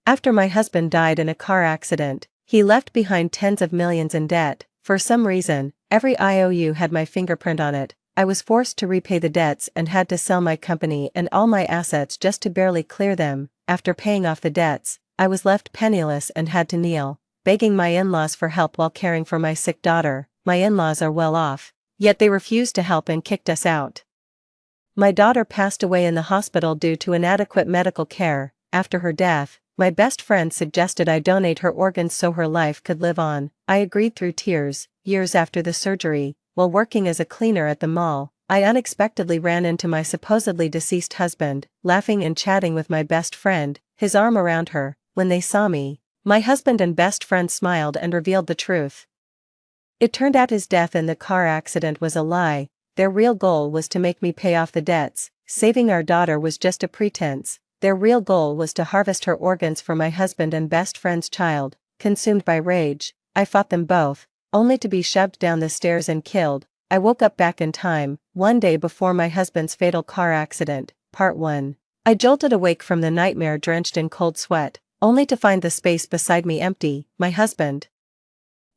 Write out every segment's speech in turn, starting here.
After my husband died in a car accident, he left behind tens of millions in debt. For some reason, every IOU had my fingerprint on it. I was forced to repay the debts and had to sell my company and all my assets just to barely clear them. After paying off the debts, I was left penniless and had to kneel, begging my in-laws for help while caring for my sick daughter. My in-laws are well off, yet they refused to help and kicked us out. My daughter passed away in the hospital due to inadequate medical care. After her death, my best friend suggested I donate her organs so her life could live on. I agreed through tears. Years after the surgery, while working as a cleaner at the mall, I unexpectedly ran into my supposedly deceased husband, laughing and chatting with my best friend, his arm around her. When they saw me, my husband and best friend smiled and revealed the truth. It turned out his death in the car accident was a lie. Their real goal was to make me pay off the debts. Saving our daughter was just a pretense. Their real goal was to harvest her organs for my husband and best friend's child. Consumed by rage, I fought them both, only to be shoved down the stairs and killed. I woke up back in time, one day before my husband's fatal car accident. Part 1. I jolted awake from the nightmare drenched in cold sweat, only to find the space beside me empty. My husband,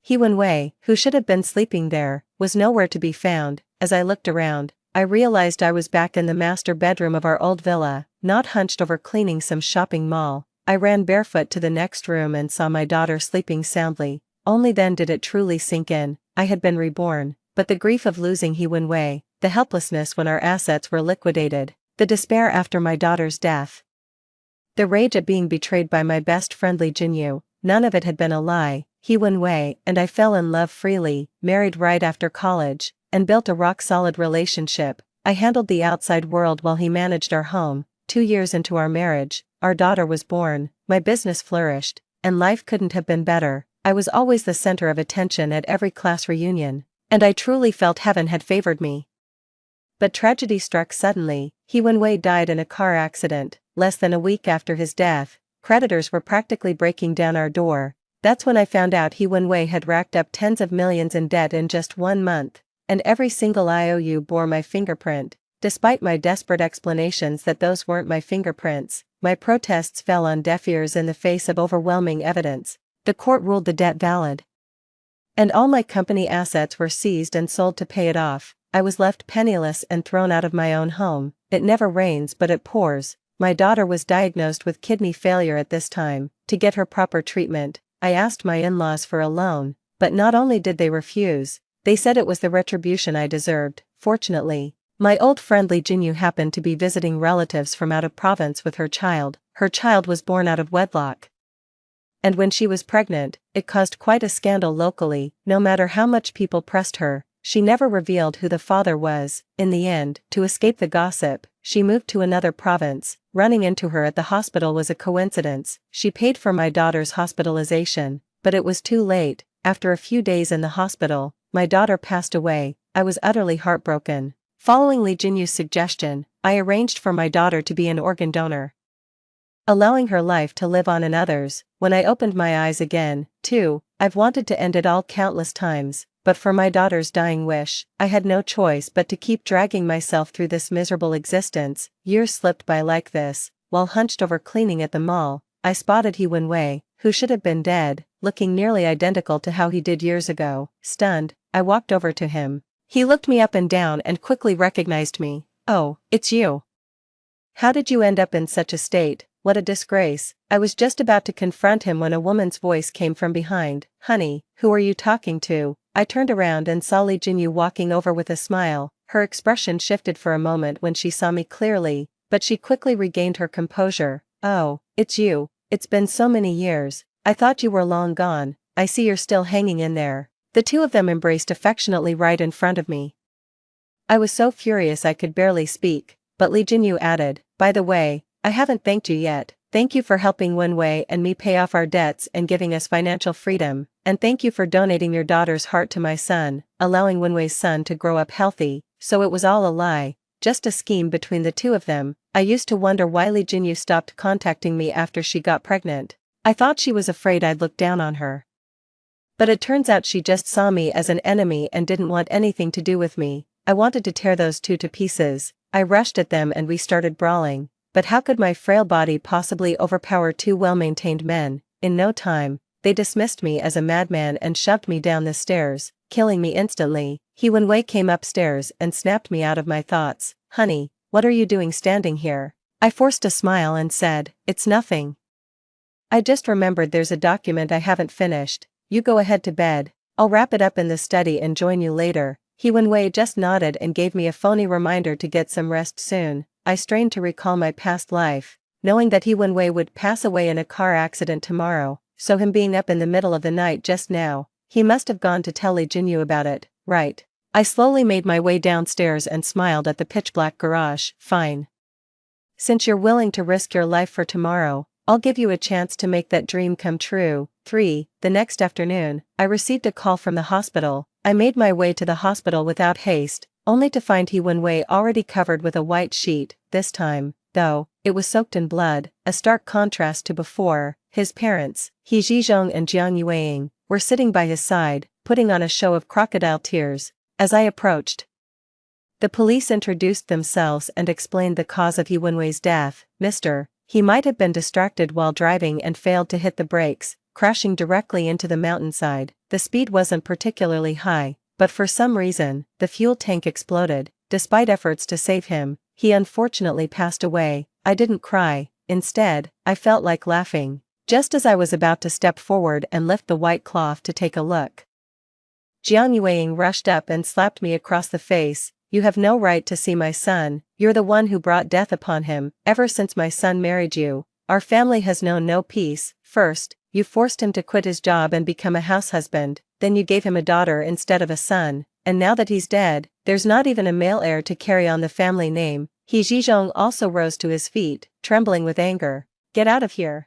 He Wen-wei, who should have been sleeping there, was nowhere to be found. As I looked around, I realized I was back in the master bedroom of our old villa, not hunched over cleaning some shopping mall. I ran barefoot to the next room and saw my daughter sleeping soundly. Only then did it truly sink in. I had been reborn, but the grief of losing He Wen-wei, the helplessness when our assets were liquidated, the despair after my daughter's death, the rage at being betrayed by my best friend Li Jinyu, none of it had been a lie. He Wen-wei and I fell in love freely, married right after college, and built a rock-solid relationship. I handled the outside world while he managed our home. 2 years into our marriage, our daughter was born, my business flourished, and life couldn't have been better. I was always the center of attention at every class reunion, and I truly felt heaven had favored me. But tragedy struck suddenly. He Wen-wei died in a car accident. Less than a week after his death, creditors were practically breaking down our door. That's when I found out He Wen-wei had racked up tens of millions in debt in just 1 month, and every single IOU bore my fingerprint. Despite my desperate explanations that those weren't my fingerprints, my protests fell on deaf ears in the face of overwhelming evidence. The court ruled the debt valid, and all my company assets were seized and sold to pay it off. I was left penniless and thrown out of my own home. It never rains but it pours. My daughter was diagnosed with kidney failure at this time. To get her proper treatment, I asked my in-laws for a loan, but not only did they refuse, they said it was the retribution I deserved. Fortunately, my old friend Li Jinyu happened to be visiting relatives from out of province with her child. Her child was born out of wedlock, and when she was pregnant, it caused quite a scandal locally. No matter how much people pressed her, she never revealed who the father was. In the end, to escape the gossip, she moved to another province. Running into her at the hospital was a coincidence. She paid for my daughter's hospitalization, but it was too late. After a few days in the hospital, my daughter passed away. I was utterly heartbroken. Following Li Jinyu's suggestion, I arranged for my daughter to be an organ donor, allowing her life to live on in others. When I opened my eyes again, too, I've wanted to end it all countless times, but for my daughter's dying wish, I had no choice but to keep dragging myself through this miserable existence. Years slipped by like this. While hunched over cleaning at the mall, I spotted He Wen-wei, who should have been dead, looking nearly identical to how he did years ago. Stunned, I walked over to him. He looked me up and down and quickly recognized me. "Oh, it's you. How did you end up in such a state? What a disgrace." I was just about to confront him when a woman's voice came from behind. "Honey, who are you talking to?" I turned around and saw Li Jinyu walking over with a smile. Her expression shifted for a moment when she saw me clearly, but she quickly regained her composure. "Oh, it's you. It's been so many years. I thought you were long gone. I see you're still hanging in there." The two of them embraced affectionately right in front of me. I was so furious I could barely speak, but Li Jinyu added, "By the way, I haven't thanked you yet. Thank you for helping Wen-wei and me pay off our debts and giving us financial freedom, and thank you for donating your daughter's heart to my son, allowing Wen-wei's son to grow up healthy." So it was all a lie, just a scheme between the two of them. I used to wonder why Li Jinyu stopped contacting me after she got pregnant. I thought she was afraid I'd look down on her, but it turns out she just saw me as an enemy and didn't want anything to do with me. I wanted to tear those two to pieces. I rushed at them and we started brawling. but how could my frail body possibly overpower two well-maintained men? In no time, they dismissed me as a madman and shoved me down the stairs, killing me instantly. He Wenwei came upstairs and snapped me out of my thoughts. Honey, what are you doing standing here? I forced a smile and said, it's nothing. I just remembered there's a document I haven't finished. You go ahead to bed. I'll wrap it up in the study and join you later. He Wenwei just nodded and gave me a phony reminder to get some rest soon. I strained to recall my past life, knowing that He Wenwei would pass away in a car accident tomorrow, so him being up in the middle of the night just now, he must have gone to tell Li Jinyu about it, right? I slowly made my way downstairs and smiled at the pitch-black garage. Fine. Since you're willing to risk your life for tomorrow, I'll give you a chance to make that dream come true. 3. The next afternoon, I received a call from the hospital. I made my way to the hospital without haste, only to find He Wenwei already covered with a white sheet. This time, though, it was soaked in blood, a stark contrast to before. His parents, He Zhizhong and Jiang Yueying, were sitting by his side, putting on a show of crocodile tears. As I approached, the police introduced themselves and explained the cause of He Wenwei's death. Mr. He might have been distracted while driving and failed to hit the brakes, crashing directly into the mountainside. The speed wasn't particularly high, but for some reason, the fuel tank exploded. Despite efforts to save him, he unfortunately passed away. I didn't cry. Instead, I felt like laughing. Just as I was about to step forward and lift the white cloth to take a look, Jiang Yueying rushed up and slapped me across the face. You have no right to see my son. You're the one who brought death upon him. Ever since my son married you, our family has known no peace. First, you forced him to quit his job and become a house husband, then you gave him a daughter instead of a son, and now that he's dead, there's not even a male heir to carry on the family name. He Zhizhong also rose to his feet, trembling with anger. Get out of here.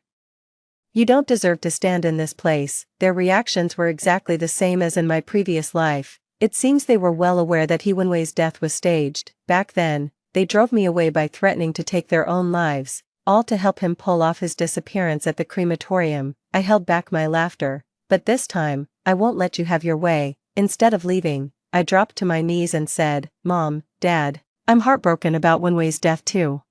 You don't deserve to stand in this place. Their reactions were exactly the same as in my previous life. It seems they were well aware that He Wenwei's death was staged. Back then, they drove me away by threatening to take their own lives, all to help him pull off his disappearance at the crematorium. I held back my laughter. But this time, I won't let you have your way. Instead of leaving, I dropped to my knees and said, Mom, Dad, I'm heartbroken about Wenwei's death too.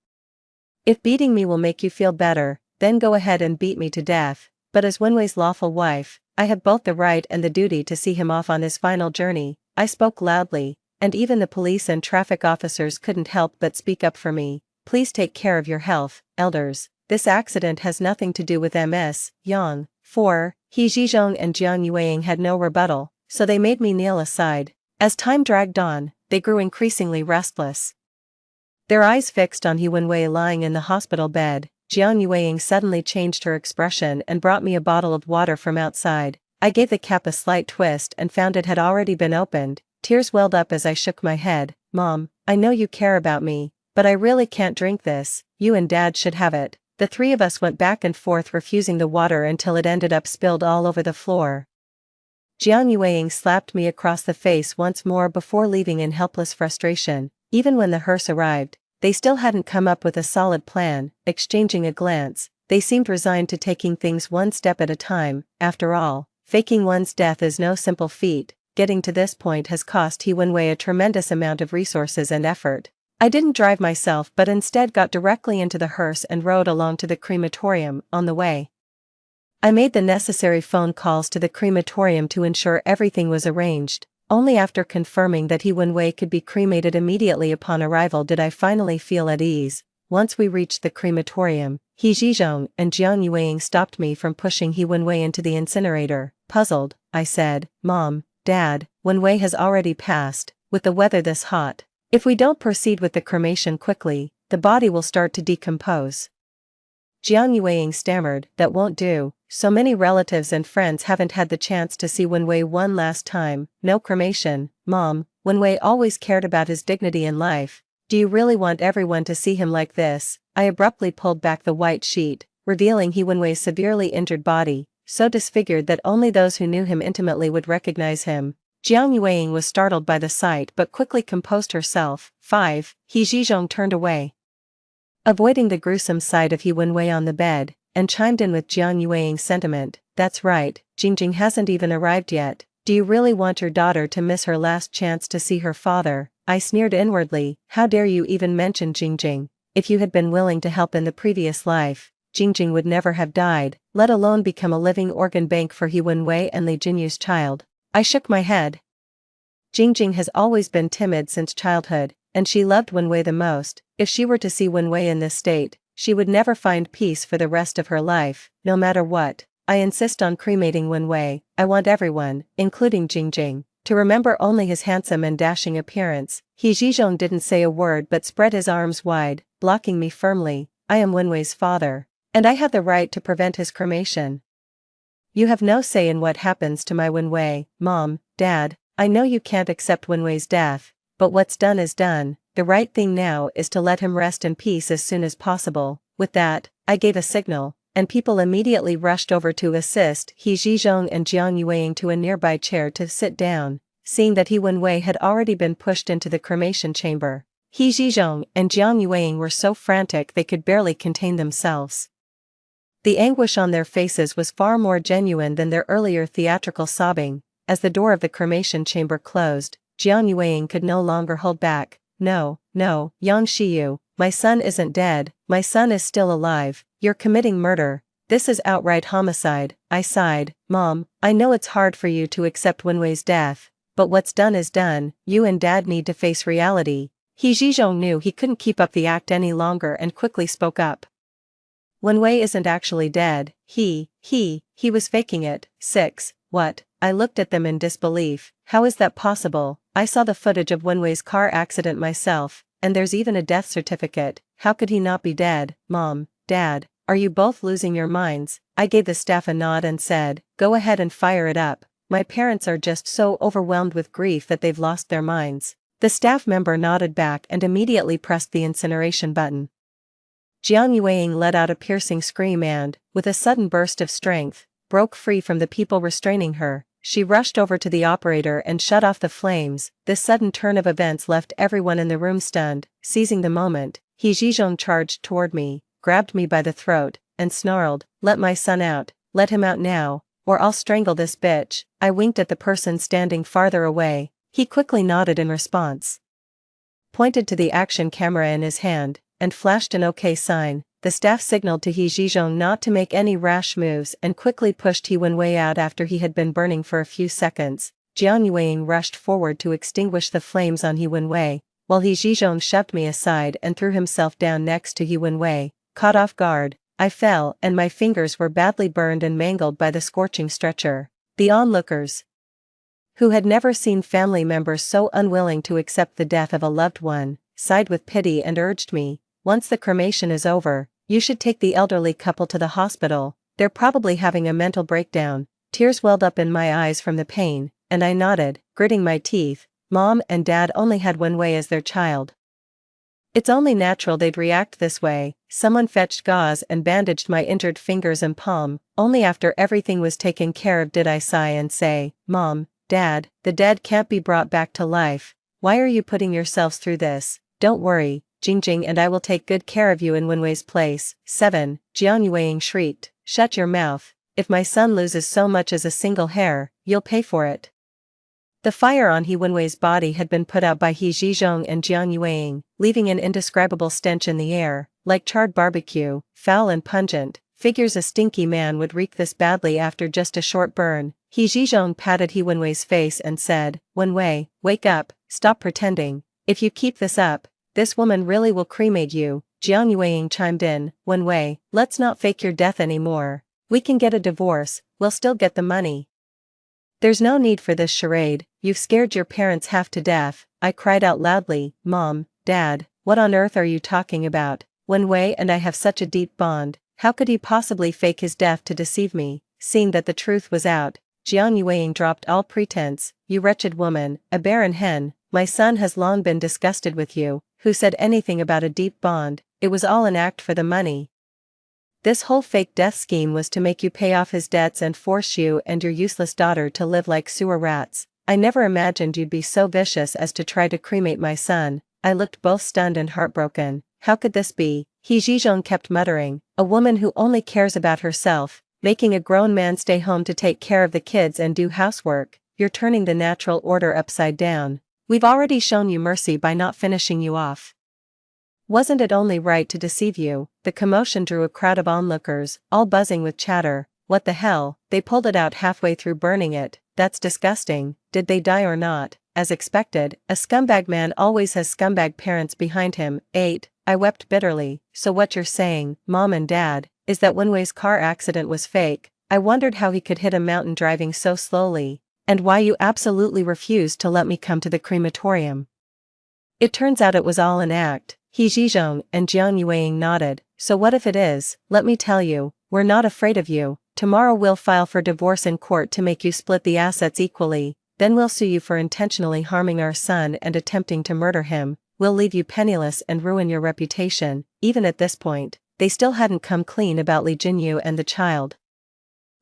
If beating me will make you feel better, then go ahead and beat me to death. But as Wenwei's lawful wife, I have both the right and the duty to see him off on his final journey. I spoke loudly, and even the police and traffic officers couldn't help but speak up for me. Please take care of your health, elders. This accident has nothing to do with Ms. Yang. 4. He Zhizhong and Jiang Yueying had no rebuttal, so they made me kneel aside. As time dragged on, they grew increasingly restless. Their eyes fixed on He Wenwei lying in the hospital bed. Jiang Yueying suddenly changed her expression and brought me a bottle of water from outside. I gave the cap a slight twist and found it had already been opened. Tears welled up as I shook my head. Mom, I know you care about me, but I really can't drink this. You and Dad should have it. The three of us went back and forth refusing the water until it ended up spilled all over the floor. Jiang Yueying slapped me across the face once more before leaving in helpless frustration. Even when the hearse arrived, they still hadn't come up with a solid plan. Exchanging a glance, they seemed resigned to taking things one step at a time. After all, faking one's death is no simple feat. Getting to this point has cost He Wenwei a tremendous amount of resources and effort. I didn't drive myself but instead got directly into the hearse and rode along to the crematorium. On the way, I made the necessary phone calls to the crematorium to ensure everything was arranged. Only after confirming that He Wenwei could be cremated immediately upon arrival did I finally feel at ease. Once we reached the crematorium, He Zhizhong and Jiang Yueying stopped me from pushing He Wenwei into the incinerator. Puzzled, I said, Mom, Dad, Wenwei has already passed. With the weather this hot, if we don't proceed with the cremation quickly, the body will start to decompose. Jiang Yueying stammered, that won't do. So many relatives and friends haven't had the chance to see Wenwei one last time. No cremation. Mom, Wenwei always cared about his dignity in life. Do you really want everyone to see him like this? I abruptly pulled back the white sheet, revealing He Wenwei's severely injured body, so disfigured that only those who knew him intimately would recognize him. Jiang Yueying was startled by the sight but quickly composed herself. 5. He Zhizhong turned away, avoiding the gruesome sight of He Wenwei on the bed, and chimed in with Jiang Yueying's sentiment. That's right, Jingjing hasn't even arrived yet. Do you really want your daughter to miss her last chance to see her father? I sneered inwardly. How dare you even mention Jingjing? if you had been willing to help in the previous life, Jingjing would never have died, let alone become a living organ bank for He Wenwei and Li Jinyu's child. I shook my head. Jingjing has always been timid since childhood, and she loved Wenwei the most. If she were to see Wenwei in this state, she would never find peace for the rest of her life, no matter what. I insist on cremating Wenwei. I want everyone, including Jingjing, to remember only his handsome and dashing appearance. He Zhizhong didn't say a word but spread his arms wide, blocking me firmly. I am Wenwei's father, and I have the right to prevent his cremation. You have no say in what happens to my Wenwei, Mom, Dad. I know you can't accept Wenwei's death, but what's done is done. The right thing now is to let him rest in peace as soon as possible. With that, I gave a signal, and people immediately rushed over to assist He Zhizhong and Jiang Yueying to a nearby chair to sit down. Seeing that He Wenwei had already been pushed into the cremation chamber, He Zhizhong and Jiang Yueying were so frantic they could barely contain themselves. The anguish on their faces was far more genuine than their earlier theatrical sobbing. As the door of the cremation chamber closed, Jiang Yueying could no longer hold back. No, Yang Shiyu, my son isn't dead, my son is still alive. You're committing murder. This is outright homicide. I sighed. Mom, I know it's hard for you to accept Wenwei's death, but what's done is done. You and Dad need to face reality. He Zhizhong knew he couldn't keep up the act any longer and quickly spoke up. Wenwei isn't actually dead. He was faking it. 6. What? I looked at them in disbelief. How is that possible? I saw the footage of Wenwei's car accident myself, and there's even a death certificate. How could he not be dead? Mom, Dad, are you both losing your minds? I gave the staff a nod and said, go ahead and fire it up. My parents are just so overwhelmed with grief that they've lost their minds. The staff member nodded back and immediately pressed the incineration button. Jiang Yueying let out a piercing scream and, with a sudden burst of strength, broke free from the people restraining her. She rushed over to the operator and shut off the flames. This sudden turn of events left everyone in the room stunned. Seizing the moment, He Zhizhong charged toward me, grabbed me by the throat, and snarled, let my son out, let him out now, or I'll strangle this bitch. I winked at the person standing farther away. He quickly nodded in response, pointed to the action camera in his hand, and flashed an OK sign. The staff signaled to He Zhizhong not to make any rash moves and quickly pushed He Wenwei out after he had been burning for a few seconds. Jiang Yueying rushed forward to extinguish the flames on He Wenwei, while He Zhizhong shoved me aside and threw himself down next to He Wenwei. Caught off guard, I fell and my fingers were badly burned and mangled by the scorching stretcher. The onlookers, who had never seen family members so unwilling to accept the death of a loved one, sighed with pity and urged me, once the cremation is over, you should take the elderly couple to the hospital. They're probably having a mental breakdown. Tears welled up in my eyes from the pain, and I nodded, gritting my teeth. Mom and Dad only had Wenwei as their child. It's only natural they'd react this way. Someone fetched gauze and bandaged my injured fingers and palm. Only after everything was taken care of did I sigh and say, Mom, Dad, the dead can't be brought back to life. Why are you putting yourselves through this? Don't worry, Jingjing and I will take good care of you in Wenwei's place. 7. Jiang Yueying shrieked, shut your mouth. If my son loses so much as a single hair, you'll pay for it. The fire on He Wenwei's body had been put out by He Zhizhong and Jiang Yueying, leaving an indescribable stench in the air, like charred barbecue, foul and pungent. Figures a stinky man would reek this badly after just a short burn. He Zhizhong patted He Wenwei's face and said, Wenwei, wake up, stop pretending. If you keep this up, this woman really will cremate you. Jiang Yueying chimed in, Wenwei, let's not fake your death anymore. We can get a divorce, we'll still get the money. There's no need for this charade, you've scared your parents half to death. I cried out loudly, Mom, Dad, what on earth are you talking about? Wenwei and I have such a deep bond, how could he possibly fake his death to deceive me? Seeing that the truth was out, Jiang Yueying dropped all pretense. You wretched woman, a barren hen, my son has long been disgusted with you. Who said anything about a deep bond? It was all an act for the money. This whole fake death scheme was to make you pay off his debts and force you and your useless daughter to live like sewer rats. I never imagined you'd be so vicious as to try to cremate my son. I looked both stunned and heartbroken. How could this be? He Zhizhong kept muttering, a woman who only cares about herself, making a grown man stay home to take care of the kids and do housework. You're turning the natural order upside down. We've already shown you mercy by not finishing you off. Wasn't it only right to deceive you? The commotion drew a crowd of onlookers, all buzzing with chatter. What the hell, they pulled it out halfway through burning it. That's disgusting. Did they die or not? As expected, a scumbag man always has scumbag parents behind him. 8. I wept bitterly. So what you're saying, Mom and Dad, is that Wenwei's car accident was fake? I wondered how he could hit a mountain driving so slowly, and why you absolutely refused to let me come to the crematorium. It turns out it was all an act. He Zhizhong and Jiang Yueying nodded. So what if it is? Let me tell you, we're not afraid of you. Tomorrow we'll file for divorce in court to make you split the assets equally. Then we'll sue you for intentionally harming our son and attempting to murder him. We'll leave you penniless and ruin your reputation. Even at this point, they still hadn't come clean about Li Jinyu and the child.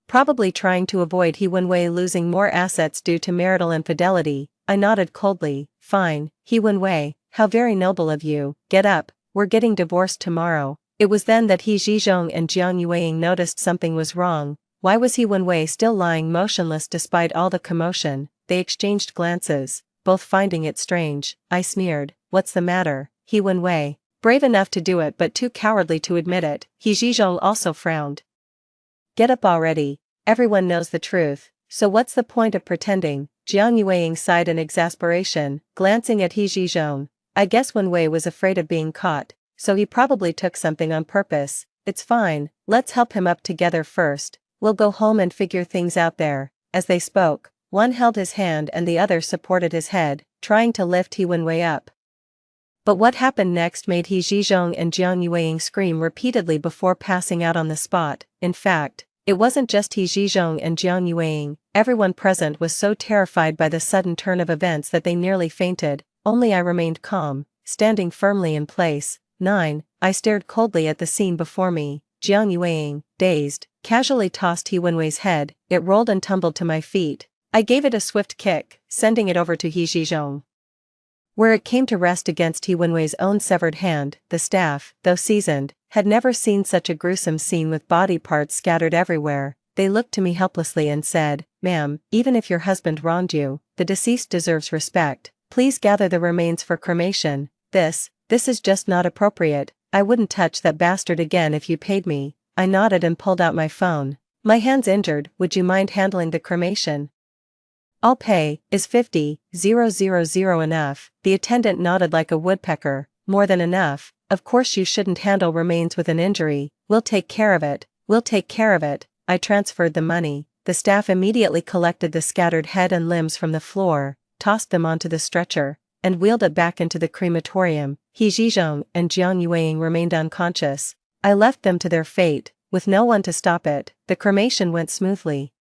Probably trying to avoid He Wenwei losing more assets due to marital infidelity. I nodded coldly. Fine, He Wenwei, how very noble of you. Get up, we're getting divorced tomorrow. It was then that He Zhizhong and Jiang Yueying noticed something was wrong. Why was He Wenwei still lying motionless despite all the commotion? They exchanged glances, both finding it strange. I sneered. What's the matter, He Wenwei? Brave enough to do it but too cowardly to admit it. He Zhizhong also frowned. Get up already, everyone knows the truth, so what's the point of pretending? Jiang Yueying sighed in exasperation, glancing at He Zhizhong. I guess Wenwei was afraid of being caught, so he probably took something on purpose. It's fine, let's help him up together first. We'll go home and figure things out there. As they spoke, one held his hand and the other supported his head, trying to lift He Wenwei up. But what happened next made He Zhizhong and Jiang Yueying scream repeatedly before passing out on the spot. In fact, it wasn't just He Zhizhong and Jiang Yueying. Everyone present was so terrified by the sudden turn of events that they nearly fainted. Only I remained calm, standing firmly in place. 9. I stared coldly at the scene before me. Jiang Yueying, dazed, casually tossed He Wenwei's head. It rolled and tumbled to my feet. I gave it a swift kick, sending it over to He Zhizhong, where it came to rest against He Wenwei's own severed hand. The staff, though seasoned, had never seen such a gruesome scene with body parts scattered everywhere. They looked to me helplessly and said, Ma'am, even if your husband wronged you, the deceased deserves respect. Please gather the remains for cremation. This is just not appropriate. I wouldn't touch that bastard again if you paid me. I nodded and pulled out my phone. My hand's injured, would you mind handling the cremation? I'll pay. Is 50,000 enough? The attendant nodded like a woodpecker. More than enough. Of course you shouldn't handle remains with an injury. We'll take care of it. We'll take care of it. I transferred the money. The staff immediately collected the scattered head and limbs from the floor, tossed them onto the stretcher, and wheeled it back into the crematorium. He Zhizhong and Jiang Yueying remained unconscious. I left them to their fate, with no one to stop it. The cremation went smoothly.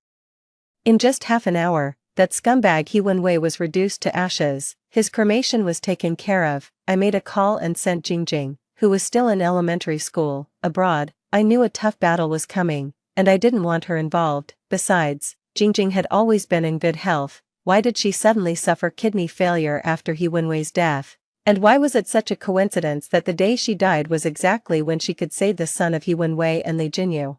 In just half an hour, that scumbag He Wenwei was reduced to ashes. His cremation was taken care of. I made a call and sent Jingjing, who was still in elementary school, abroad. I knew a tough battle was coming, and I didn't want her involved. Besides, Jingjing had always been in good health. Why did she suddenly suffer kidney failure after He Wenwei's death? And why was it such a coincidence that the day she died was exactly when she could save the son of He Wenwei and Li Jinyu?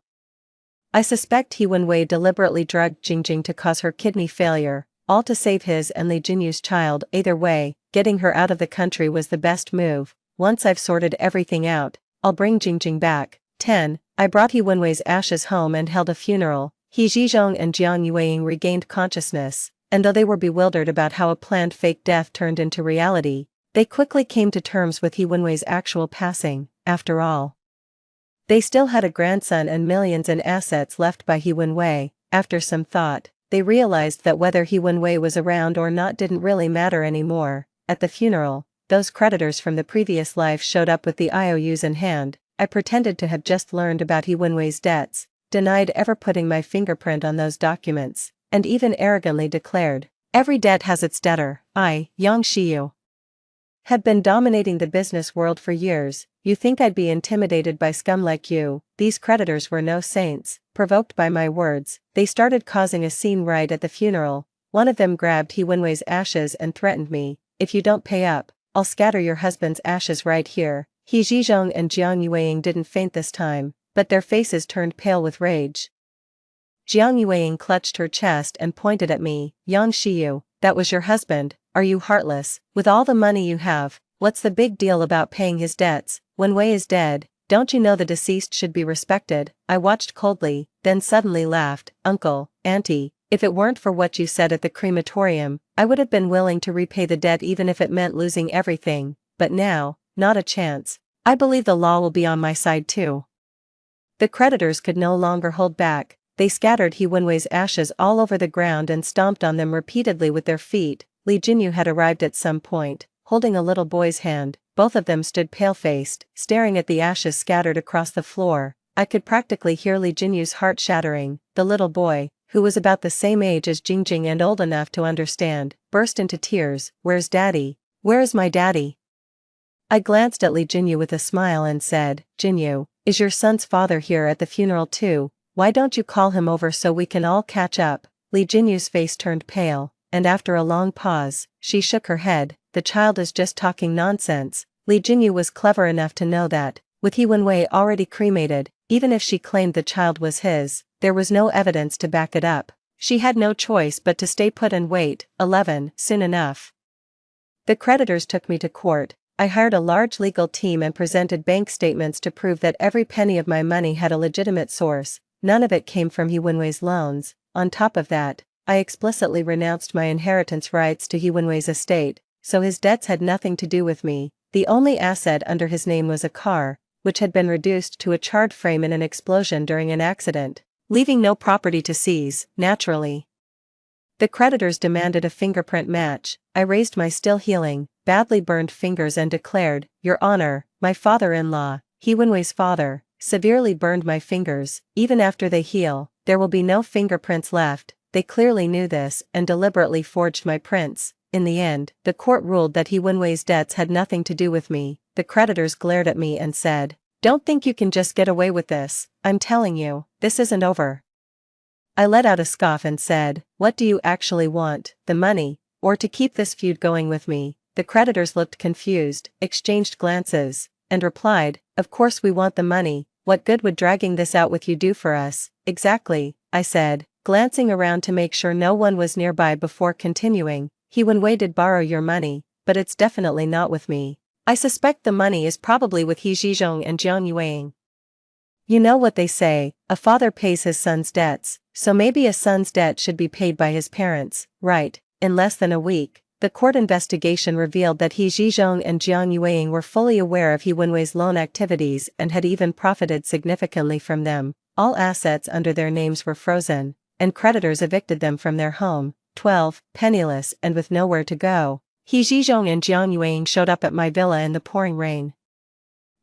I suspect He Wenwei deliberately drugged Jingjing to cause her kidney failure, all to save his and Li Jinyu's child. Either way, getting her out of the country was the best move. Once I've sorted everything out, I'll bring Jingjing back. 10. I brought He Wenwei's ashes home and held a funeral. He Zhizhong and Jiang Yueying regained consciousness, and though they were bewildered about how a planned fake death turned into reality, they quickly came to terms with He Wenwei's actual passing. After all, they still had a grandson and millions in assets left by He Wenwei. After some thought, they realized that whether He Wenwei was around or not didn't really matter anymore. At the funeral, those creditors from the previous life showed up with the IOUs in hand. I pretended to have just learned about He Wenwei's debts, denied ever putting my fingerprint on those documents, and even arrogantly declared, every debt has its debtor. I, Yang Shiyu, had been dominating the business world for years. You think I'd be intimidated by scum like you? These creditors were no saints. Provoked by my words, they started causing a scene right at the funeral. One of them grabbed He Wenwei's ashes and threatened me, if you don't pay up, I'll scatter your husband's ashes right here. He Zhizhong and Jiang Yueying didn't faint this time, but their faces turned pale with rage. Jiang Yueying clutched her chest and pointed at me. Yang Shiyu, that was your husband. Are you heartless? With all the money you have, What's the big deal about paying his debts? Wenwei is dead, don't you know the deceased should be respected? I watched coldly, then suddenly laughed. Uncle, auntie, if it weren't for what you said at the crematorium, I would have been willing to repay the debt even if it meant losing everything, but now, not a chance. I believe the law will be on my side too. The creditors could no longer hold back. They scattered He Wenwei's ashes all over the ground and stomped on them repeatedly with their feet. Li Jinyu had arrived at some point, holding a little boy's hand. Both of them stood pale-faced, staring at the ashes scattered across the floor. I could practically hear Li Jinyu's heart shattering. The little boy, who was about the same age as Jingjing and old enough to understand, burst into tears. Where's daddy? Where is my daddy? I glanced at Li Jinyu with a smile and said, Jinyu, is your son's father here at the funeral too? Why don't you call him over so we can all catch up? Li Jinyu's face turned pale, and after a long pause, she shook her head. The child is just talking nonsense. Li Jinyu was clever enough to know that, with He Wenwei already cremated, even if she claimed the child was his, there was no evidence to back it up. She had no choice but to stay put and wait. 11. Soon enough. The creditors took me to court. I hired a large legal team and presented bank statements to prove that every penny of my money had a legitimate source. None of it came from He Wenwei's loans. On top of that, I explicitly renounced my inheritance rights to He Wenwei's estate, so his debts had nothing to do with me. The only asset under his name was a car, which had been reduced to a charred frame in an explosion during an accident, leaving no property to seize, naturally. The creditors demanded a fingerprint match. I raised my still healing, badly burned fingers and declared, Your Honor, my father-in-law, He Wenwei's father, severely burned my fingers. Even after they heal, there will be no fingerprints left. They clearly knew this and deliberately forged my prints. In the end, the court ruled that He Wenwei's debts had nothing to do with me. The creditors glared at me and said, Don't think you can just get away with this. I'm telling you, this isn't over. I let out a scoff and said, What do you actually want, the money, or to keep this feud going with me? The creditors looked confused, exchanged glances, and replied, Of course we want the money. What good would dragging this out with you do for us? Exactly, I said, glancing around to make sure no one was nearby before continuing. He Wenwei did borrow your money, but it's definitely not with me. I suspect the money is probably with He Zhizhong and Jiang Yueying. You know what they say, a father pays his son's debts, so maybe a son's debt should be paid by his parents, right? In less than a week, the court investigation revealed that He Zhizhong and Jiang Yueying were fully aware of He Wenwei's loan activities and had even profited significantly from them. All assets under their names were frozen, and creditors evicted them from their home. 12, penniless and with nowhere to go. He Zhizhong and Jiang Yueying showed up at my villa in the pouring rain,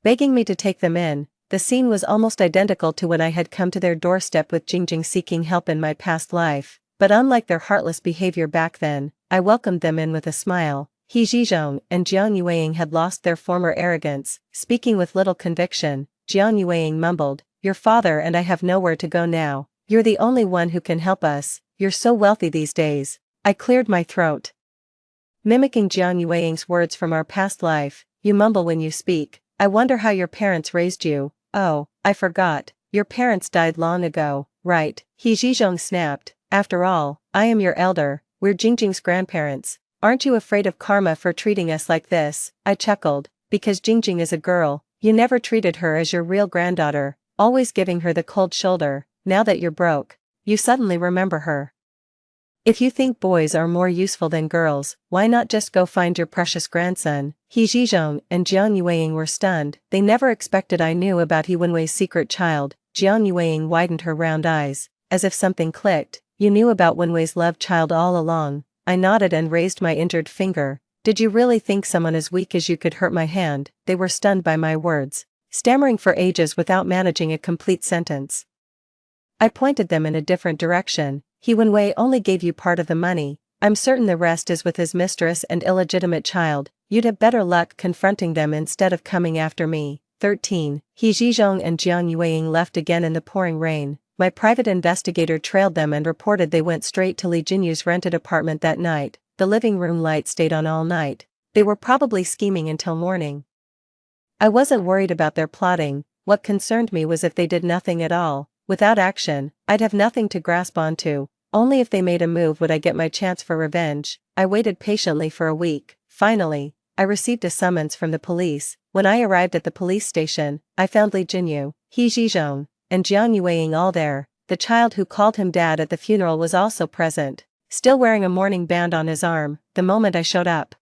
begging me to take them in. The scene was almost identical to when I had come to their doorstep with Jingjing seeking help in my past life, but unlike their heartless behavior back then, I welcomed them in with a smile. He Zhizhong and Jiang Yueying had lost their former arrogance. Speaking with little conviction, Jiang Yueying mumbled, Your father and I have nowhere to go now. You're the only one who can help us. You're so wealthy these days. I cleared my throat, mimicking Jiang Yueying's words from our past life. You mumble when you speak. I wonder how your parents raised you. Oh, I forgot. Your parents died long ago, right? He Zhizhong snapped. After all, I am your elder. We're Jingjing's grandparents. Aren't you afraid of karma for treating us like this? I chuckled. Because Jingjing is a girl, you never treated her as your real granddaughter, always giving her the cold shoulder. Now that you're broke, you suddenly remember her. If you think boys are more useful than girls, why not just go find your precious grandson? He Zhizhong and Jiang Yueying were stunned. They never expected I knew about He Wenwei's secret child. Jiang Yueying widened her round eyes, as if something clicked. You knew about Wenwei's love child all along. I nodded and raised my injured finger. Did you really think someone as weak as you could hurt my hand? They were stunned by my words, stammering for ages without managing a complete sentence. I pointed them in a different direction. He Wenwei only gave you part of the money. I'm certain the rest is with his mistress and illegitimate child. You'd have better luck confronting them instead of coming after me. 13. He Zhizhong and Jiang Yueying left again in the pouring rain. My private investigator trailed them and reported they went straight to Li Jinyu's rented apartment that night. The living room light stayed on all night. They were probably scheming until morning. I wasn't worried about their plotting. What concerned me was if they did nothing at all. Without action, I'd have nothing to grasp onto. Only if they made a move would I get my chance for revenge. I waited patiently for a week. Finally, I received a summons from the police. When I arrived at the police station, I found Li Jinyu, He Zhizhong, and Jiang Yueying all there. The child who called him dad at the funeral was also present, still wearing a mourning band on his arm, the moment I showed up.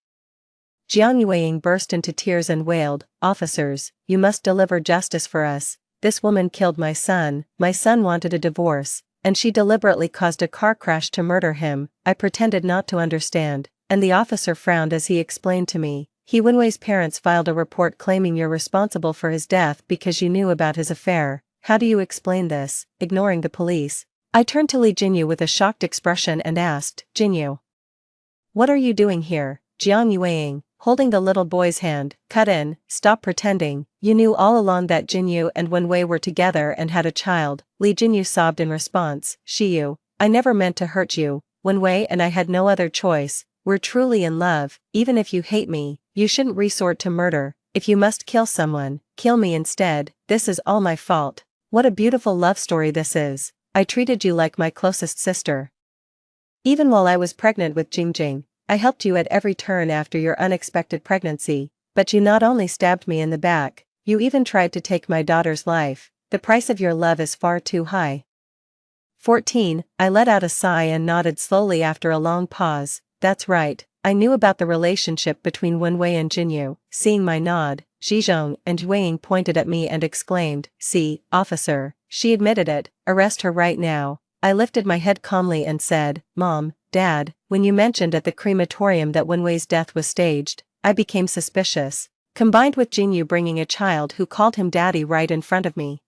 Jiang Yueying burst into tears and wailed, "Officers, you must deliver justice for us. This woman killed my son wanted a divorce, and she deliberately caused a car crash to murder him." I pretended not to understand, and the officer frowned as he explained to me, "He Wenwei's parents filed a report claiming you're responsible for his death because you knew about his affair. How do you explain this?" Ignoring the police, I turned to Li Jinyu with a shocked expression and asked, "Jinyu, what are you doing here?" Jiang Yueying, holding the little boy's hand, cut in, "Stop pretending, you knew all along that Jinyu and Wenwei were together and had a child." Li Jinyu sobbed in response, "Shiyu, I never meant to hurt you, Wenwei and I had no other choice, we're truly in love. Even if you hate me, you shouldn't resort to murder. If you must kill someone, kill me instead. This is all my fault. What a beautiful love story this is. I treated you like my closest sister. Even while I was pregnant with Jingjing, I helped you at every turn after your unexpected pregnancy, but you not only stabbed me in the back, you even tried to take my daughter's life. The price of your love is far too high." 14. I let out a sigh and nodded slowly after a long pause. That's right, I knew about the relationship between Wenwei and Jinyu. Seeing my nod, Zhizhong and Yueying pointed at me and exclaimed, "See, officer, she admitted it, arrest her right now." I lifted my head calmly and said, "Mom, Dad, when you mentioned at the crematorium that Wenwei's death was staged, I became suspicious, combined with Jinyu bringing a child who called him daddy right in front of me.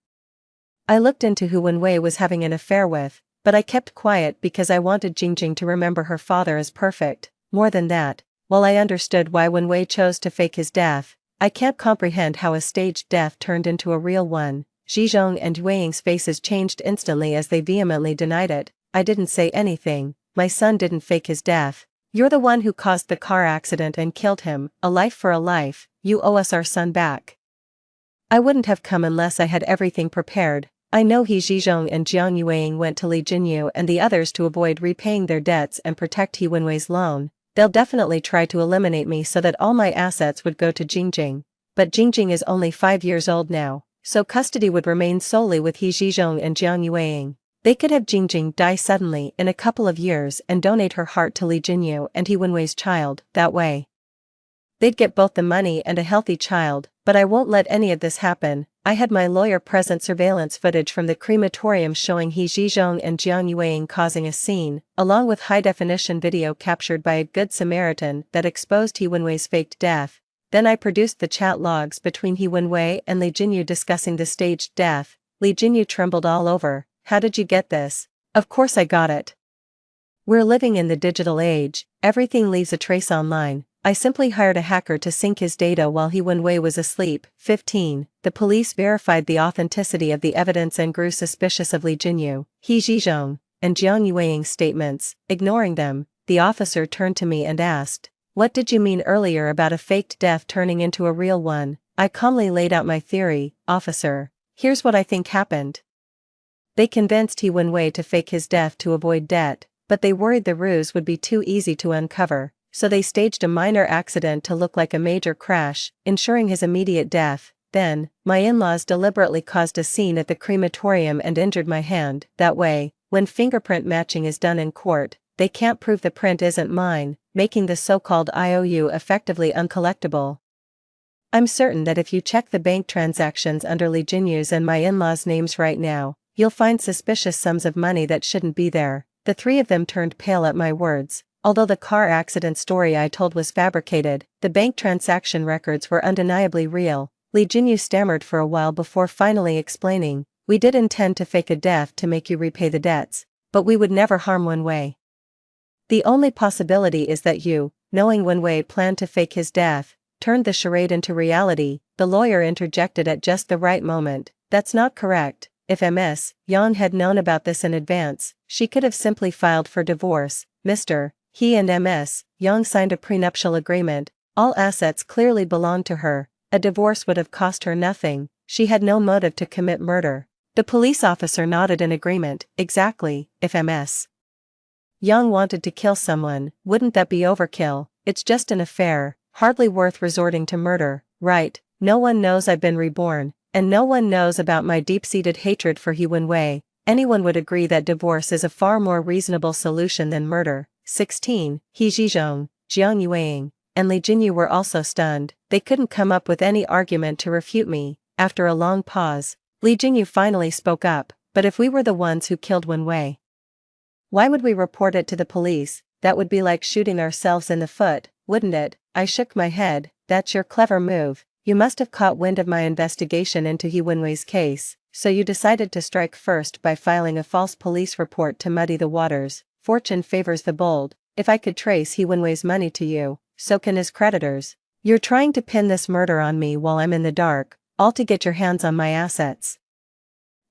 I looked into who Wenwei was having an affair with, but I kept quiet because I wanted Jingjing to remember her father as perfect. More than that, while I understood why Wenwei chose to fake his death, I can't comprehend how a staged death turned into a real one." Zhizhong and Yueying's faces changed instantly as they vehemently denied it. "I didn't say anything, my son didn't fake his death. You're the one who caused the car accident and killed him. A life for a life, you owe us our son back." I wouldn't have come unless I had everything prepared. I know He Zhizhong and Jiang Yueying went to Li Jinyu and the others to avoid repaying their debts and protect He Wenwei's loan. They'll definitely try to eliminate me so that all my assets would go to Jingjing. But Jingjing is only 5 years old now, so custody would remain solely with He Zhizhong and Jiang Yueying. They could have Jingjing die suddenly in a couple of years and donate her heart to Li Jinyu and He Wenwei's child. That way, they'd get both the money and a healthy child, but I won't let any of this happen. I had my lawyer present surveillance footage from the crematorium showing He Zhizhong and Jiang Yueying causing a scene, along with high-definition video captured by a Good Samaritan that exposed He Wenwei's faked death. Then I produced the chat logs between He Wenwei and Li Jinyu discussing the staged death. Li Jinyu trembled all over. "How did you get this?" "Of course I got it. We're living in the digital age, everything leaves a trace online. I simply hired a hacker to sync his data while He Wenwei was asleep." 15. The police verified the authenticity of the evidence and grew suspicious of Li Jinyu, He Zhizhong, and Jiang Yueying's statements. Ignoring them, the officer turned to me and asked, "What did you mean earlier about a faked death turning into a real one?" I calmly laid out my theory. "Officer, here's what I think happened. They convinced He Wenwei to fake his death to avoid debt, but they worried the ruse would be too easy to uncover. So they staged a minor accident to look like a major crash, ensuring his immediate death. Then, my in-laws deliberately caused a scene at the crematorium and injured my hand. That way, when fingerprint matching is done in court, they can't prove the print isn't mine, making the so-called IOU effectively uncollectible. I'm certain that if you check the bank transactions under Li Jinyu's and my in-laws' names right now, you'll find suspicious sums of money that shouldn't be there." The three of them turned pale at my words. Although the car accident story I told was fabricated, the bank transaction records were undeniably real. Li Jinyu stammered for a while before finally explaining, "We did intend to fake a death to make you repay the debts, but we would never harm Wenwei. The only possibility is that you, knowing Wenwei planned to fake his death, turned the charade into reality." The lawyer interjected at just the right moment. "That's not correct. If Ms. Yang had known about this in advance, she could have simply filed for divorce. Mr. He and Ms. Yang signed a prenuptial agreement. All assets clearly belonged to her. A divorce would have cost her nothing. She had no motive to commit murder." The police officer nodded in agreement. "Exactly. If Ms. Yang wanted to kill someone, wouldn't that be overkill? It's just an affair. hardly worth resorting to murder, right? No one knows I've been reborn, and no one knows about my deep-seated hatred for He Wenwei. Anyone would agree that divorce is a far more reasonable solution than murder. 16. He Zhizhong, Jiang Yueying, and Li Jinyu were also stunned. They couldn't come up with any argument to refute me. After a long pause, Li Jinyu finally spoke up, but if we were the ones who killed Wenwei, why would we report it to the police? That would be like shooting ourselves in the foot, wouldn't it? I shook my head. That's your clever move. You must have caught wind of my investigation into He Wenwei's case, so you decided to strike first by filing a false police report to muddy the waters. Fortune favors the bold. If I could trace He Wenwei's money to you, so can his creditors. You're trying to pin this murder on me while I'm in the dark, all to get your hands on my assets.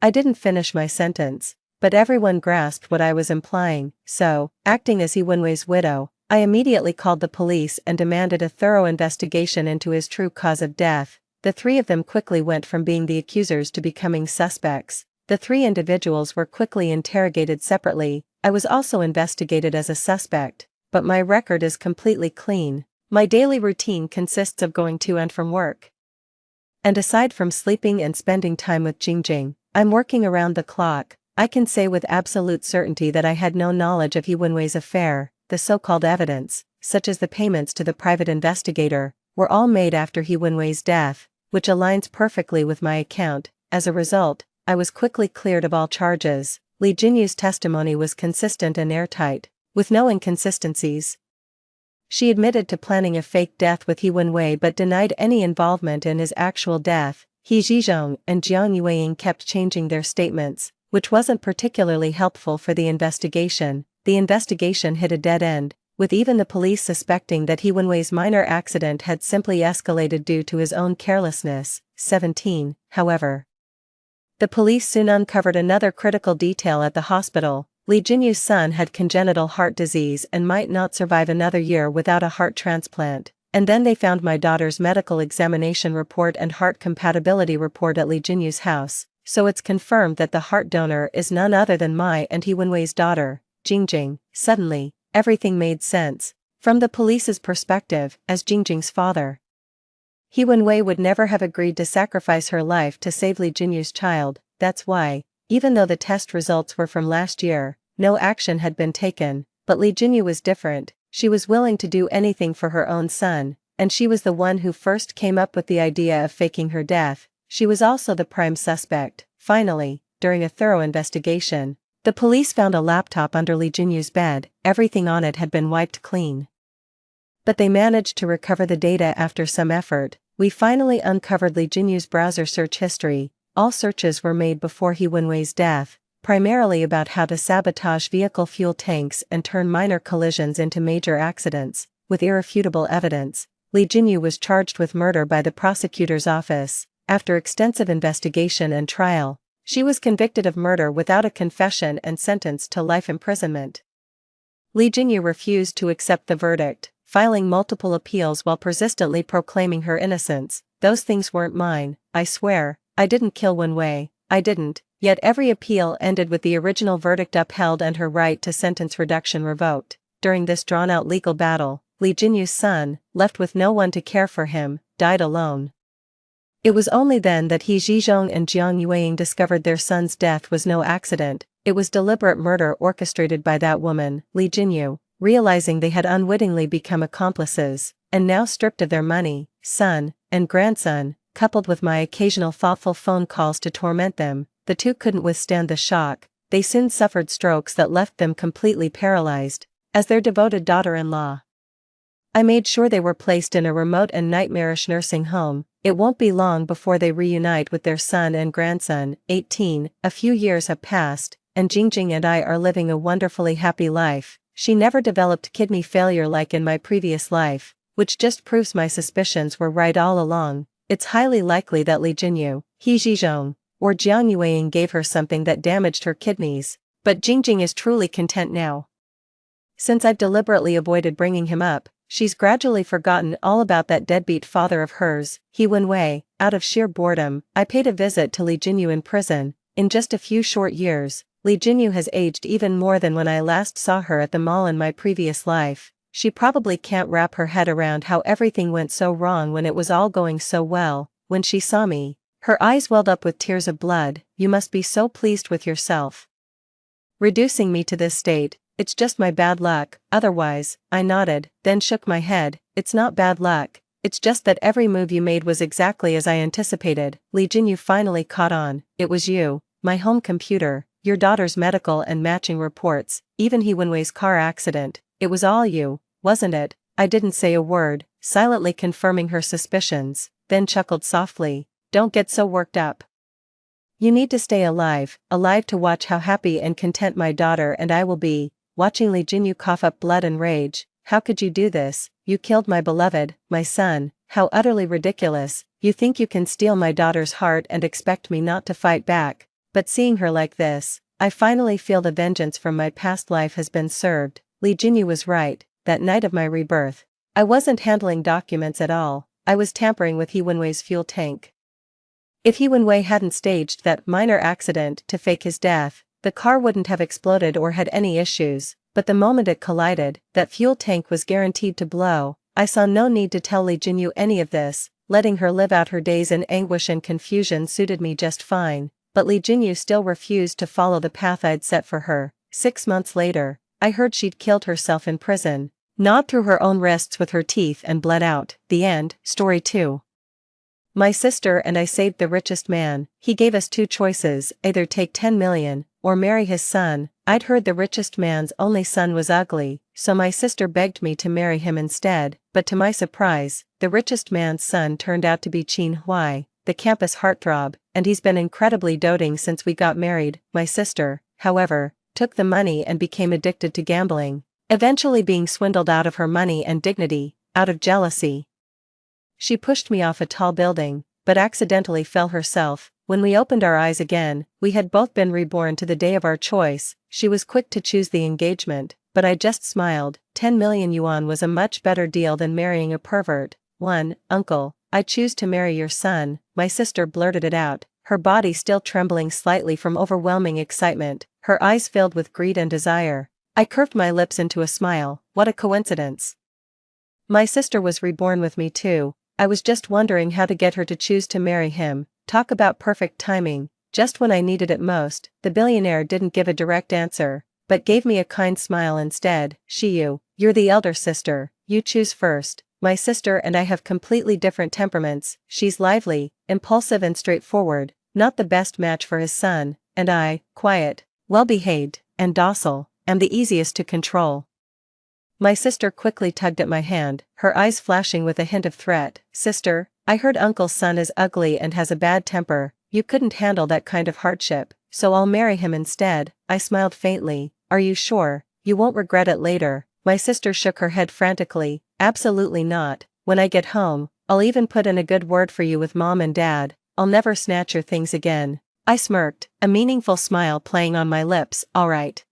I didn't finish my sentence, but everyone grasped what I was implying, so, acting as He Wenwei's widow, I immediately called the police and demanded a thorough investigation into his true cause of death. The three of them quickly went from being the accusers to becoming suspects. The three individuals were quickly interrogated separately. I was also investigated as a suspect, but my record is completely clean. My daily routine consists of going to and from work. And aside from sleeping and spending time with Jingjing, I'm working around the clock. I can say with absolute certainty that I had no knowledge of He Wenwei's affair. The so-called evidence, such as the payments to the private investigator, were all made after He Wenwei's death, which aligns perfectly with my account. As a result, I was quickly cleared of all charges. Li Jinyu's testimony was consistent and airtight, with no inconsistencies. She admitted to planning a fake death with He Wenwei but denied any involvement in his actual death. He Zhizhong and Jiang Yueying kept changing their statements, which wasn't particularly helpful for the investigation. The investigation hit a dead end, with even the police suspecting that He Wenwei's minor accident had simply escalated due to his own carelessness. 17. However, the police soon uncovered another critical detail at the hospital. Li Jinyu's son had congenital heart disease and might not survive another year without a heart transplant. And then they found my daughter's medical examination report and heart compatibility report at Li Jinyu's house, so it's confirmed that the heart donor is none other than my and He Wenwei's daughter, Jingjing. Suddenly, everything made sense. From the police's perspective, as Jingjing's father, He Wenwei would never have agreed to sacrifice her life to save Li Jinyu's child. That's why, even though the test results were from last year, no action had been taken. But Li Jinyu was different. She was willing to do anything for her own son, and she was the one who first came up with the idea of faking her death. She was also the prime suspect. Finally, during a thorough investigation, the police found a laptop under Li Jinyu's bed. Everything on it had been wiped clean. But they managed to recover the data after some effort. We finally uncovered Li Jinyu's browser search history. All searches were made before He Wenwei's death, primarily about how to sabotage vehicle fuel tanks and turn minor collisions into major accidents. With irrefutable evidence, Li Jinyu was charged with murder by the prosecutor's office. After extensive investigation and trial, she was convicted of murder without a confession and sentenced to life imprisonment. Li Jinyu refused to accept the verdict, filing multiple appeals while persistently proclaiming her innocence. Those things weren't mine, I swear. I didn't kill Wenwei, I didn't. Yet every appeal ended with the original verdict upheld and her right to sentence reduction revoked. During this drawn-out legal battle, Li Jinyu's son, left with no one to care for him, died alone. It was only then that He Zhizhong and Jiang Yueying discovered their son's death was no accident. It was deliberate murder orchestrated by that woman, Li Jinyu. Realizing they had unwittingly become accomplices, and now stripped of their money, son, and grandson, coupled with my occasional thoughtful phone calls to torment them, the two couldn't withstand the shock. They soon suffered strokes that left them completely paralyzed. As their devoted daughter-in-law, I made sure they were placed in a remote and nightmarish nursing home. It won't be long before they reunite with their son and grandson. 18. A few years have passed, and Jingjing and I are living a wonderfully happy life. She never developed kidney failure like in my previous life, which just proves my suspicions were right all along. It's highly likely that Li Jinyu, He Zhizhong, or Jiang Yueying gave her something that damaged her kidneys, but Jingjing is truly content now. Since I've deliberately avoided bringing him up, she's gradually forgotten all about that deadbeat father of hers, He Wenwei. Out of sheer boredom, I paid a visit to Li Jinyu in prison. In just a few short years, Li Jinyu has aged even more than when I last saw her at the mall in my previous life. She probably can't wrap her head around how everything went so wrong when it was all going so well. When she saw me, her eyes welled up with tears of blood. You must be so pleased with yourself. Reducing me to this state. It's just my bad luck, otherwise. I nodded, then shook my head. It's not bad luck. It's just that every move you made was exactly as I anticipated. Li Jin, you finally caught on. It was you, my home computer, your daughter's medical and matching reports, even He Wenwei's car accident. It was all you, wasn't it? I didn't say a word, silently confirming her suspicions, then chuckled softly. Don't get so worked up. You need to stay alive to watch how happy and content my daughter and I will be. Watching Li Jinyu cough up blood and rage. How could you do this? You killed my beloved, my son. How utterly ridiculous. You think you can steal my daughter's heart and expect me not to fight back. But seeing her like this, I finally feel the vengeance from my past life has been served. Li Jinyu was right. That night of my rebirth, I wasn't handling documents at all. I was tampering with He Wenwei's fuel tank. If He Wenwei hadn't staged that minor accident to fake his death, the car wouldn't have exploded or had any issues, but the moment it collided, that fuel tank was guaranteed to blow. I saw no need to tell Li Jinyu any of this. Letting her live out her days in anguish and confusion suited me just fine, but Li Jinyu still refused to follow the path I'd set for her. 6 months later, I heard she'd killed herself in prison, gnawed through her own wrists with her teeth and bled out. The end. Story 2. My sister and I saved the richest man. He gave us 2 choices, either take 10 million, or marry his son. I'd heard the richest man's only son was ugly, so my sister begged me to marry him instead, but to my surprise, the richest man's son turned out to be Qin Huai, the campus heartthrob, and he's been incredibly doting since we got married. My sister, however, took the money and became addicted to gambling, eventually being swindled out of her money and dignity, out of jealousy. She pushed me off a tall building, but accidentally fell herself. When we opened our eyes again, we had both been reborn to the day of our choice. She was quick to choose the engagement, but I just smiled. 10 million yuan was a much better deal than marrying a pervert. Uncle, I choose to marry your son. My sister blurted it out, her body still trembling slightly from overwhelming excitement, her eyes filled with greed and desire. I curved my lips into a smile. What a coincidence. My sister was reborn with me too. I was just wondering how to get her to choose to marry him. Talk about perfect timing. Just when I needed it most, the billionaire didn't give a direct answer, but gave me a kind smile instead. Shiyu, you're the elder sister, you choose first. My sister and I have completely different temperaments. She's lively, impulsive and straightforward, not the best match for his son, and I, quiet, well-behaved, and docile, am the easiest to control. My sister quickly tugged at my hand, her eyes flashing with a hint of threat. Sister, I heard uncle's son is ugly and has a bad temper. You couldn't handle that kind of hardship, so I'll marry him instead. I smiled faintly. Are you sure? You won't regret it later. My sister shook her head frantically. Absolutely not. When I get home, I'll even put in a good word for you with Mom and Dad. I'll never snatch your things again. I smirked, a meaningful smile playing on my lips. All right.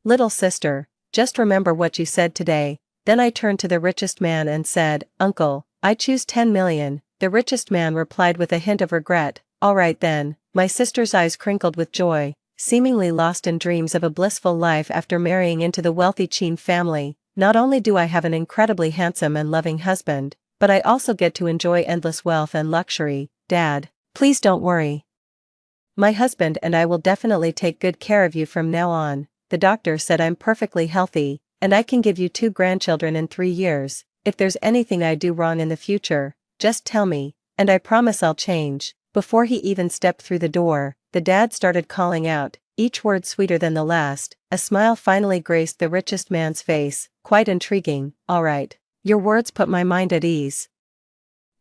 Little sister, just remember what you said today. Then I turned to the richest man and said, Uncle, I choose 10 million. The richest man replied with a hint of regret. All right then. My sister's eyes crinkled with joy, seemingly lost in dreams of a blissful life after marrying into the wealthy Qin family. Not only do I have an incredibly handsome and loving husband, but I also get to enjoy endless wealth and luxury. Dad, please don't worry. My husband and I will definitely take good care of you from now on. The doctor said I'm perfectly healthy, and I can give you 2 grandchildren in 3 years. If there's anything I do wrong in the future, just tell me, and I promise I'll change. Before he even stepped through the door, the dad started calling out, each word sweeter than the last. A smile finally graced the richest man's face. Quite intriguing. All right. Your words put my mind at ease.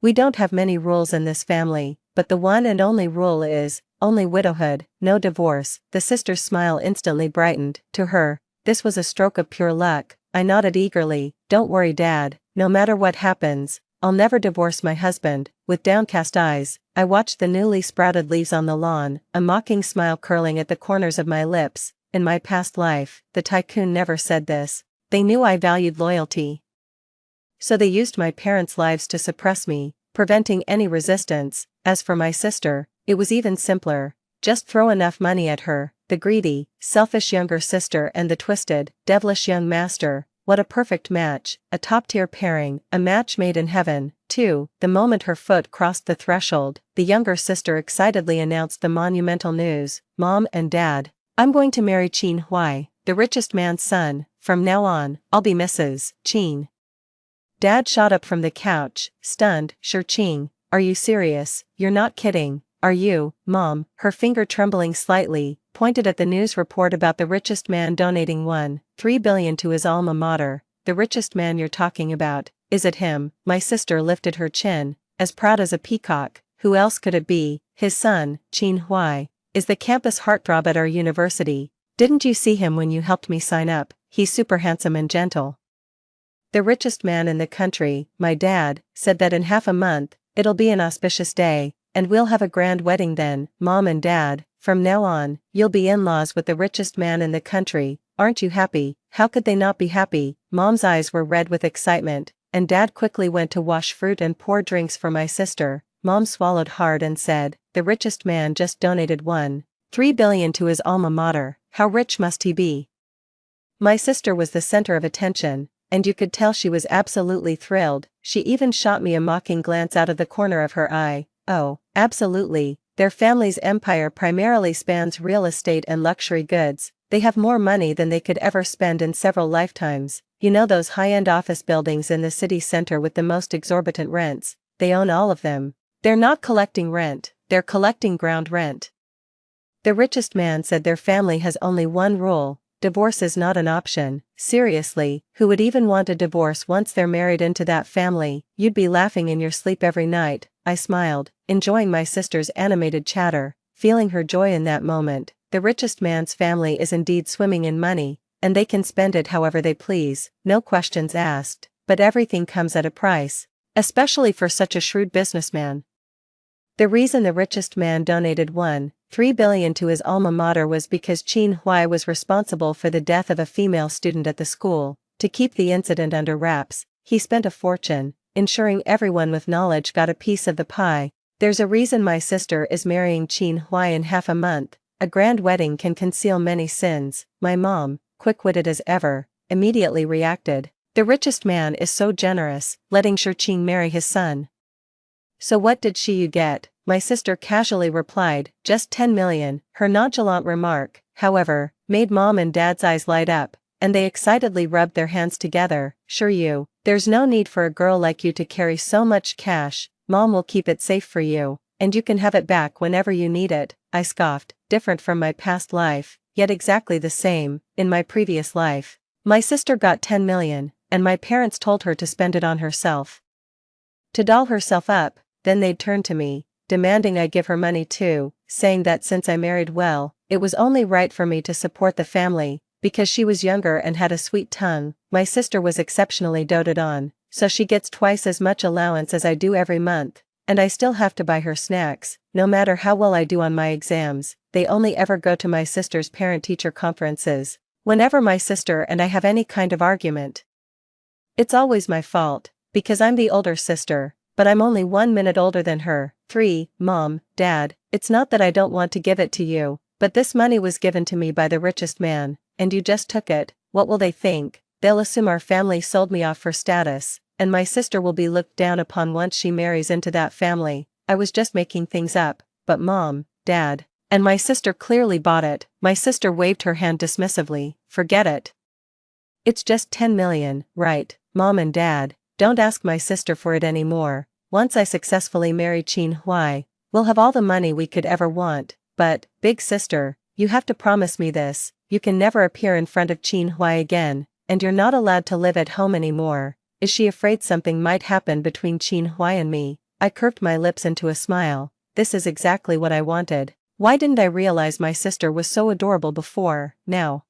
We don't have many rules in this family, but the one and only rule is, only widowhood, no divorce. The sister's smile instantly brightened. To her, this was a stroke of pure luck. I nodded eagerly. Don't worry, Dad. No matter what happens, I'll never divorce my husband. With downcast eyes, I watched the newly sprouted leaves on the lawn, a mocking smile curling at the corners of my lips. In my past life, the tycoon never said this. They knew I valued loyalty. So they used my parents' lives to suppress me, preventing any resistance. As for my sister, it was even simpler. Just throw enough money at her, the greedy, selfish younger sister and the twisted, devilish young master. what a perfect match, a top-tier pairing, a match made in heaven. 2. The moment her foot crossed the threshold, the younger sister excitedly announced the monumental news, "Mom and Dad, I'm going to marry Qin Huai, the richest man's son. From now on, I'll be Mrs. Qin." Dad shot up from the couch, stunned. "Sure Qing, are you serious? You're not kidding, are you?" Mom, her finger trembling slightly, pointed at the news report about the richest man donating $1.3 billion to his alma mater. "The richest man you're talking about, is it him?" My sister lifted her chin, as proud as a peacock. "Who else could it be? His son, Qin Huai, is the campus heartthrob at our university. Didn't you see him when you helped me sign up? He's super handsome and gentle. The richest man in the country." My dad said that in half a month, it'll be an auspicious day, and we'll have a grand wedding then. "Mom and Dad, from now on, you'll be in-laws with the richest man in the country. Aren't you happy?" How could they not be happy? Mom's eyes were red with excitement, and Dad quickly went to wash fruit and pour drinks for my sister. Mom swallowed hard and said, "The richest man just donated $1.3 billion to his alma mater. How rich must he be?" My sister was the center of attention, and you could tell she was absolutely thrilled. She even shot me a mocking glance out of the corner of her eye. "Oh, absolutely. Their family's empire primarily spans real estate and luxury goods. They have more money than they could ever spend in several lifetimes. You know those high-end office buildings in the city center with the most exorbitant rents? They own all of them. They're not collecting rent, they're collecting ground rent." The richest man said their family has only one rule: divorce is not an option. Seriously, who would even want a divorce once they're married into that family? You'd be laughing in your sleep every night. I smiled, enjoying my sister's animated chatter, feeling her joy in that moment. The richest man's family is indeed swimming in money, and they can spend it however they please, no questions asked, but everything comes at a price, especially for such a shrewd businessman. The reason the richest man donated $1.3 billion to his alma mater was because Qin Huai was responsible for the death of a female student at the school. To keep the incident under wraps, he spent a fortune, ensuring everyone with knowledge got a piece of the pie. There's a reason my sister is marrying Qin Huai in half a month. A grand wedding can conceal many sins. My mom, quick-witted as ever, immediately reacted. The richest man is so generous, letting Qin marry his son. So what did you get? My sister casually replied, just 10 million. Her nonchalant remark, however, made Mom and Dad's eyes light up, and they excitedly rubbed their hands together. Sure you, there's no need for a girl like you to carry so much cash. Mom will keep it safe for you, and you can have it back whenever you need it. I scoffed, different from my past life, yet exactly the same. In my previous life, my sister got 10 million, and my parents told her to spend it on herself. To doll herself up, then they'd turn to me, demanding I give her money too, saying that since I married well, it was only right for me to support the family, because she was younger and had a sweet tongue. My sister was exceptionally doted on, so she gets twice as much allowance as I do every month, and I still have to buy her snacks. No matter how well I do on my exams, they only ever go to my sister's parent-teacher conferences. Whenever my sister and I have any kind of argument, it's always my fault, because I'm the older sister, but I'm only 1 minute older than her. 3. Mom, Dad, it's not that I don't want to give it to you, but this money was given to me by the richest man, and you just took it. What will they think? They'll assume our family sold me off for status, and my sister will be looked down upon once she marries into that family. I was just making things up, but Mom, Dad, and my sister clearly bought it. My sister waved her hand dismissively. Forget it. It's just 10 million, right? Mom and Dad, don't ask my sister for it anymore. Once I successfully marry Qin Huai, we'll have all the money we could ever want. But, big sister, you have to promise me this: you can never appear in front of Qin Huai again, and you're not allowed to live at home anymore. Is she afraid something might happen between Qin Huai and me? I curved my lips into a smile. This is exactly what I wanted. Why didn't I realize my sister was so adorable before? Now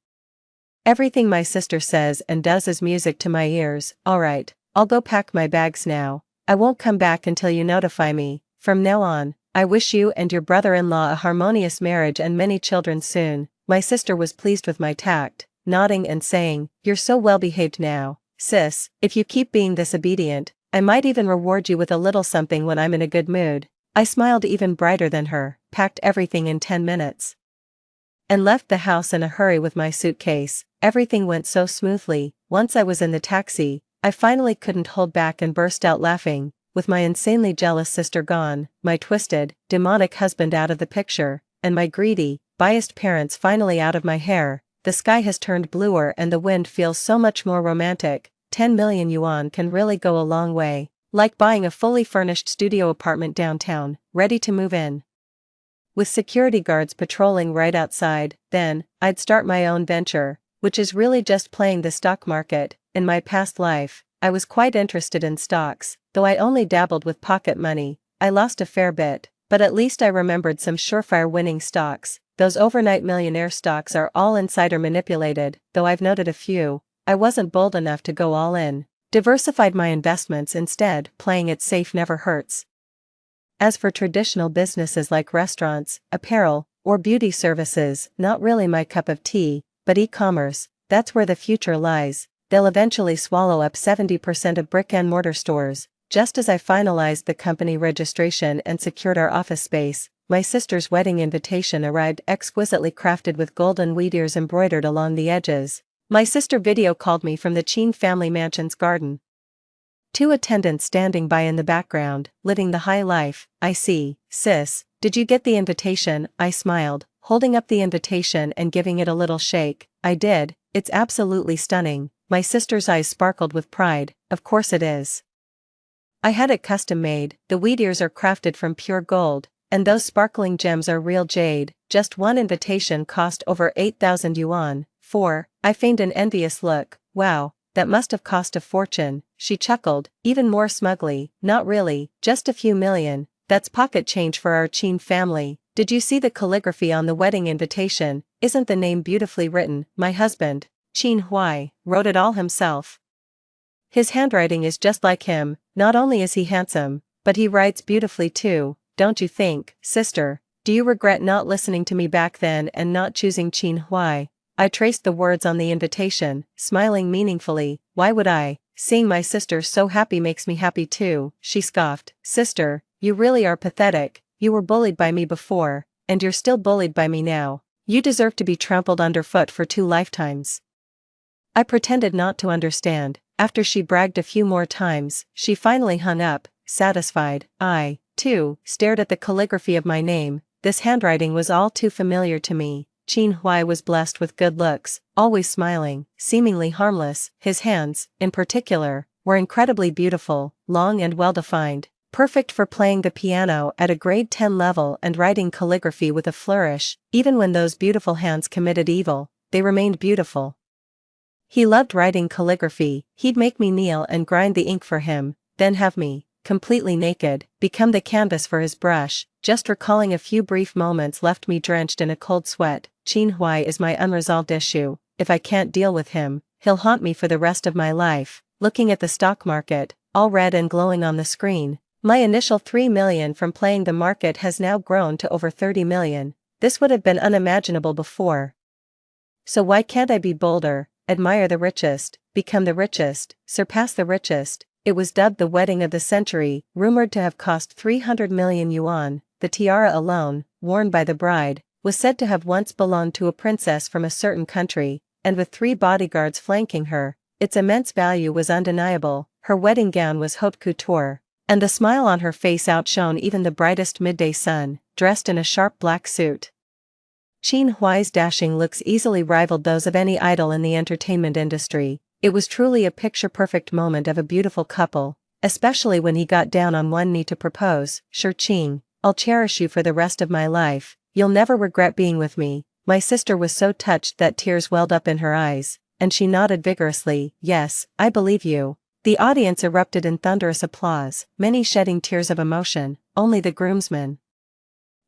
everything my sister says and does is music to my ears. Alright, I'll go pack my bags now. I won't come back until you notify me. From now on, I wish you and your brother-in-law a harmonious marriage and many children soon. My sister was pleased with my tact, nodding and saying, "You're so well behaved now, sis. If you keep being this obedient, I might even reward you with a little something when I'm in a good mood." I smiled even brighter than her, packed everything in 10 minutes, and left the house in a hurry with my suitcase. Everything went so smoothly. Once I was in the taxi, I finally couldn't hold back and burst out laughing. With my insanely jealous sister gone, my twisted, demonic husband out of the picture, and my greedy, biased parents finally out of my hair, the sky has turned bluer and the wind feels so much more romantic. 10 million yuan can really go a long way, like buying a fully furnished studio apartment downtown, ready to move in. With security guards patrolling right outside, then, I'd start my own venture, which is really just playing the stock market. In my past life, I was quite interested in stocks, though I only dabbled with pocket money. I lost a fair bit, but at least I remembered some surefire winning stocks. Those overnight millionaire stocks are all insider manipulated, though I've noted a few. I wasn't bold enough to go all in. Diversified my investments instead, playing it safe never hurts. As for traditional businesses like restaurants, apparel, or beauty services, not really my cup of tea, but e-commerce, that's where the future lies. They'll eventually swallow up 70% of brick-and-mortar stores. Just as I finalized the company registration and secured our office space, my sister's wedding invitation arrived exquisitely crafted with golden wheat ears embroidered along the edges. My sister video called me from the Chin family mansion's garden. 2 attendants standing by in the background, living the high life. I see, sis, did you get the invitation? I smiled, holding up the invitation and giving it a little shake. I did, it's absolutely stunning. My sister's eyes sparkled with pride. Of course it is. I had it custom made. The wheat ears are crafted from pure gold, and those sparkling gems are real jade. Just one invitation cost over 8,000 yuan. 4. I feigned an envious look. Wow, that must have cost a fortune. She chuckled, even more smugly. Not really, just a few million. That's pocket change for our Chin family. Did you see the calligraphy on the wedding invitation? Isn't the name beautifully written? My husband, Chin Huai, wrote it all himself. His handwriting is just like him. Not only is he handsome, but he writes beautifully too, don't you think, sister? Do you regret not listening to me back then and not choosing Chin Huai? I traced the words on the invitation, smiling meaningfully. Why would I? Seeing my sister so happy makes me happy too, she scoffed. Sister, you really are pathetic. You were bullied by me before, and you're still bullied by me now. You deserve to be trampled underfoot for 2 lifetimes. I pretended not to understand. After she bragged a few more times, she finally hung up, satisfied. I, too, stared at the calligraphy of my name. This handwriting was all too familiar to me. Chin Huai was blessed with good looks, always smiling, seemingly harmless. His hands, in particular, were incredibly beautiful, long and well-defined, perfect for playing the piano at a grade 10 level and writing calligraphy with a flourish. Even when those beautiful hands committed evil, they remained beautiful. He loved writing calligraphy. He'd make me kneel and grind the ink for him, then have me, completely naked, become the canvas for his brush. Just recalling a few brief moments left me drenched in a cold sweat. Chin Huai is my unresolved issue. If I can't deal with him, he'll haunt me for the rest of my life. Looking at the stock market, all red and glowing on the screen, my initial 3 million from playing the market has now grown to over 30 million. This would have been unimaginable before. So why can't I be bolder? Admire the richest, become the richest, surpass the richest. It was dubbed the wedding of the century, rumored to have cost 300 million yuan. The tiara alone, worn by the bride, was said to have once belonged to a princess from a certain country, and with 3 bodyguards flanking her, its immense value was undeniable. Her wedding gown was haute couture, and the smile on her face outshone even the brightest midday sun. Dressed in a sharp black suit, Chin Huai's dashing looks easily rivaled those of any idol in the entertainment industry. It was truly a picture-perfect moment of a beautiful couple, especially when he got down on one knee to propose. Sure, Chin, I'll cherish you for the rest of my life. You'll never regret being with me. My sister was so touched that tears welled up in her eyes, and she nodded vigorously. Yes, I believe you. The audience erupted in thunderous applause, many shedding tears of emotion. Only the groomsmen,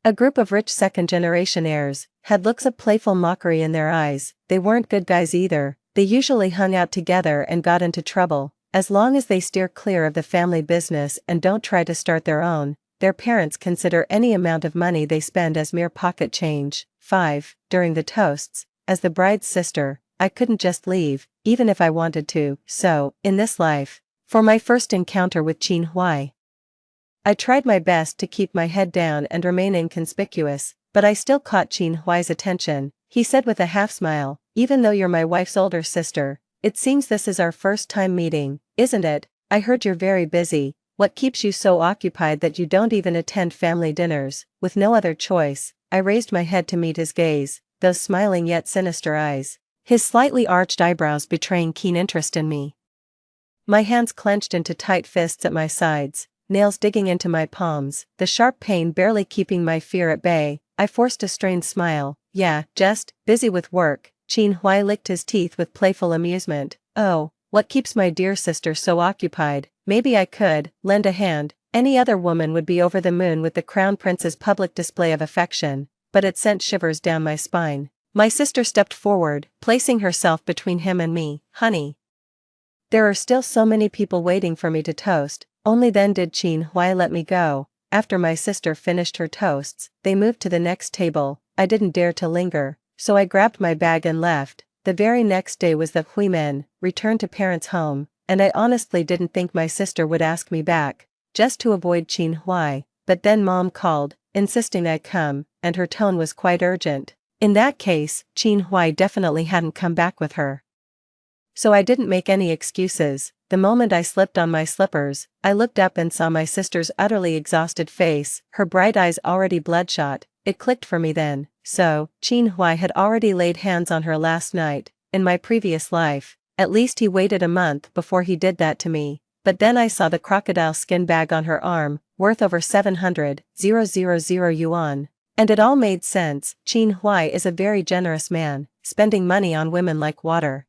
a group of rich second-generation heirs, had looks of playful mockery in their eyes. They weren't good guys either. They usually hung out together and got into trouble. As long as they steer clear of the family business and don't try to start their own, their parents consider any amount of money they spend as mere pocket change. 5. During the toasts, as the bride's sister, I couldn't just leave, even if I wanted to. So, in this life, for my first encounter with Chin Huai, I tried my best to keep my head down and remain inconspicuous, but I still caught Chin Huai's attention. He said with a half smile, even though you're my wife's older sister, it seems this is our first time meeting, isn't it? I heard you're very busy. What keeps you so occupied that you don't even attend family dinners? With no other choice, I raised my head to meet his gaze, those smiling yet sinister eyes, his slightly arched eyebrows betraying keen interest in me. My hands clenched into tight fists at my sides, nails digging into my palms, the sharp pain barely keeping my fear at bay. I forced a strained smile. Yeah, just busy with work. Qin Huai licked his teeth with playful amusement. Oh, what keeps my dear sister so occupied? Maybe I could lend a hand. Any other woman would be over the moon with the crown prince's public display of affection, but it sent shivers down my spine. My sister stepped forward, placing herself between him and me. Honey, there are still so many people waiting for me to toast. Only then did Qin Huai let me go. After my sister finished her toasts, they moved to the next table. I didn't dare to linger, so I grabbed my bag and left. The very next day was the Huimen, return to parents' home, and I honestly didn't think my sister would ask me back, just to avoid Qin Huai. But then Mom called, insisting I come, and her tone was quite urgent. In that case, Qin Huai definitely hadn't come back with her. So I didn't make any excuses. The moment I slipped on my slippers, I looked up and saw my sister's utterly exhausted face, her bright eyes already bloodshot. It clicked for me then. So, Qin Huai had already laid hands on her last night. In my previous life, at least he waited a month before he did that to me. But then I saw the crocodile skin bag on her arm, worth over 700,000 yuan. And it all made sense. Qin Huai is a very generous man, spending money on women like water.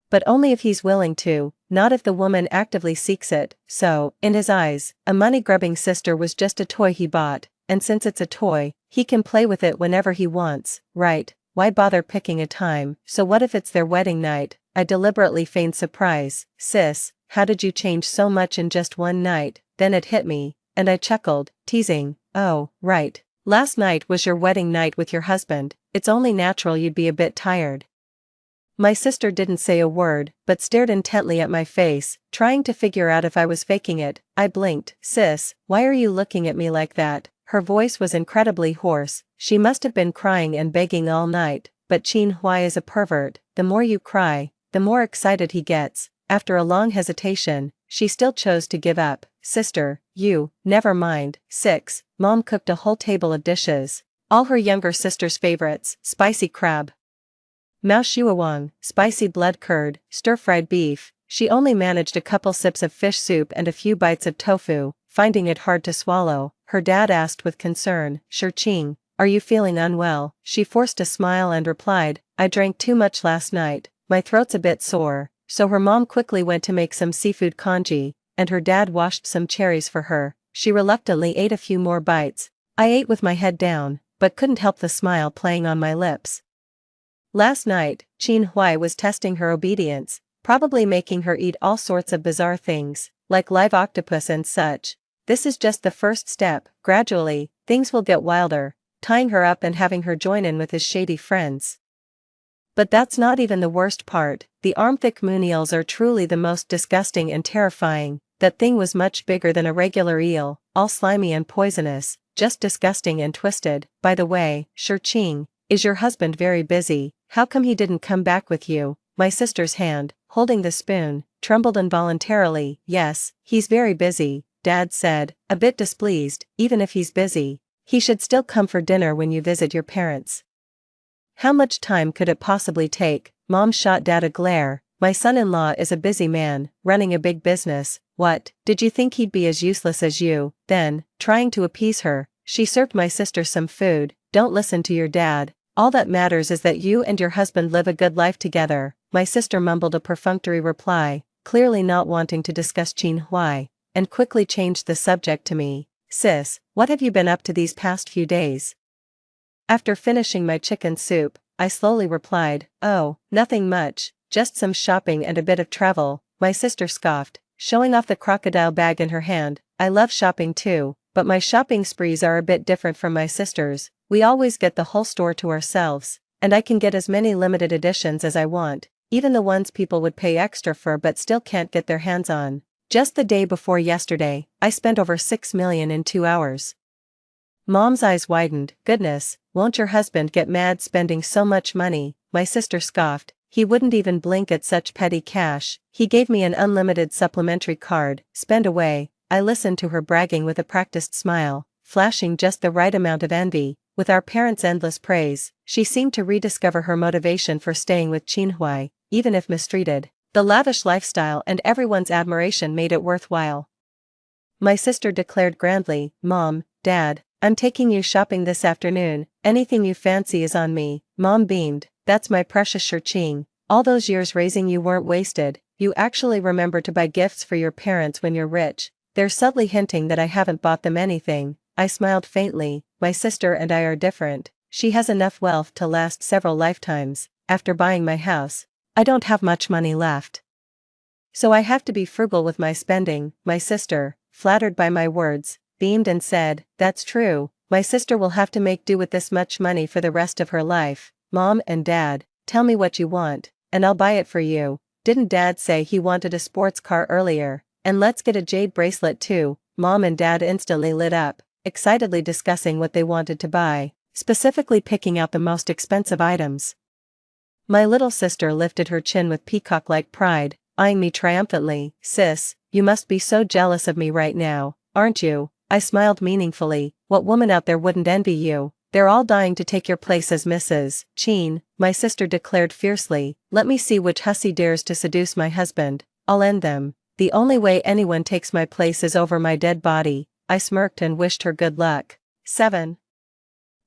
But only if he's willing to, not if the woman actively seeks it. So, in his eyes, a money-grubbing sister was just a toy he bought, and since it's a toy, he can play with it whenever he wants, right? Why bother picking a time? So what if it's their wedding night? I deliberately feigned surprise. Sis, how did you change so much in just one night? Then it hit me, and I chuckled, teasing. Oh, right. Last night was your wedding night with your husband. It's only natural you'd be a bit tired. My sister didn't say a word, but stared intently at my face, trying to figure out if I was faking it. I blinked. Sis, why are you looking at me like that? Her voice was incredibly hoarse. She must have been crying and begging all night. But Qin Huai is a pervert. The more you cry, the more excited he gets. After a long hesitation, she still chose to give up. Sister, never mind. 6. Mom cooked a whole table of dishes. All her younger sister's favorites: spicy crab, mao shuawang, spicy blood curd, stir-fried beef. She only managed a couple sips of fish soup and a few bites of tofu, finding it hard to swallow. Her dad asked with concern, Qing, are you feeling unwell? She forced a smile and replied, I drank too much last night, my throat's a bit sore. So her mom quickly went to make some seafood congee, and her dad washed some cherries for her. She reluctantly ate a few more bites. I ate with my head down, but couldn't help the smile playing on my lips. Last night, Qin Huai was testing her obedience, probably making her eat all sorts of bizarre things, like live octopus and such. This is just the first step. Gradually, things will get wilder, tying her up and having her join in with his shady friends. But that's not even the worst part. The arm-thick moon eels are truly the most disgusting and terrifying. That thing was much bigger than a regular eel, all slimy and poisonous, just disgusting and twisted. By the way, Qing, is your husband very busy? How come he didn't come back with you? My sister's hand, holding the spoon, trembled involuntarily. Yes, he's very busy, Dad said, a bit displeased. Even if he's busy, he should still come for dinner when you visit your parents. How much time could it possibly take? Mom shot Dad a glare. My son-in-law is a busy man, running a big business. What, did you think he'd be as useless as you? Then, trying to appease her, she served my sister some food. Don't listen to your dad. All that matters is that you and your husband live a good life together. My sister mumbled a perfunctory reply, clearly not wanting to discuss Qin Huai, and quickly changed the subject to me. Sis, what have you been up to these past few days? After finishing my chicken soup, I slowly replied, oh, nothing much, just some shopping and a bit of travel. My sister scoffed, showing off the crocodile bag in her hand. I love shopping too, but my shopping sprees are a bit different from my sister's. We always get the whole store to ourselves, and I can get as many limited editions as I want, even the ones people would pay extra for but still can't get their hands on. Just the day before yesterday, I spent over 6 million in 2 hours. Mom's eyes widened. Goodness, won't your husband get mad spending so much money? My sister scoffed. he wouldn't even blink at such petty cash. He gave me an unlimited supplementary card, spend away. I listened to her bragging with a practiced smile, flashing just the right amount of envy. With our parents' endless praise, she seemed to rediscover her motivation for staying with Qinhuai, even if mistreated. The lavish lifestyle and everyone's admiration made it worthwhile. My sister declared grandly, "Mom, Dad, I'm taking you shopping this afternoon, anything you fancy is on me." Mom beamed, "That's my precious Shirqing. All those years raising you weren't wasted, you actually remember to buy gifts for your parents when you're rich." They're subtly hinting that I haven't bought them anything. I smiled faintly. My sister and I are different. She has enough wealth to last several lifetimes. After buying my house, I don't have much money left. So I have to be frugal with my spending. My sister, flattered by my words, beamed and said, "That's true. My sister will have to make do with this much money for the rest of her life." Mom and Dad, tell me what you want, and I'll buy it for you. Didn't Dad say he wanted a sports car earlier? And let's get a jade bracelet too. Mom and Dad instantly lit up, excitedly discussing what they wanted to buy, specifically picking out the most expensive items. My little sister lifted her chin with peacock-like pride, eyeing me triumphantly. "Sis, you must be so jealous of me right now, aren't you?" I smiled meaningfully. "What woman out there wouldn't envy you? They're all dying to take your place as Mrs. Qin," my sister declared fiercely. "Let me see which hussy dares to seduce my husband. I'll end them. The only way anyone takes my place is over my dead body." I smirked and wished her good luck. 7.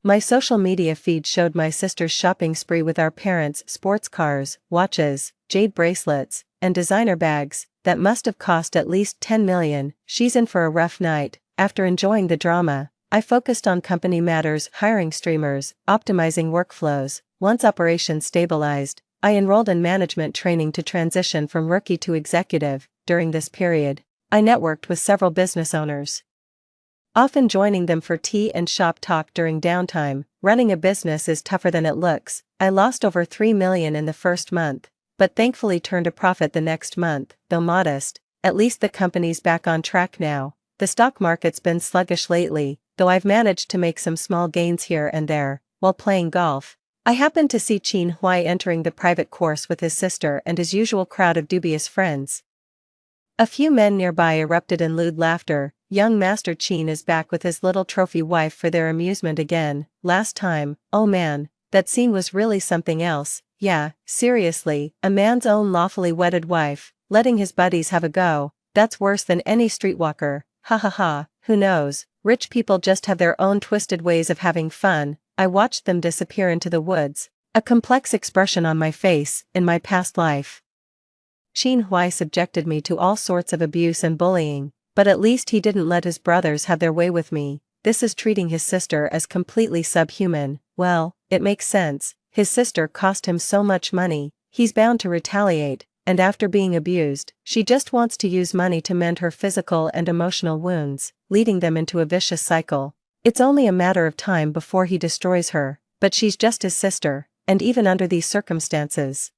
My social media feed showed my sister's shopping spree with our parents' sports cars, watches, jade bracelets, and designer bags that must have cost at least 10 million. She's in for a rough night. After enjoying the drama, I focused on company matters, hiring streamers, optimizing workflows. Once operations stabilized, I enrolled in management training to transition from rookie to executive. During this period, I networked with several business owners, often joining them for tea and shop talk during downtime. Running a business is tougher than it looks. I lost over 3 million in the first month, but thankfully turned a profit the next month. Though modest, at least the company's back on track now. The stock market's been sluggish lately, though I've managed to make some small gains here and there. While playing golf, I happened to see Qinhuai entering the private course with his sister and his usual crowd of dubious friends. A few men nearby erupted in lewd laughter. Young Master Qin is back with his little trophy wife for their amusement again. Last time, oh man, that scene was really something else. Yeah, seriously, a man's own lawfully wedded wife, letting his buddies have a go. That's worse than any streetwalker. Ha ha ha, who knows? Rich people just have their own twisted ways of having fun. I watched them disappear into the woods, a complex expression on my face. In my past life, Qinhuai subjected me to all sorts of abuse and bullying, but at least he didn't let his brothers have their way with me. This is treating his sister as completely subhuman. Well, it makes sense. His sister cost him so much money, he's bound to retaliate, and after being abused, she just wants to use money to mend her physical and emotional wounds, leading them into a vicious cycle. It's only a matter of time before he destroys her, but she's just his sister, and even under these circumstances,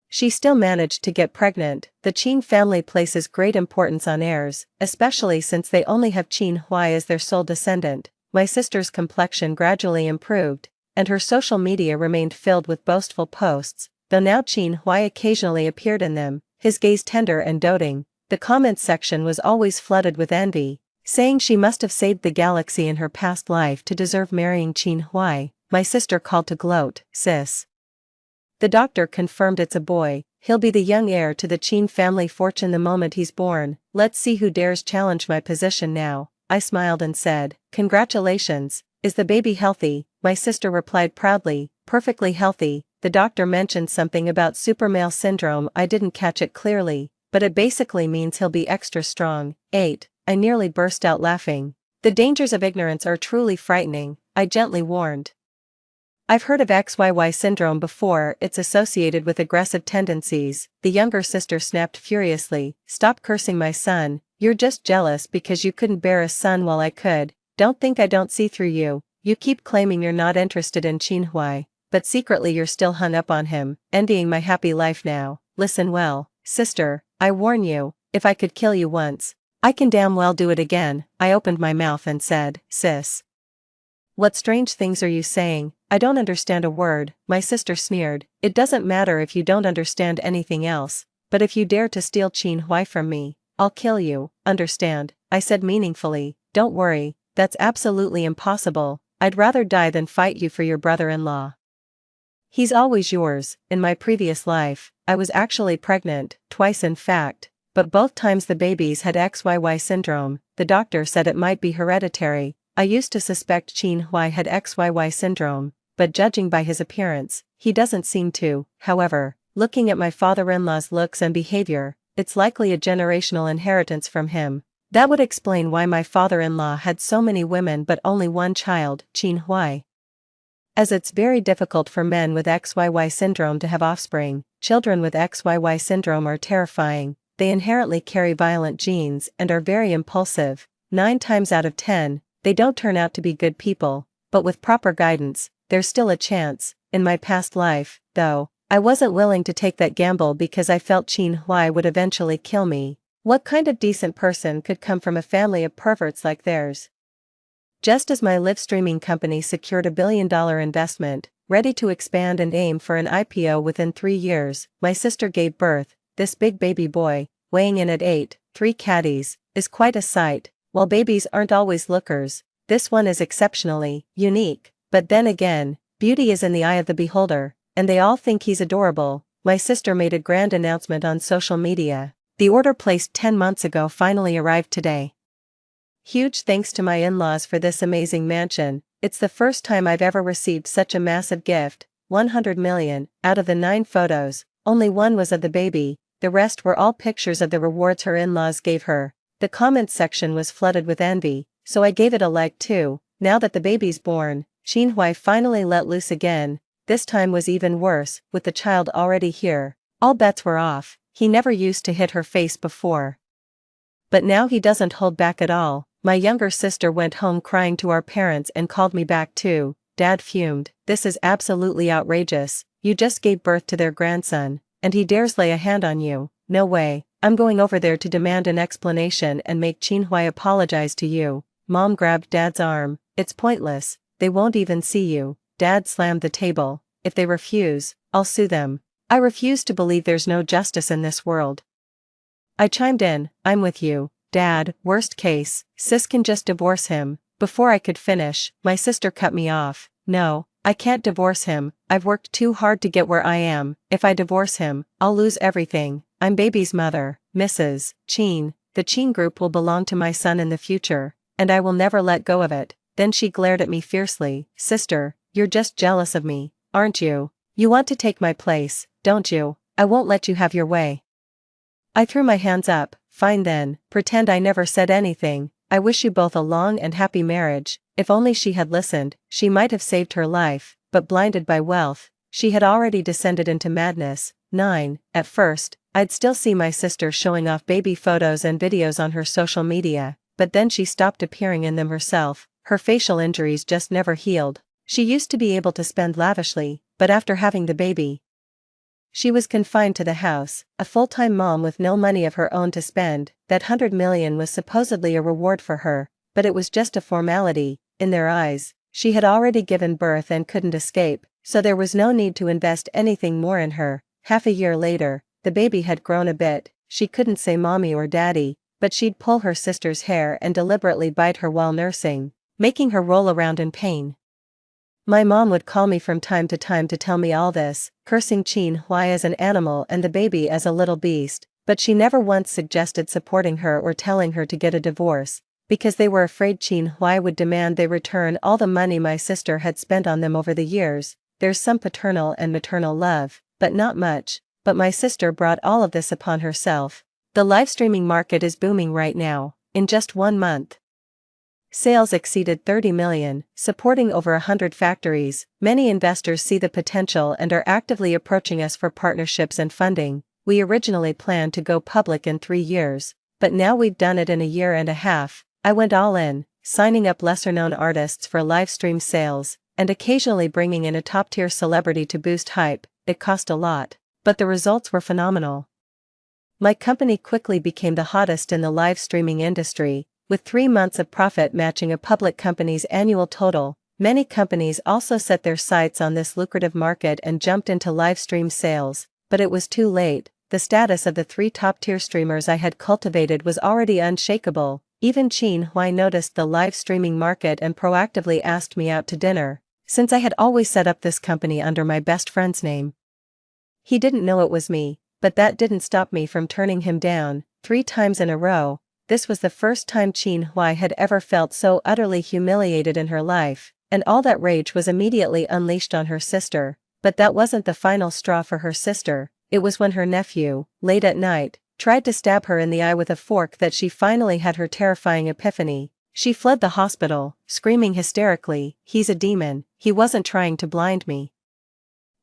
she still managed to get pregnant. The Qin family places great importance on heirs, especially since they only have Qinhuai as their sole descendant. My sister's complexion gradually improved, and her social media remained filled with boastful posts, though now Qinhuai occasionally appeared in them, his gaze tender and doting. The comments section was always flooded with envy, saying she must have saved the galaxy in her past life to deserve marrying Qinhuai. My sister called to gloat, "Sis, the doctor confirmed it's a boy. He'll be the young heir to the Qin family fortune the moment he's born. Let's see who dares challenge my position now." I smiled and said, "Congratulations. Is the baby healthy?" My sister replied proudly, "Perfectly healthy." The doctor mentioned something about supermale syndrome. I didn't catch it clearly, but it basically means he'll be extra strong. 8. I nearly burst out laughing. The dangers of ignorance are truly frightening, I gently warned. I've heard of XYY syndrome before. It's associated with aggressive tendencies. The younger sister snapped furiously, "Stop cursing my son. You're just jealous because you couldn't bear a son while I could. Don't think I don't see through you. You keep claiming you're not interested in Qinhuai, but secretly you're still hung up on him, envying my happy life now. Listen well, sister, I warn you, if I could kill you once, I can damn well do it again." I opened my mouth and said, "Sis, what strange things are you saying?" I don't understand a word, my sister sneered. It doesn't matter if you don't understand anything else, but if you dare to steal Qin Huai from me, I'll kill you, understand? I said meaningfully. Don't worry, that's absolutely impossible. I'd rather die than fight you for your brother-in-law. He's always yours. In my previous life, I was actually pregnant, twice in fact, but both times the babies had XYY syndrome. The doctor said it might be hereditary. I used to suspect Qin Huai had XYY syndrome, but judging by his appearance, he doesn't seem to. However, looking at my father-in-law's looks and behavior, it's likely a generational inheritance from him. That would explain why my father-in-law had so many women but only one child, Qin Huai. As it's very difficult for men with XYY syndrome to have offspring, children with XYY syndrome are terrifying. They inherently carry violent genes and are very impulsive. 9 times out of 10, they don't turn out to be good people, but with proper guidance, there's still a chance. In my past life, though, I wasn't willing to take that gamble because I felt Qin Huai would eventually kill me. What kind of decent person could come from a family of perverts like theirs? Just as my live streaming company secured a $1 billion investment, ready to expand and aim for an IPO within 3 years, my sister gave birth. This big baby boy, weighing in at 3 caddies, is quite a sight. While babies aren't always lookers, this one is exceptionally unique. But then again, beauty is in the eye of the beholder, and they all think he's adorable. My sister made a grand announcement on social media. The order placed 10 months ago finally arrived today. Huge thanks to my in-laws for this amazing mansion. It's the first time I've ever received such a massive gift. 100 million. Out of the 9 photos, only one was of the baby. The rest were all pictures of the rewards her in-laws gave her. The comments section was flooded with envy, so I gave it a like too. Now that the baby's born, Qin Huai finally let loose again. This time was even worse, with the child already here. All bets were off. He never used to hit her face before. But now he doesn't hold back at all. My younger sister went home crying to our parents and called me back too. Dad fumed. This is absolutely outrageous. You just gave birth to their grandson, and he dares lay a hand on you. No way. I'm going over there to demand an explanation and make Qin Huai apologize to you. Mom grabbed Dad's arm. It's pointless. They won't even see you. Dad slammed the table. If they refuse, I'll sue them. I refuse to believe there's no justice in this world. I chimed in. I'm with you, Dad. Worst case, Sis can just divorce him. Before I could finish, my sister cut me off. No, I can't divorce him. I've worked too hard to get where I am. If I divorce him, I'll lose everything. I'm baby's mother, Mrs. Qin. The Qin group will belong to my son in the future, and I will never let go of it. Then she glared at me fiercely. Sister, you're just jealous of me, aren't you? You want to take my place, don't you? I won't let you have your way. I threw my hands up. Fine then, pretend I never said anything. I wish you both a long and happy marriage. If only she had listened, she might have saved her life, but blinded by wealth, she had already descended into madness. 9. At first, I'd still see my sister showing off baby photos and videos on her social media, but then she stopped appearing in them herself. Her facial injuries just never healed. She used to be able to spend lavishly, but after having the baby, she was confined to the house, a full-time mom with no money of her own to spend. That 100 million was supposedly a reward for her, but it was just a formality. In their eyes, she had already given birth and couldn't escape, so there was no need to invest anything more in her. Half a year later, the baby had grown a bit. She couldn't say mommy or daddy, but she'd pull her sister's hair and deliberately bite her while nursing, making her roll around in pain. My mom would call me from time to time to tell me all this, cursing Qin Huai as an animal and the baby as a little beast, but she never once suggested supporting her or telling her to get a divorce, because they were afraid Qin Huai would demand they return all the money my sister had spent on them over the years. There's some paternal and maternal love, but not much. But my sister brought all of this upon herself. The live streaming market is booming right now. In just 1 month, sales exceeded 30 million, supporting over 100 factories. Many investors see the potential and are actively approaching us for partnerships and funding. We originally planned to go public in 3 years, but now we've done it in a year and a half. I went all in, signing up lesser-known artists for live stream sales, and occasionally bringing in a top-tier celebrity to boost hype. It cost a lot, but the results were phenomenal. My company quickly became the hottest in the live streaming industry, with 3 months of profit matching a public company's annual total. Many companies also set their sights on this lucrative market and jumped into live stream sales, but it was too late. The status of the 3 top-tier streamers I had cultivated was already unshakable. Even Qin Huai noticed the live streaming market and proactively asked me out to dinner, since I had always set up this company under my best friend's name. He didn't know it was me, but that didn't stop me from turning him down 3 times in a row. This was the first time Qin Huai had ever felt so utterly humiliated in her life, and all that rage was immediately unleashed on her sister. But that wasn't the final straw for her sister. It was when her nephew, late at night, tried to stab her in the eye with a fork that she finally had her terrifying epiphany. She fled the hospital, screaming hysterically, "He's a demon, he wasn't trying to blind me.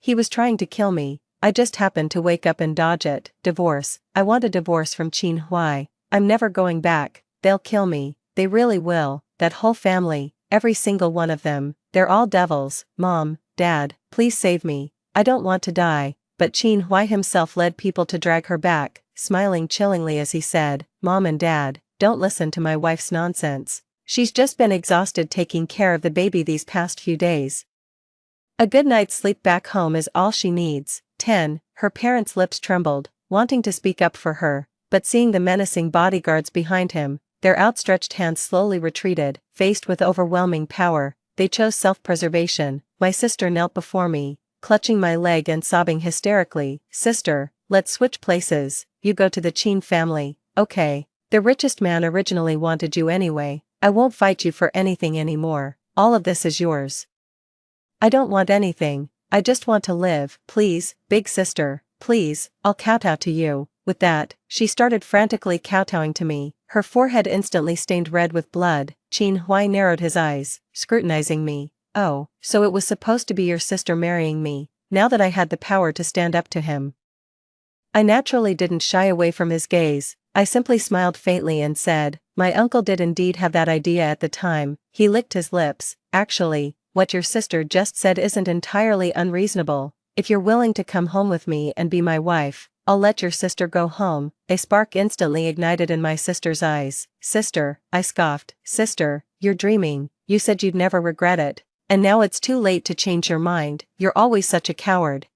He was trying to kill me. I just happened to wake up and dodge it." Divorce. I want a divorce from Qin Huai. I'm never going back. They'll kill me. They really will. That whole family, every single one of them, they're all devils. Mom, Dad, please save me. I don't want to die. But Qin Huai himself led people to drag her back, smiling chillingly as he said, "Mom and Dad, don't listen to my wife's nonsense. She's just been exhausted taking care of the baby these past few days. A good night's sleep back home is all she needs." 10. Her parents' lips trembled, wanting to speak up for her, but seeing the menacing bodyguards behind him, their outstretched hands slowly retreated. Faced with overwhelming power, they chose self-preservation. My sister knelt before me, clutching my leg and sobbing hysterically, "Sister, let's switch places. You go to the Qin family, okay? The richest man originally wanted you anyway. I won't fight you for anything anymore. All of this is yours." "I don't want anything. I just want to live. Please, big sister, please, I'll kowtow to you." With that, she started frantically kowtowing to me, her forehead instantly stained red with blood. Qin Huai narrowed his eyes, scrutinizing me. "Oh, so it was supposed to be your sister marrying me." Now that I had the power to stand up to him, I naturally didn't shy away from his gaze. I simply smiled faintly and said, "My uncle did indeed have that idea at the time." He licked his lips. "Actually, what your sister just said isn't entirely unreasonable. If you're willing to come home with me and be my wife, I'll let your sister go home." A spark instantly ignited in my sister's eyes. "Sister," I scoffed. "Sister, you're dreaming. You said you'd never regret it. And now it's too late to change your mind. You're always such a coward.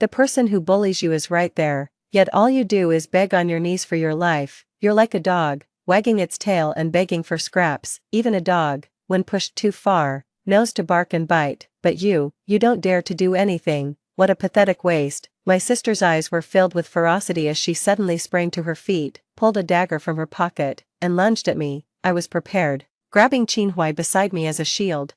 The person who bullies you is right there, yet all you do is beg on your knees for your life. You're like a dog, wagging its tail and begging for scraps. Even a dog, when pushed too far, knows to bark and bite, but you don't dare to do anything. What a pathetic waste." My sister's eyes were filled with ferocity as she suddenly sprang to her feet, pulled a dagger from her pocket, and lunged at me. I was prepared, grabbing Qin Huai beside me as a shield.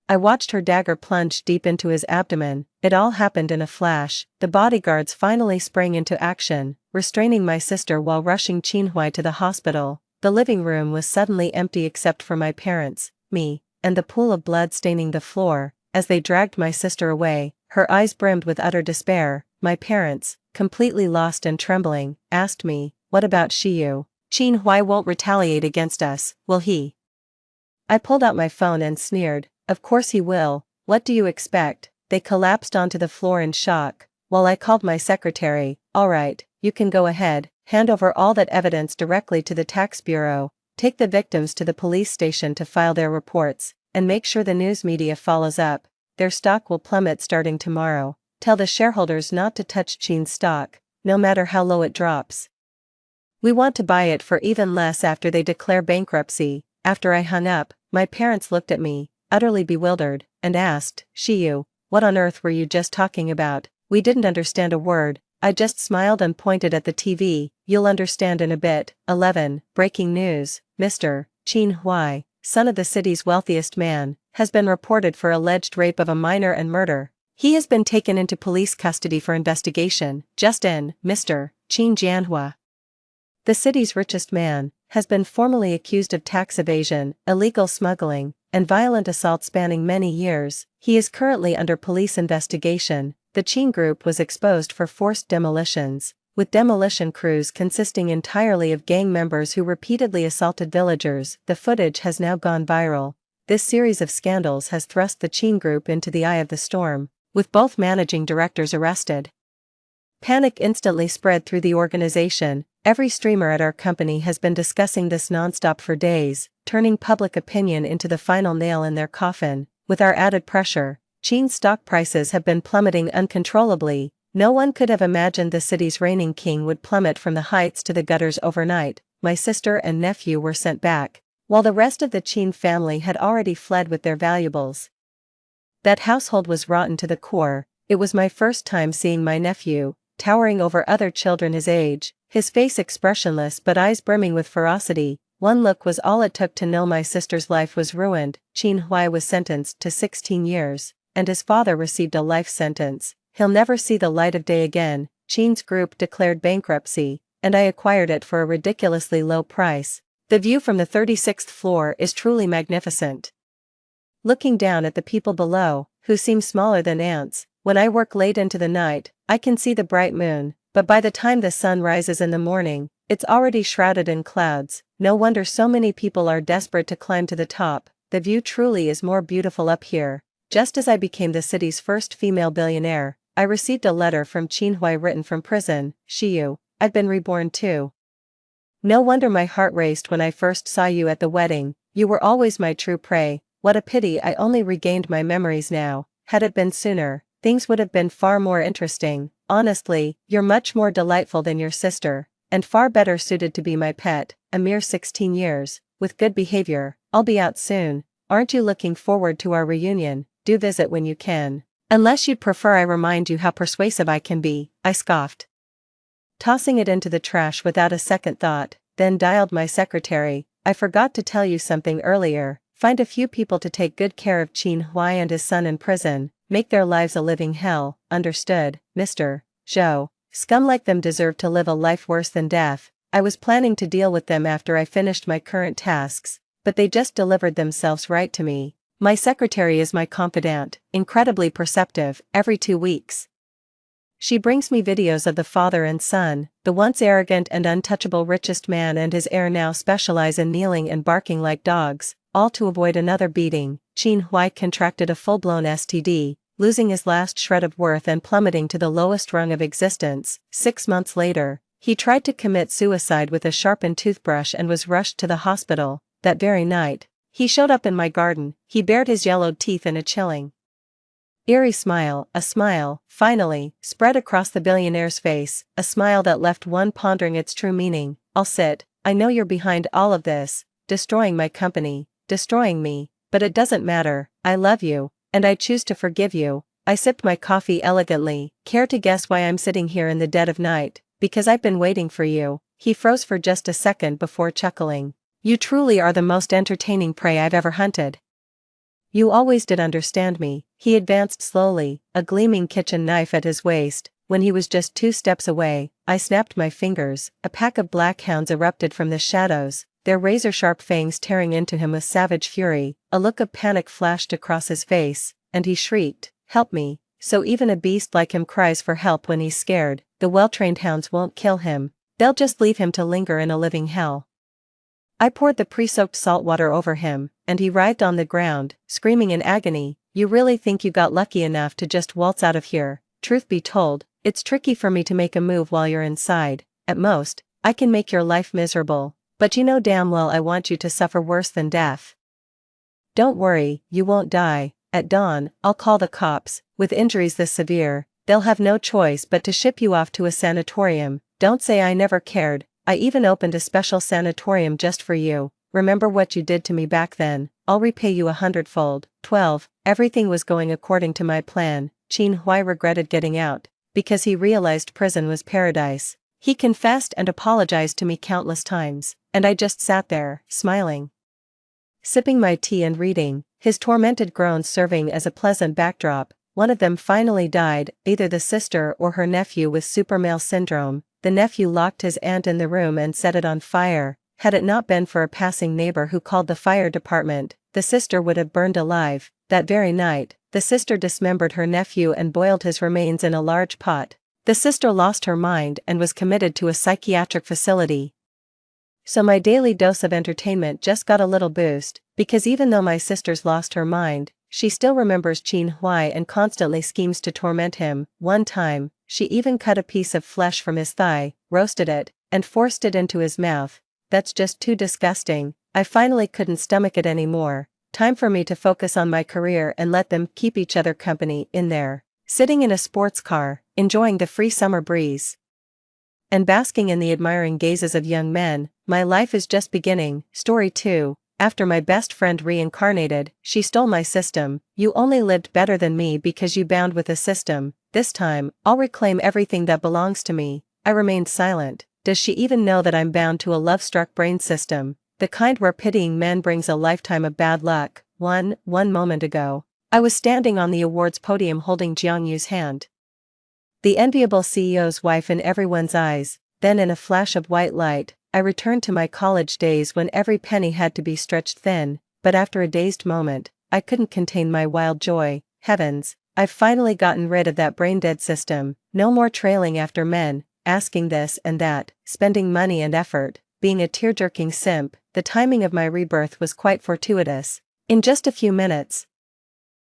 I watched her dagger plunge deep into his abdomen. It all happened in a flash. The bodyguards finally sprang into action, restraining my sister while rushing Qin Huai to the hospital. The living room was suddenly empty except for my parents, me, and the pool of blood staining the floor. As they dragged my sister away, her eyes brimmed with utter despair. My parents, completely lost and trembling, asked me, "What about Shiyu? Qin Huai won't retaliate against us, will he?" I pulled out my phone and sneered, "Of course he will. What do you expect?" They collapsed onto the floor in shock, while I called my secretary. "All right, you can go ahead, hand over all that evidence directly to the tax bureau, take the victims to the police station to file their reports, and make sure the news media follows up. Their stock will plummet starting tomorrow. Tell the shareholders not to touch Qin's stock, no matter how low it drops. We want to buy it for even less after they declare bankruptcy." After I hung up, my parents looked at me, utterly bewildered, and asked, "Shiyu, what on earth were you just talking about?" We didn't understand a word. I just smiled and pointed at the TV. "You'll understand in a bit." 11. Breaking news. Mr. Qin Huai, son of the city's wealthiest man, has been reported for alleged rape of a minor and murder. He has been taken into police custody for investigation. Just in, Mr. Qin Jianhua, the city's richest man, has been formally accused of tax evasion, illegal smuggling, and violent assault spanning many years. He is currently under police investigation. The Qin group was exposed for forced demolitions, with demolition crews consisting entirely of gang members who repeatedly assaulted villagers. The footage has now gone viral. This series of scandals has thrust the Qin group into the eye of the storm, with both managing directors arrested. Panic instantly spread through the organization. Every streamer at our company has been discussing this nonstop for days, turning public opinion into the final nail in their coffin. With our added pressure, Qin's stock prices have been plummeting uncontrollably. No one could have imagined the city's reigning king would plummet from the heights to the gutters overnight. My sister and nephew were sent back, while the rest of the Qin family had already fled with their valuables. That household was rotten to the core. It was my first time seeing my nephew, towering over other children his age, his face expressionless but eyes brimming with ferocity. One look was all it took to know my sister's life was ruined. Qin Huai was sentenced to 16 years, and his father received a life sentence. He'll never see the light of day again. Qin's group declared bankruptcy, and I acquired it for a ridiculously low price. The view from the 36th floor is truly magnificent. Looking down at the people below, who seem smaller than ants, when I work late into the night, I can see the bright moon, but by the time the sun rises in the morning, it's already shrouded in clouds. No wonder so many people are desperate to climb to the top. The view truly is more beautiful up here. Just as I became the city's first female billionaire, I received a letter from Qin Huai written from prison. Shiyu, I've been reborn too. No wonder my heart raced when I first saw you at the wedding. You were always my true prey. What a pity I only regained my memories now. Had it been sooner, things would have been far more interesting. Honestly, you're much more delightful than your sister, and far better suited to be my pet. A mere 16 years, with good behavior. I'll be out soon. Aren't you looking forward to our reunion? Do visit when you can. Unless you'd prefer I remind you how persuasive I can be, I scoffed, tossing it into the trash without a second thought, then dialed my secretary. I forgot to tell you something earlier. Find a few people to take good care of Qin Huai and his son in prison. Make their lives a living hell. Understood, Mr. Zhou. Scum like them deserve to live a life worse than death. I was planning to deal with them after I finished my current tasks, but they just delivered themselves right to me. My secretary is my confidant, incredibly perceptive. Every 2 weeks, she brings me videos of the father and son. The once arrogant and untouchable richest man and his heir now specialize in kneeling and barking like dogs, all to avoid another beating. Qin Huai contracted a full-blown STD, losing his last shred of worth and plummeting to the lowest rung of existence. 6 months later, he tried to commit suicide with a sharpened toothbrush and was rushed to the hospital. That very night, he showed up in my garden. He bared his yellowed teeth in a chilling, eerie smile. A smile, finally, spread across the billionaire's face, a smile that left one pondering its true meaning. I'll sit. I know you're behind all of this, destroying my company, destroying me, but it doesn't matter. I love you, and I choose to forgive you. I sipped my coffee elegantly. Care to guess why I'm sitting here in the dead of night? Because I've been waiting for you. He froze for just a second before chuckling. You truly are the most entertaining prey I've ever hunted. You always did understand me. He advanced slowly, a gleaming kitchen knife at his waist. When he was just 2 steps away, I snapped my fingers. A pack of black hounds erupted from the shadows, their razor-sharp fangs tearing into him with savage fury. A look of panic flashed across his face, and he shrieked, "Help me!" So even a beast like him cries for help when he's scared. The well-trained hounds won't kill him. They'll just leave him to linger in a living hell. I poured the pre-soaked salt water over him, and he writhed on the ground, screaming in agony. You really think you got lucky enough to just waltz out of here? Truth be told, it's tricky for me to make a move while you're inside. At most, I can make your life miserable, but you know damn well I want you to suffer worse than death. Don't worry, you won't die. At dawn, I'll call the cops. With injuries this severe, they'll have no choice but to ship you off to a sanatorium. Don't say I never cared. I even opened a special sanatorium just for you. Remember what you did to me back then? I'll repay you 100-fold. 12. Everything was going according to my plan. Qin Huai regretted getting out, because he realized prison was paradise. He confessed and apologized to me countless times, and I just sat there, smiling, sipping my tea and reading, his tormented groans serving as a pleasant backdrop. One of them finally died, either the sister or her nephew with super male syndrome. The nephew locked his aunt in the room and set it on fire. Had it not been for a passing neighbor who called the fire department, the sister would have burned alive. That very night, the sister dismembered her nephew and boiled his remains in a large pot. The sister lost her mind and was committed to a psychiatric facility. So my daily dose of entertainment just got a little boost, because even though my sister's lost her mind, she still remembers Qin Huai and constantly schemes to torment him. One time, she even cut a piece of flesh from his thigh, roasted it, and forced it into his mouth. That's just too disgusting. I finally couldn't stomach it anymore. Time for me to focus on my career and let them keep each other company in there. Sitting in a sports car, enjoying the free summer breeze, and basking in the admiring gazes of young men, my life is just beginning. Story 2. After my best friend reincarnated, she stole my system. You only lived better than me because you bound with a system. This time, I'll reclaim everything that belongs to me. I remained silent. Does she even know that I'm bound to a love-struck brain system? The kind where pitying men brings a lifetime of bad luck. One moment ago, I was standing on the awards podium holding Jiang Yu's hand. The enviable CEO's wife in everyone's eyes. Then in a flash of white light, I returned to my college days when every penny had to be stretched thin, but after a dazed moment, I couldn't contain my wild joy. Heavens, I've finally gotten rid of that brain-dead system. No more trailing after men, asking this and that, spending money and effort, being a tear-jerking simp. The timing of my rebirth was quite fortuitous. In just a few minutes,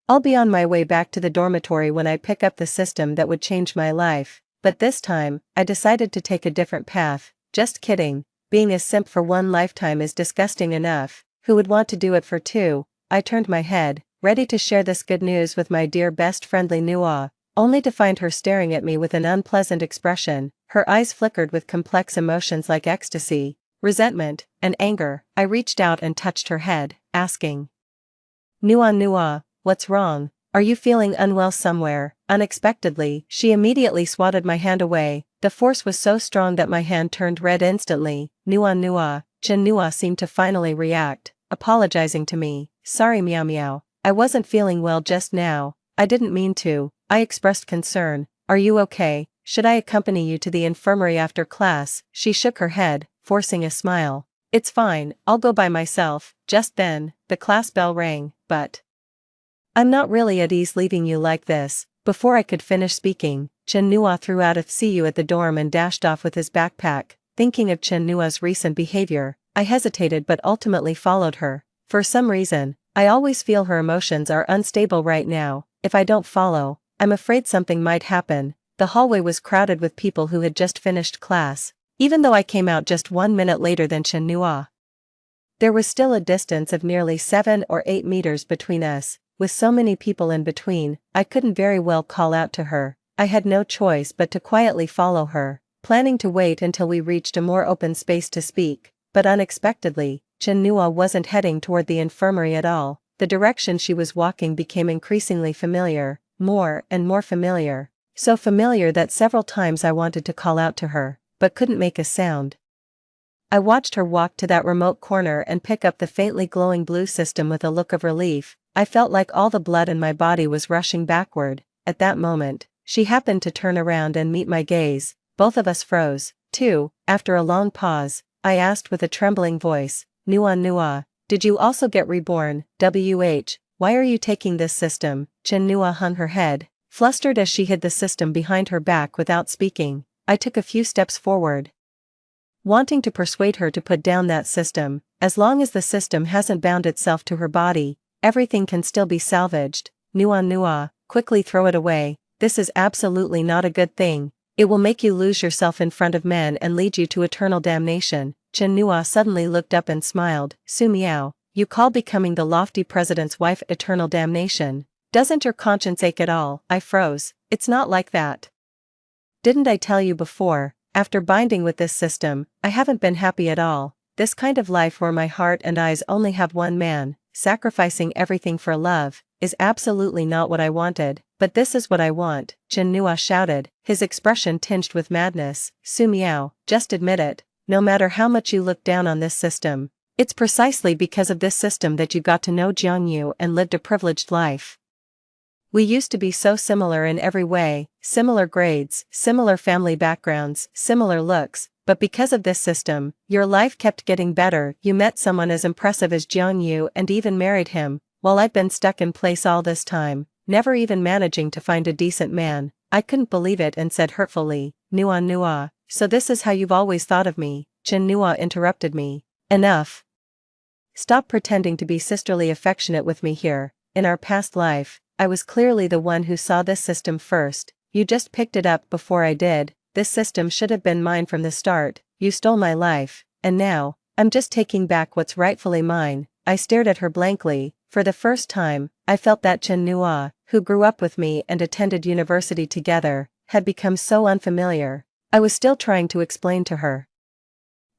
I'll be on my way back to the dormitory when I pick up the system that would change my life. But this time, I decided to take a different path. Just kidding. Being a simp for one lifetime is disgusting enough. Who would want to do it for two? I turned my head, ready to share this good news with my dear best friendly Nua, only to find her staring at me with an unpleasant expression. Her eyes flickered with complex emotions like ecstasy, resentment, and anger. I reached out and touched her head, asking, Nua, what's wrong? Are you feeling unwell somewhere? Unexpectedly, she immediately swatted my hand away. The force was so strong that my hand turned red instantly. Nua, Chen Nua seemed to finally react, apologizing to me. Sorry meow. I wasn't feeling well just now. I didn't mean to. I expressed concern. Are you okay? Should I accompany you to the infirmary after class? She shook her head, forcing a smile. It's fine, I'll go by myself. Just then, the class bell rang, but I'm not really at ease leaving you like this. Before I could finish speaking, Chen Nua threw out a "see you at the dorm" and dashed off with his backpack. Thinking of Chen Nua's recent behavior, I hesitated but ultimately followed her. For some reason, I always feel her emotions are unstable right now. If I don't follow, I'm afraid something might happen. The hallway was crowded with people who had just finished class. Even though I came out just 1 minute later than Chen Nua, there was still a distance of nearly 7 or 8 meters between us. With so many people in between, I couldn't very well call out to her. I had no choice but to quietly follow her, planning to wait until we reached a more open space to speak. But unexpectedly, Chen Nua wasn't heading toward the infirmary at all. The direction she was walking became increasingly familiar, more and more familiar. So familiar that several times I wanted to call out to her, but couldn't make a sound. I watched her walk to that remote corner and pick up the faintly glowing blue system with a look of relief. I felt like all the blood in my body was rushing backward. At that moment, she happened to turn around and meet my gaze. Both of us froze, too. After a long pause, I asked with a trembling voice, Nua, did you also get reborn? Why are you taking this system? Chen Nua hung her head, flustered as she hid the system behind her back without speaking. I took a few steps forward, wanting to persuade her to put down that system. As long as the system hasn't bound itself to her body, everything can still be salvaged. Nua, quickly throw it away. This is absolutely not a good thing. It will make you lose yourself in front of men and lead you to eternal damnation. Chen Nua suddenly looked up and smiled. Su Miao, you call becoming the lofty president's wife eternal damnation? Doesn't your conscience ache at all? I froze. It's not like that. Didn't I tell you before? After binding with this system, I haven't been happy at all. This kind of life where my heart and eyes only have one man, sacrificing everything for love, is absolutely not what I wanted. But this is what I want, Chen Nua shouted, his expression tinged with madness. Su Miao, just admit it. No matter how much you look down on this system, it's precisely because of this system that you got to know Jiang Yu and lived a privileged life. We used to be so similar in every way, similar grades, similar family backgrounds, similar looks, but because of this system, your life kept getting better. You met someone as impressive as Jiang Yu and even married him, while I've been stuck in place all this time, never even managing to find a decent man. I couldn't believe it and said hurtfully, Nua, so this is how you've always thought of me? Chen Nua interrupted me. Enough. Stop pretending to be sisterly affectionate with me here. In our past life, I was clearly the one who saw this system first. you just picked it up before I did. This system should have been mine from the start. You stole my life, and now, I'm just taking back what's rightfully mine." I stared at her blankly. For the first time, I felt that Chen Nua, who grew up with me and attended university together, had become so unfamiliar. I was still trying to explain to her.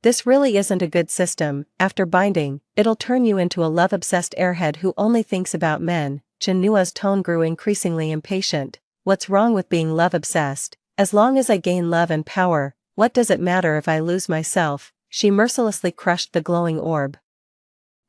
"This really isn't a good system. After binding, it'll turn you into a love-obsessed airhead who only thinks about men." Chen Nua's tone grew increasingly impatient. "What's wrong with being love-obsessed? As long as I gain love and power, what does it matter if I lose myself?" She mercilessly crushed the glowing orb,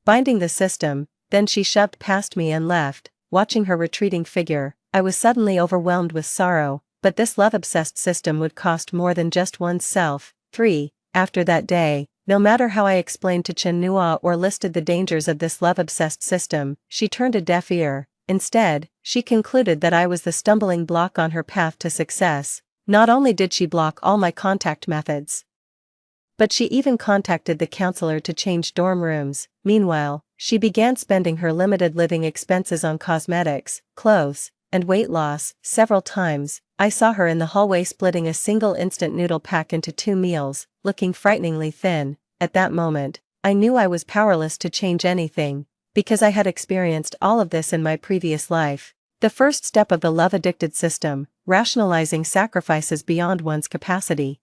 binding the system. Then she shoved past me and left. Watching her retreating figure, I was suddenly overwhelmed with sorrow. But this love-obsessed system would cost more than just one's self. 3. After that day, no matter how I explained to Chen Nua or listed the dangers of this love-obsessed system, she turned a deaf ear. Instead, she concluded that I was the stumbling block on her path to success. Not only did she block all my contact methods, but she even contacted the counselor to change dorm rooms. Meanwhile, she began spending her limited living expenses on cosmetics, clothes, and weight loss. Several times, I saw her in the hallway splitting a single instant noodle pack into 2 meals, looking frighteningly thin. At that moment, I knew I was powerless to change anything, because I had experienced all of this in my previous life. The first step of the love-addicted system, rationalizing sacrifices beyond one's capacity.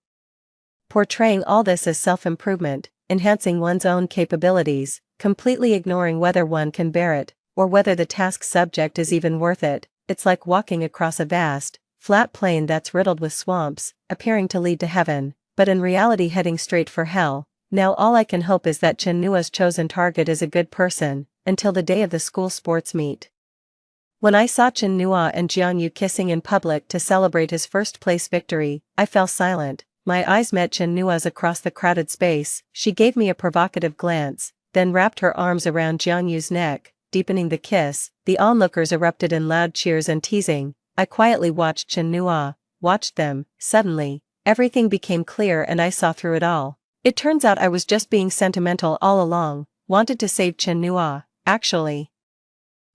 Portraying all this as self-improvement, enhancing one's own capabilities, completely ignoring whether one can bear it, or whether the task subject is even worth it. It's like walking across a vast, flat plain that's riddled with swamps, appearing to lead to heaven, but in reality heading straight for hell. Now all I can hope is that Chen Nua's chosen target is a good person, until the day of the school sports meet. When I saw Chen Nua and Jianyu kissing in public to celebrate his first-place victory, I fell silent. My eyes met Chen Nua's across the crowded space. She gave me a provocative glance, then wrapped her arms around Jianyu's neck, deepening the kiss. The onlookers erupted in loud cheers and teasing. I quietly watched Chen Nua, watched them. Suddenly, everything became clear and I saw through it all. It turns out I was just being sentimental all along, wanted to save Chen Nua. Actually,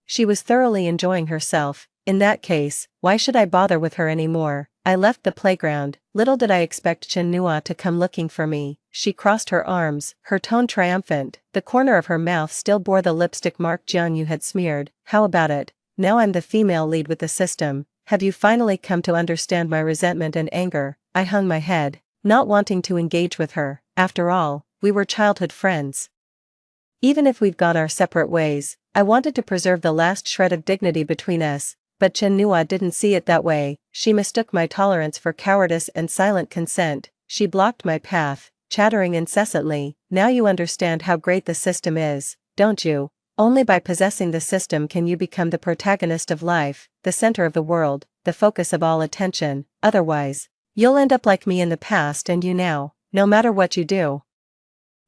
she was thoroughly enjoying herself. In that case, why should I bother with her anymore? I left the playground. Little did I expect Chen Nua to come looking for me. She crossed her arms, her tone triumphant. The corner of her mouth still bore the lipstick mark Jianyu had smeared. "How about it? Now I'm the female lead with the system. Have you finally come to understand my resentment and anger?" I hung my head, not wanting to engage with her. After all, we were childhood friends. Even if we've gone our separate ways, I wanted to preserve the last shred of dignity between us. But Chen Nua didn't see it that way. She mistook my tolerance for cowardice and silent consent. She blocked my path, chattering incessantly. "Now you understand how great the system is, don't you? Only by possessing the system can you become the protagonist of life, the center of the world, the focus of all attention. Otherwise, you'll end up like me in the past and you now, no matter what you do.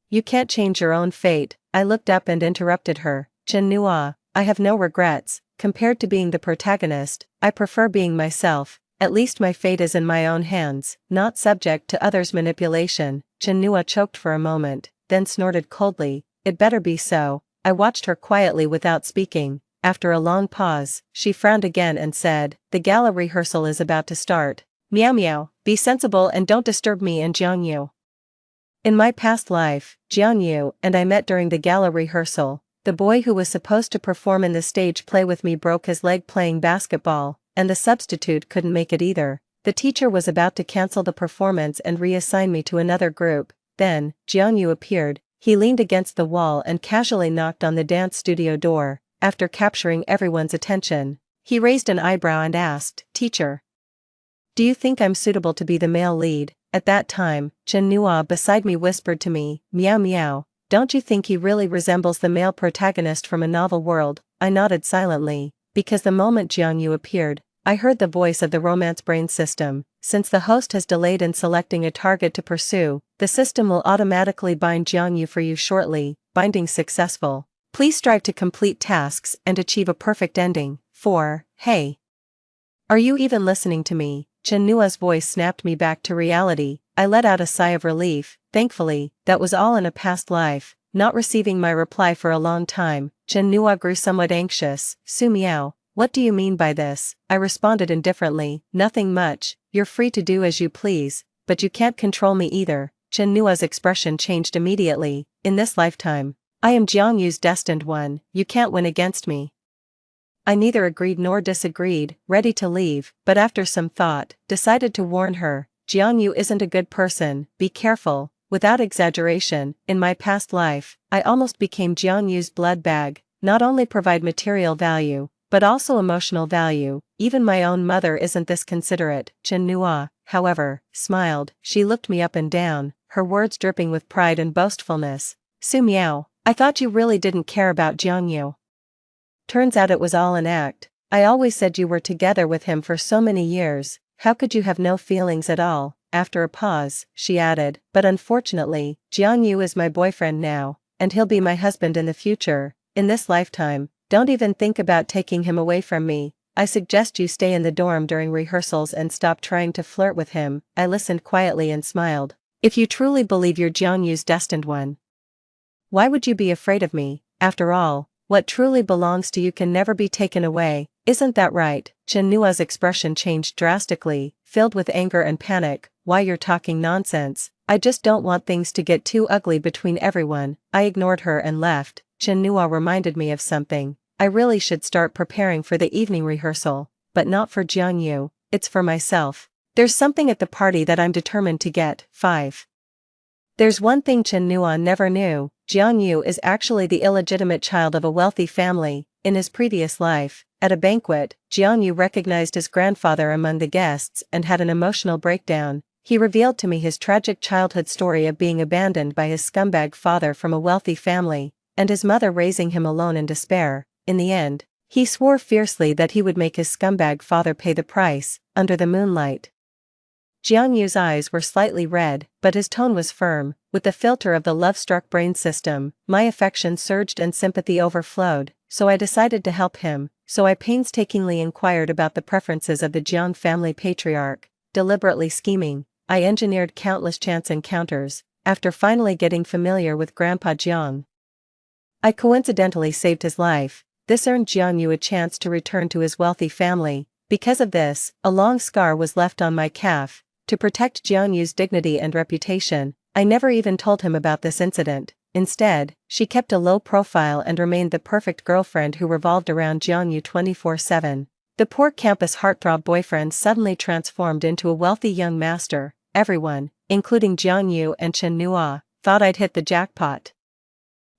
You can't change your own fate." I looked up and interrupted her. "Chen Nua, I have no regrets. Compared to being the protagonist, I prefer being myself. At least my fate is in my own hands, not subject to others' manipulation." Chen Nua choked for a moment, then snorted coldly. "It better be so." I watched her quietly without speaking. After a long pause, she frowned again and said, "The gala rehearsal is about to start. Meow meow, be sensible and don't disturb me and Jianyu." In my past life, Jianyu and I met during the gala rehearsal. The boy who was supposed to perform in the stage play with me broke his leg playing basketball, and the substitute couldn't make it either. The teacher was about to cancel the performance and reassign me to another group. Then, Jianyu appeared. He leaned against the wall and casually knocked on the dance studio door. After capturing everyone's attention, he raised an eyebrow and asked, "Teacher, do you think I'm suitable to be the male lead?" At that time, Chen Nua beside me whispered to me, "Meow meow. Don't you think he really resembles the male protagonist from a novel world?" I nodded silently, because the moment Jianyu appeared, I heard the voice of the romance brain system. "Since the host has delayed in selecting a target to pursue, the system will automatically bind Jianyu for you shortly. Binding successful. Please strive to complete tasks and achieve a perfect ending." 4. Hey! Are you even listening to me? Chen Nua's voice snapped me back to reality. I let out a sigh of relief. Thankfully, that was all in a past life. Not receiving my reply for a long time, Chen Nua grew somewhat anxious. "Su Miao, What do you mean by this? I responded indifferently, nothing much, you're free to do as you please, but you can't control me either. Chen Nua's expression changed immediately. In this lifetime, I am Jiang Yu's destined one, you can't win against me. I neither agreed nor disagreed, ready to leave, but after some thought, decided to warn her, Jiang Yu isn't a good person, be careful. Without exaggeration, in my past life, I almost became Jiang Yu's blood bag, not only provide material value, but also emotional value. Even my own mother isn't this considerate. Chen Nua, however, smiled. She looked me up and down, her words dripping with pride and boastfulness. Su Miao, I thought you really didn't care about Jiang Yu. Turns out it was all an act. I always said you were together with him for so many years, how could you have no feelings at all? After a pause, she added, but unfortunately, Jiang Yu is my boyfriend now, and he'll be my husband in the future. In this lifetime, don't even think about taking him away from me. I suggest you stay in the dorm during rehearsals and stop trying to flirt with him. I listened quietly and smiled. If you truly believe you're Jiang Yu's destined one, why would you be afraid of me? After all, what truly belongs to you can never be taken away, isn't that right? Chen Nua's expression changed drastically, filled with anger and panic. Why you're talking nonsense, I just don't want things to get too ugly between everyone. I ignored her and left. Chen Nua reminded me of something. I really should start preparing for the evening rehearsal, but not for Jiang Yu, it's for myself. There's something at the party that I'm determined to get. 5. There's one thing Chen Nua never knew, Jiang Yu is actually the illegitimate child of a wealthy family. In his previous life, at a banquet, Jiang Yu recognized his grandfather among the guests and had an emotional breakdown. He revealed to me his tragic childhood story of being abandoned by his scumbag father from a wealthy family, and his mother raising him alone in despair. In the end, he swore fiercely that he would make his scumbag father pay the price. Under the moonlight, Jiang Yu's eyes were slightly red, but his tone was firm. With the filter of the love-struck brain system, my affection surged and sympathy overflowed, so I decided to help him. So I painstakingly inquired about the preferences of the Jiang family patriarch, deliberately scheming. I engineered countless chance encounters. After finally getting familiar with Grandpa Jiang, I coincidentally saved his life. This earned Jiang Yu a chance to return to his wealthy family. Because of this, a long scar was left on my calf. To protect Jiang Yu's dignity and reputation, I never even told him about this incident. Instead, she kept a low profile and remained the perfect girlfriend who revolved around Jiang Yu 24/7. The poor campus heartthrob boyfriend suddenly transformed into a wealthy young master. Everyone, including Jiang Yu and Chen Nua, thought I'd hit the jackpot.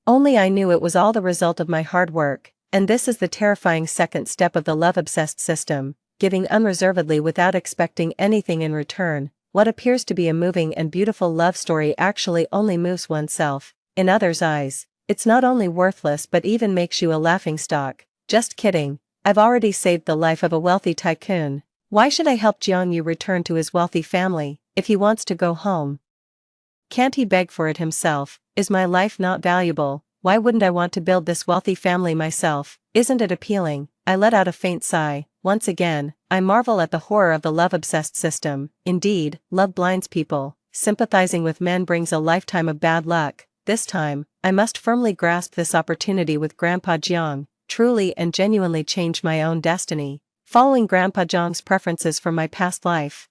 Only I knew it was all the result of my hard work, and this is the terrifying second step of the love-obsessed system, giving unreservedly without expecting anything in return. What appears to be a moving and beautiful love story actually only moves oneself. In others' eyes, it's not only worthless but even makes you a laughingstock. Just kidding. I've already saved the life of a wealthy tycoon. Why should I help Jiang Yu return to his wealthy family? If he wants to go home, can't he beg for it himself? Is my life not valuable? Why wouldn't I want to build this wealthy family myself? Isn't it appealing? I let out a faint sigh. Once again, I marvel at the horror of the love-obsessed system. Indeed, love blinds people. Sympathizing with men brings a lifetime of bad luck. This time, I must firmly grasp this opportunity with Grandpa Jiang, truly and genuinely change my own destiny. Following Grandpa Jiang's preferences from my past life,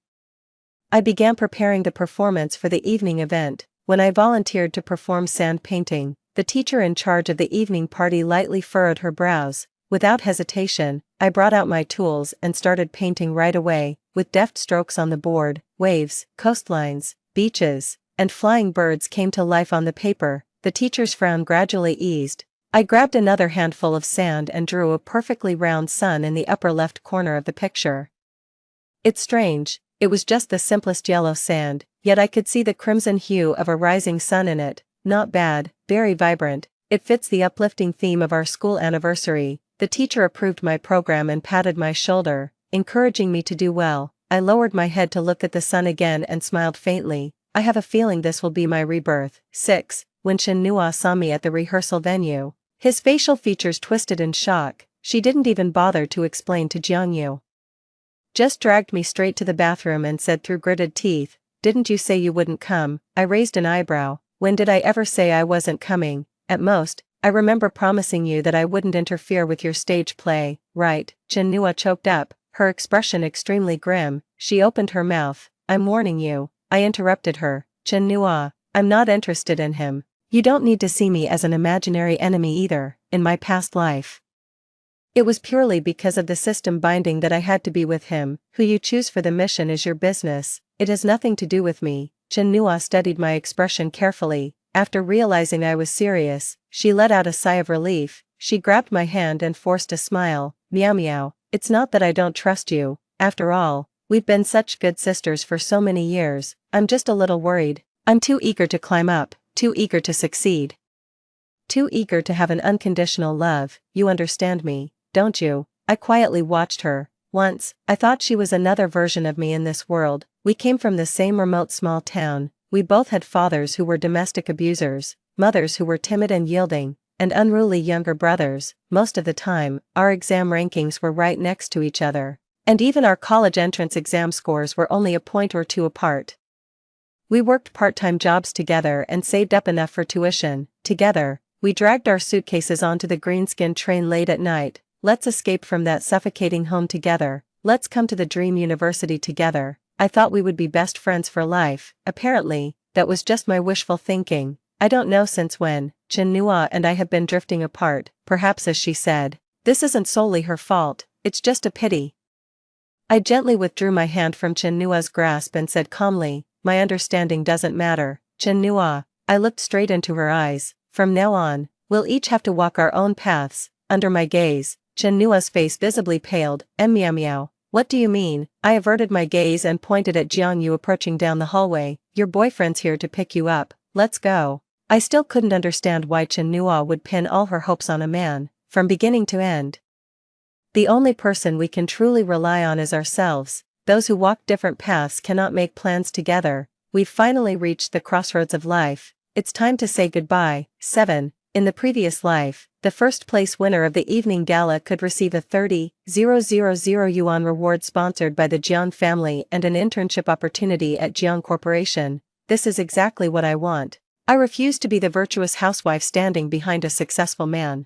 I began preparing the performance for the evening event. When I volunteered to perform sand painting, the teacher in charge of the evening party lightly furrowed her brows. Without hesitation, I brought out my tools and started painting right away. With deft strokes on the board, waves, coastlines, beaches, and flying birds came to life on the paper. The teacher's frown gradually eased. I grabbed another handful of sand and drew a perfectly round sun in the upper left corner of the picture. It's strange, it was just the simplest yellow sand, yet I could see the crimson hue of a rising sun in it. Not bad, very vibrant. It fits the uplifting theme of our school anniversary. The teacher approved my program and patted my shoulder, encouraging me to do well. I lowered my head to look at the sun again and smiled faintly. I have a feeling this will be my rebirth. 6. When Chen Nua saw me at the rehearsal venue, his facial features twisted in shock. She didn't even bother to explain to Jiang Yu. Just dragged me straight to the bathroom and said through gritted teeth, "Didn't you say you wouldn't come?" I raised an eyebrow. When did I ever say I wasn't coming? At most, I remember promising you that I wouldn't interfere with your stage play, right? Chinua choked up, her expression extremely grim. She opened her mouth. I'm warning you. I interrupted her. Chinua, I'm not interested in him. You don't need to see me as an imaginary enemy either, in my past life. It was purely because of the system binding that I had to be with him. Who you choose for the mission is your business. It has nothing to do with me. Chinua studied my expression carefully. After realizing I was serious, she let out a sigh of relief. She grabbed my hand and forced a smile. Meow meow. It's not that I don't trust you. After all, we've been such good sisters for so many years. I'm just a little worried. I'm too eager to climb up, too eager to succeed. Too eager to have an unconditional love, you understand me, don't you? I quietly watched her. Once, I thought she was another version of me in this world. We came from the same remote small town. We both had fathers who were domestic abusers, mothers who were timid and yielding, and unruly younger brothers. Most of the time, our exam rankings were right next to each other. And even our college entrance exam scores were only a point or two apart. We worked part-time jobs together and saved up enough for tuition. Together, we dragged our suitcases onto the Greenskin train late at night. Let's escape from that suffocating home together. Let's come to the dream university together. I thought we would be best friends for life. Apparently, that was just my wishful thinking. I don't know since when, Chinua and I have been drifting apart. Perhaps, as she said, this isn't solely her fault, it's just a pity. I gently withdrew my hand from Chinua's grasp and said calmly, my understanding doesn't matter. Chinua, I looked straight into her eyes. From now on, we'll each have to walk our own paths. Under my gaze, Chinua's face visibly paled. Meow meow. What do you mean? I averted my gaze and pointed at Jiang Yu approaching down the hallway. Your boyfriend's here to pick you up. Let's go. I still couldn't understand why Chinua would pin all her hopes on a man, from beginning to end. The only person we can truly rely on is ourselves. Those who walk different paths cannot make plans together. We've finally reached the crossroads of life. It's time to say goodbye. 7. In the previous life, the first place winner of the evening gala could receive a 30,000 yuan reward sponsored by the Jiang family and an internship opportunity at Jiang Corporation. This is exactly what I want. I refuse to be the virtuous housewife standing behind a successful man.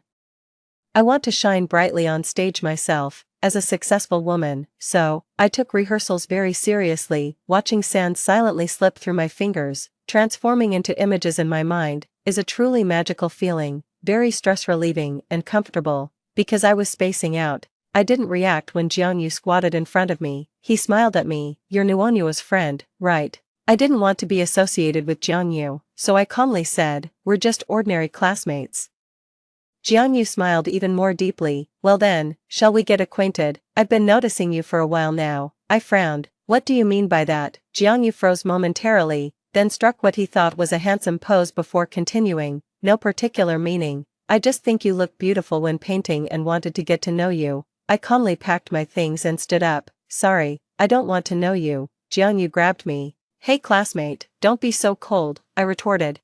I want to shine brightly on stage myself, as a successful woman. So, I took rehearsals very seriously. Watching sand silently slip through my fingers, transforming into images in my mind, is a truly magical feeling, very stress-relieving and comfortable. Because I was spacing out, I didn't react when Jiang Yu squatted in front of me. He smiled at me. You're Nuonyuo's friend, right? I didn't want to be associated with Jiang Yu, so I calmly said, we're just ordinary classmates. Jiang Yu smiled even more deeply. Well then, shall we get acquainted? I've been noticing you for a while now. I frowned. What do you mean by that? Jiang Yu froze momentarily, then struck what he thought was a handsome pose before continuing. No particular meaning. I just think you look beautiful when painting and wanted to get to know you. I calmly packed my things and stood up. Sorry, I don't want to know you. Jiang Yu grabbed me. Hey classmate, don't be so cold, I retorted.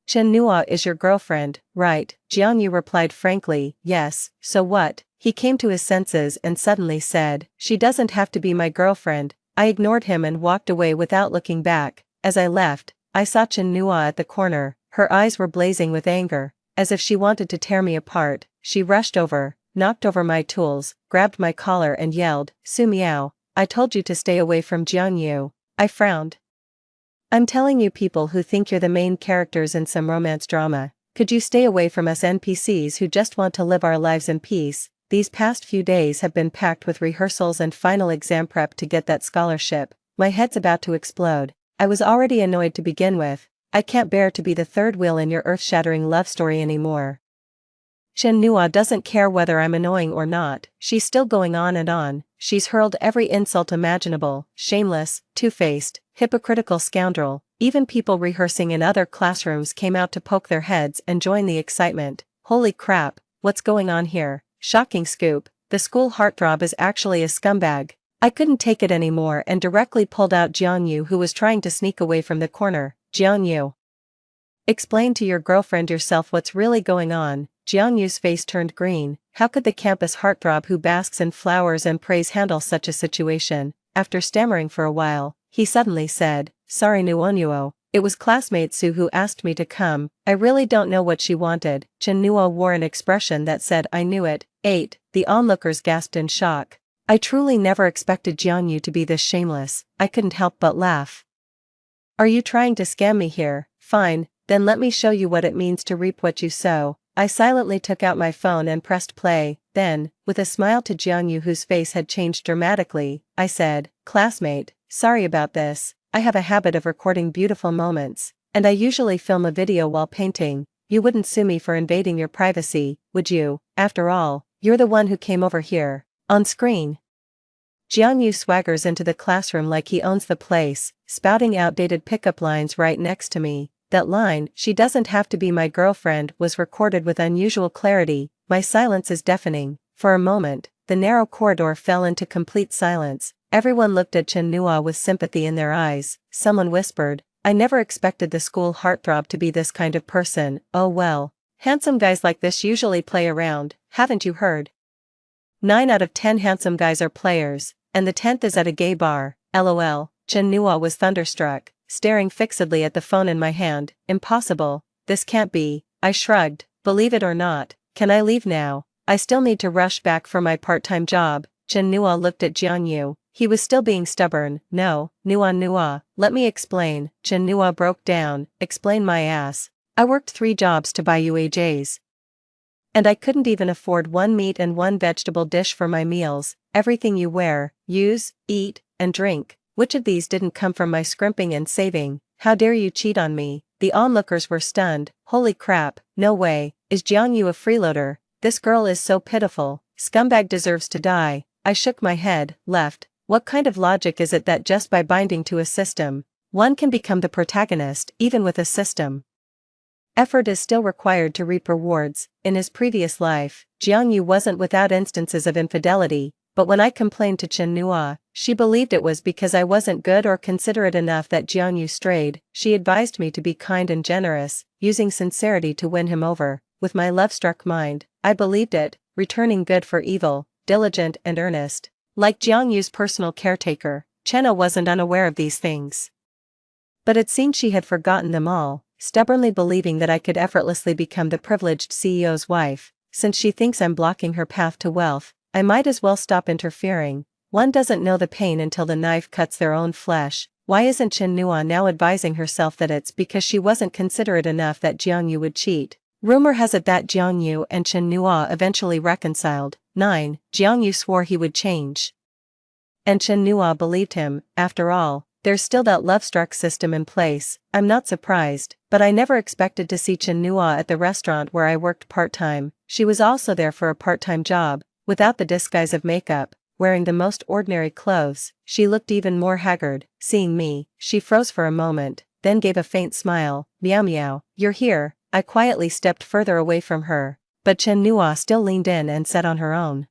Chinua is your girlfriend, right? Jiang Yu replied frankly, yes, so what? He came to his senses and suddenly said, she doesn't have to be my girlfriend. I ignored him and walked away without looking back. As I left, I saw Chinua at the corner. Her eyes were blazing with anger, as if she wanted to tear me apart. She rushed over, knocked over my tools, grabbed my collar and yelled, Su Miao, I told you to stay away from Jiang Yu. I frowned. I'm telling you, people who think you're the main characters in some romance drama, could you stay away from us NPCs who just want to live our lives in peace? These past few days have been packed with rehearsals and final exam prep to get that scholarship. My head's about to explode. I was already annoyed to begin with. I can't bear to be the third wheel in your earth-shattering love story anymore. Chinua doesn't care whether I'm annoying or not. She's still going on and on. She's hurled every insult imaginable, shameless, two-faced, hypocritical scoundrel. Even people rehearsing in other classrooms came out to poke their heads and join the excitement. Holy crap, what's going on here? Shocking scoop, the school heartthrob is actually a scumbag. I couldn't take it anymore and directly pulled out Jiang Yu, who was trying to sneak away from the corner. Jiang Yu, explain to your girlfriend yourself what's really going on. Jiang Yu's face turned green. How could the campus heartthrob who basks in flowers and praise handle such a situation? After stammering for a while, he suddenly said, sorry Nuonyuo, It was classmate Sue who asked me to come. I really don't know what she wanted. Chinua wore an expression that said I knew it. 8. The onlookers gasped in shock. I truly never expected Jianyu to be this shameless. I couldn't help but laugh. Are you trying to scam me here? Fine, then let me show you what it means to reap what you sow. I silently took out my phone and pressed play. Then, with a smile to Jianyu whose face had changed dramatically, I said, "Classmate, sorry about this. I have a habit of recording beautiful moments, and I usually film a video while painting. You wouldn't sue me for invading your privacy, would you? After all, you're the one who came over here." On screen, Jianyu swaggers into the classroom like he owns the place, spouting outdated pickup lines right next to me. That line, "She doesn't have to be my girlfriend," was recorded with unusual clarity. My silence is deafening. For a moment, the narrow corridor fell into complete silence. Everyone looked at Chinua with sympathy in their eyes. Someone whispered, "I never expected the school heartthrob to be this kind of person." Oh well. Handsome guys like this usually play around, haven't you heard? 9 out of 10 handsome guys are players, and the 10th is at a gay bar. LOL. Chinua was thunderstruck, staring fixedly at the phone in my hand. Impossible. This can't be. I shrugged. Believe it or not. Can I leave now? I still need to rush back for my part-time job. Chinua looked at Jianyu. He was still being stubborn. No, Nua, let me explain. Chinua broke down. Explain my ass. I worked 3 jobs to buy you AJs. And I couldn't even afford 1 meat and 1 vegetable dish for my meals. Everything you wear, use, eat, and drink. Which of these didn't come from my scrimping and saving? How dare you cheat on me? The onlookers were stunned. Holy crap, no way. Is Jianyu a freeloader? This girl is so pitiful. Scumbag deserves to die. I shook my head, left. What kind of logic is it that just by binding to a system, one can become the protagonist, even with a system? Effort is still required to reap rewards. In his previous life, Jianyu wasn't without instances of infidelity, but when I complained to Chinua, she believed it was because I wasn't good or considerate enough that Jianyu strayed. She advised me to be kind and generous, using sincerity to win him over. With my love-struck mind, I believed it, returning good for evil, diligent and earnest. Like Jiangyu's personal caretaker, Chenna wasn't unaware of these things. But it seemed she had forgotten them all, stubbornly believing that I could effortlessly become the privileged CEO's wife. Since she thinks I'm blocking her path to wealth, I might as well stop interfering. One doesn't know the pain until the knife cuts their own flesh. Why isn't Chinua now advising herself that it's because she wasn't considerate enough that Jianyu would cheat? Rumor has it that Jianyu and Chinua eventually reconciled. 9. Jianyu swore he would change. And Chinua believed him. After all, there's still that love-struck system in place. I'm not surprised, but I never expected to see Chinua at the restaurant where I worked part-time. She was also there for a part-time job, without the disguise of makeup, wearing the most ordinary clothes. She looked even more haggard. Seeing me, she froze for a moment, then gave a faint smile. Meow meow, you're here. I quietly stepped further away from her, but Chinua still leaned in and said on her own.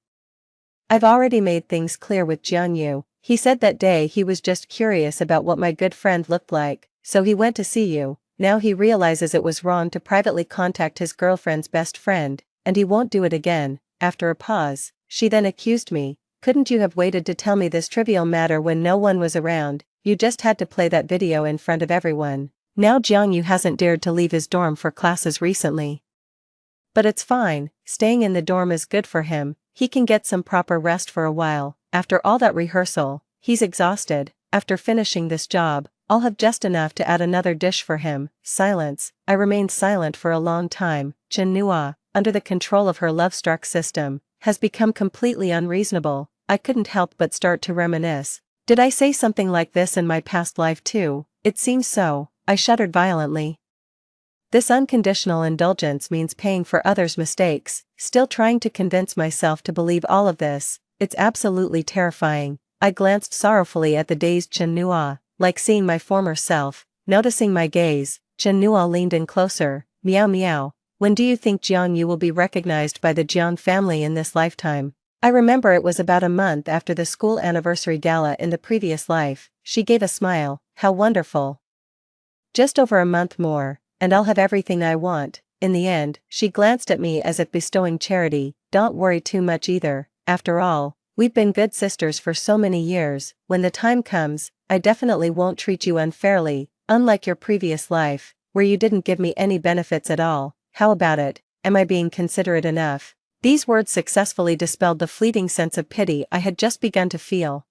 I've already made things clear with Jianyu. He said that day he was just curious about what my good friend looked like, so he went to see you. Now he realizes it was wrong to privately contact his girlfriend's best friend, and he won't do it again. After a pause, she then accused me. Couldn't you have waited to tell me this trivial matter when no one was around? You just had to play that video in front of everyone. Now Jianyu hasn't dared to leave his dorm for classes recently. But it's fine, staying in the dorm is good for him. He can get some proper rest for a while. After all that rehearsal, he's exhausted. After finishing this job, I'll have just enough to add another dish for him. Silence. I remained silent for a long time. Chinua, under the control of her love-struck system, has become completely unreasonable. I couldn't help but start to reminisce. Did I say something like this in my past life too? It seems so. I shuddered violently. This unconditional indulgence means paying for others' mistakes. Still trying to convince myself to believe all of this. It's absolutely terrifying. I glanced sorrowfully at the dazed Chinua, like seeing my former self. Noticing my gaze, Chinua leaned in closer. Meow meow. When do you think Jianyu will be recognized by the Jiang family in this lifetime? I remember it was about a month after the school anniversary gala in the previous life. She gave a smile. How wonderful. Just over a month more, and I'll have everything I want. In the end, she glanced at me as if bestowing charity. Don't worry too much either. After all, we've been good sisters for so many years. When the time comes, I definitely won't treat you unfairly. unlike your previous life, where you didn't give me any benefits at all. How about it? Am I being considerate enough?" These words successfully dispelled the fleeting sense of pity I had just begun to feel.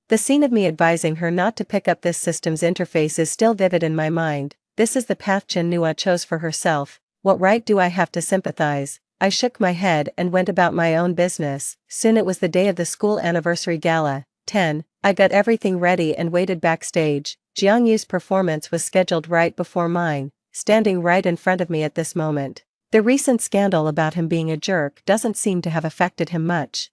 The scene of me advising her not to pick up this system's interface is still vivid in my mind. This is the path Chen chose for herself. What right do I have to sympathize? I shook my head and went about my own business. Soon it was the day of the school anniversary gala. 10. I got everything ready and waited backstage. Jiangyu's performance was scheduled right before mine, standing right in front of me at this moment. The recent scandal about him being a jerk doesn't seem to have affected him much.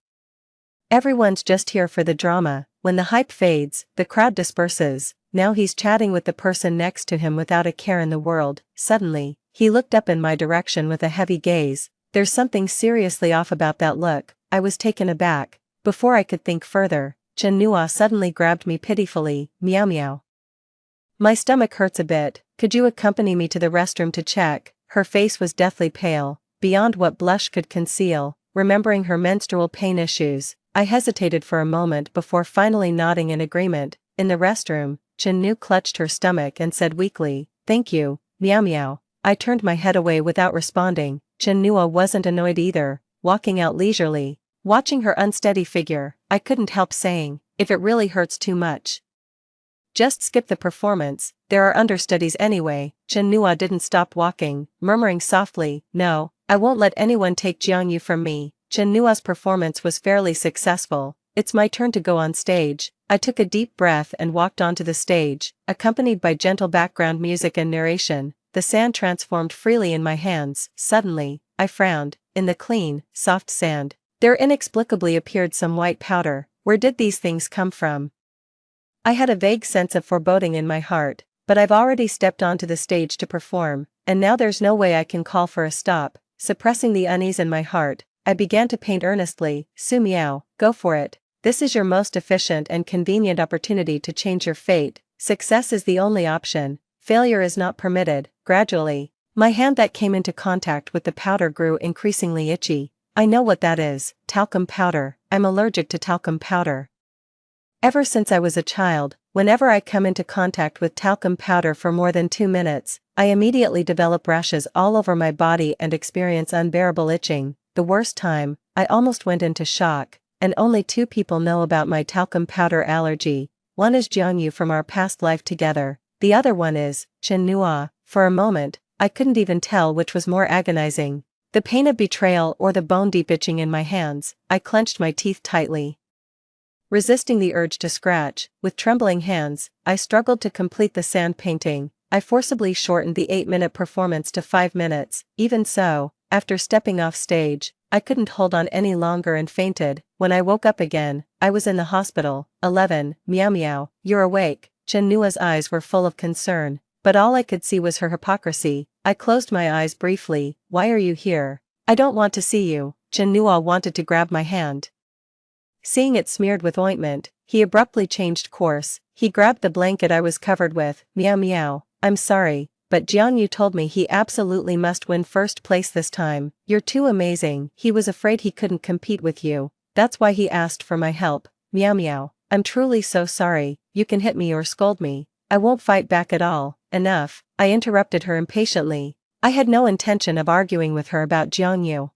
Everyone's just here for the drama. When the hype fades, the crowd disperses. Now he's chatting with the person next to him without a care in the world. Suddenly, he looked up in my direction with a heavy gaze. There's something seriously off about that look. I was taken aback. Before I could think further, Chen suddenly grabbed me pitifully. Meow meow. My stomach hurts a bit. Could you accompany me to the restroom to check? Her face was deathly pale, beyond what blush could conceal. Remembering her menstrual pain issues, I hesitated for a moment before finally nodding in agreement. In the restroom, Chen clutched her stomach and said weakly, "Thank you, meow meow." I turned my head away without responding. Chen wasn't annoyed either, walking out leisurely. Watching her unsteady figure, I couldn't help saying, "If it really hurts too much, just skip the performance, there are understudies anyway." Chen didn't stop walking, murmuring softly, "No, I won't let anyone take Jiangyu from me." Chen performance was fairly successful. It's my turn to go on stage. I took a deep breath and walked onto the stage, accompanied by gentle background music and narration. The sand transformed freely in my hands. Suddenly, I frowned. In the clean, soft sand, there inexplicably appeared some white powder. Where did these things come from? I had a vague sense of foreboding in my heart, but I've already stepped onto the stage to perform, and now there's no way I can call for a stop. Suppressing the unease in my heart, I began to paint earnestly. "Su Miao, go for it. This is your most efficient and convenient opportunity to change your fate. Success is the only option. Failure is not permitted." Gradually, my hand that came into contact with the powder grew increasingly itchy. I know what that is. Talcum powder. I'm allergic to talcum powder. Ever since I was a child, whenever I come into contact with talcum powder for more than 2 minutes, I immediately develop rashes all over my body and experience unbearable itching. The worst time, I almost went into shock, and only 2 people know about my talcum powder allergy. One is Jiangyu from our past life together. The other one is Chen. For a moment, I couldn't even tell which was more agonizing, the pain of betrayal or the bone-deep itching in my hands. I clenched my teeth tightly, resisting the urge to scratch. With trembling hands, I struggled to complete the sand painting. I forcibly shortened the 8-minute performance to 5 minutes. Even so, after stepping off stage, I couldn't hold on any longer and fainted. When I woke up again, I was in the hospital. 11. Meow meow, you're awake. Chen eyes were full of concern, but all I could see was her hypocrisy. I closed my eyes briefly. "Why are you here?" "I don't want to see you." Chen wanted to grab my hand. Seeing it smeared with ointment, he abruptly changed course. He grabbed the blanket I was covered with. "Meow meow, I'm sorry, but Jiangyu told me he absolutely must win first place this time. You're too amazing. He was afraid he couldn't compete with you. That's why he asked for my help." Meow meow, I'm truly so sorry. You can hit me or scold me. I won't fight back at all. Enough, I interrupted her impatiently. I had no intention of arguing with her about Jiangyu.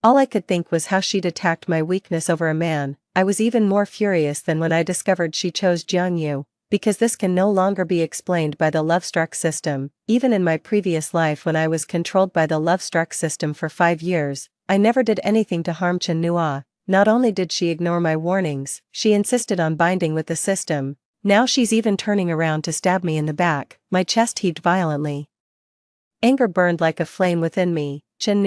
All I could think was how she'd attacked my weakness over a man. I was even more furious than when I discovered she chose Jiangyu, because this can no longer be explained by the love-struck system. Even in my previous life when I was controlled by the love-struck system for 5 years, I never did anything to harm Chen. Not only did she ignore my warnings, she insisted on binding with the system. Now she's even turning around to stab me in the back. My chest heaved violently. Anger burned like a flame within me. "Chen,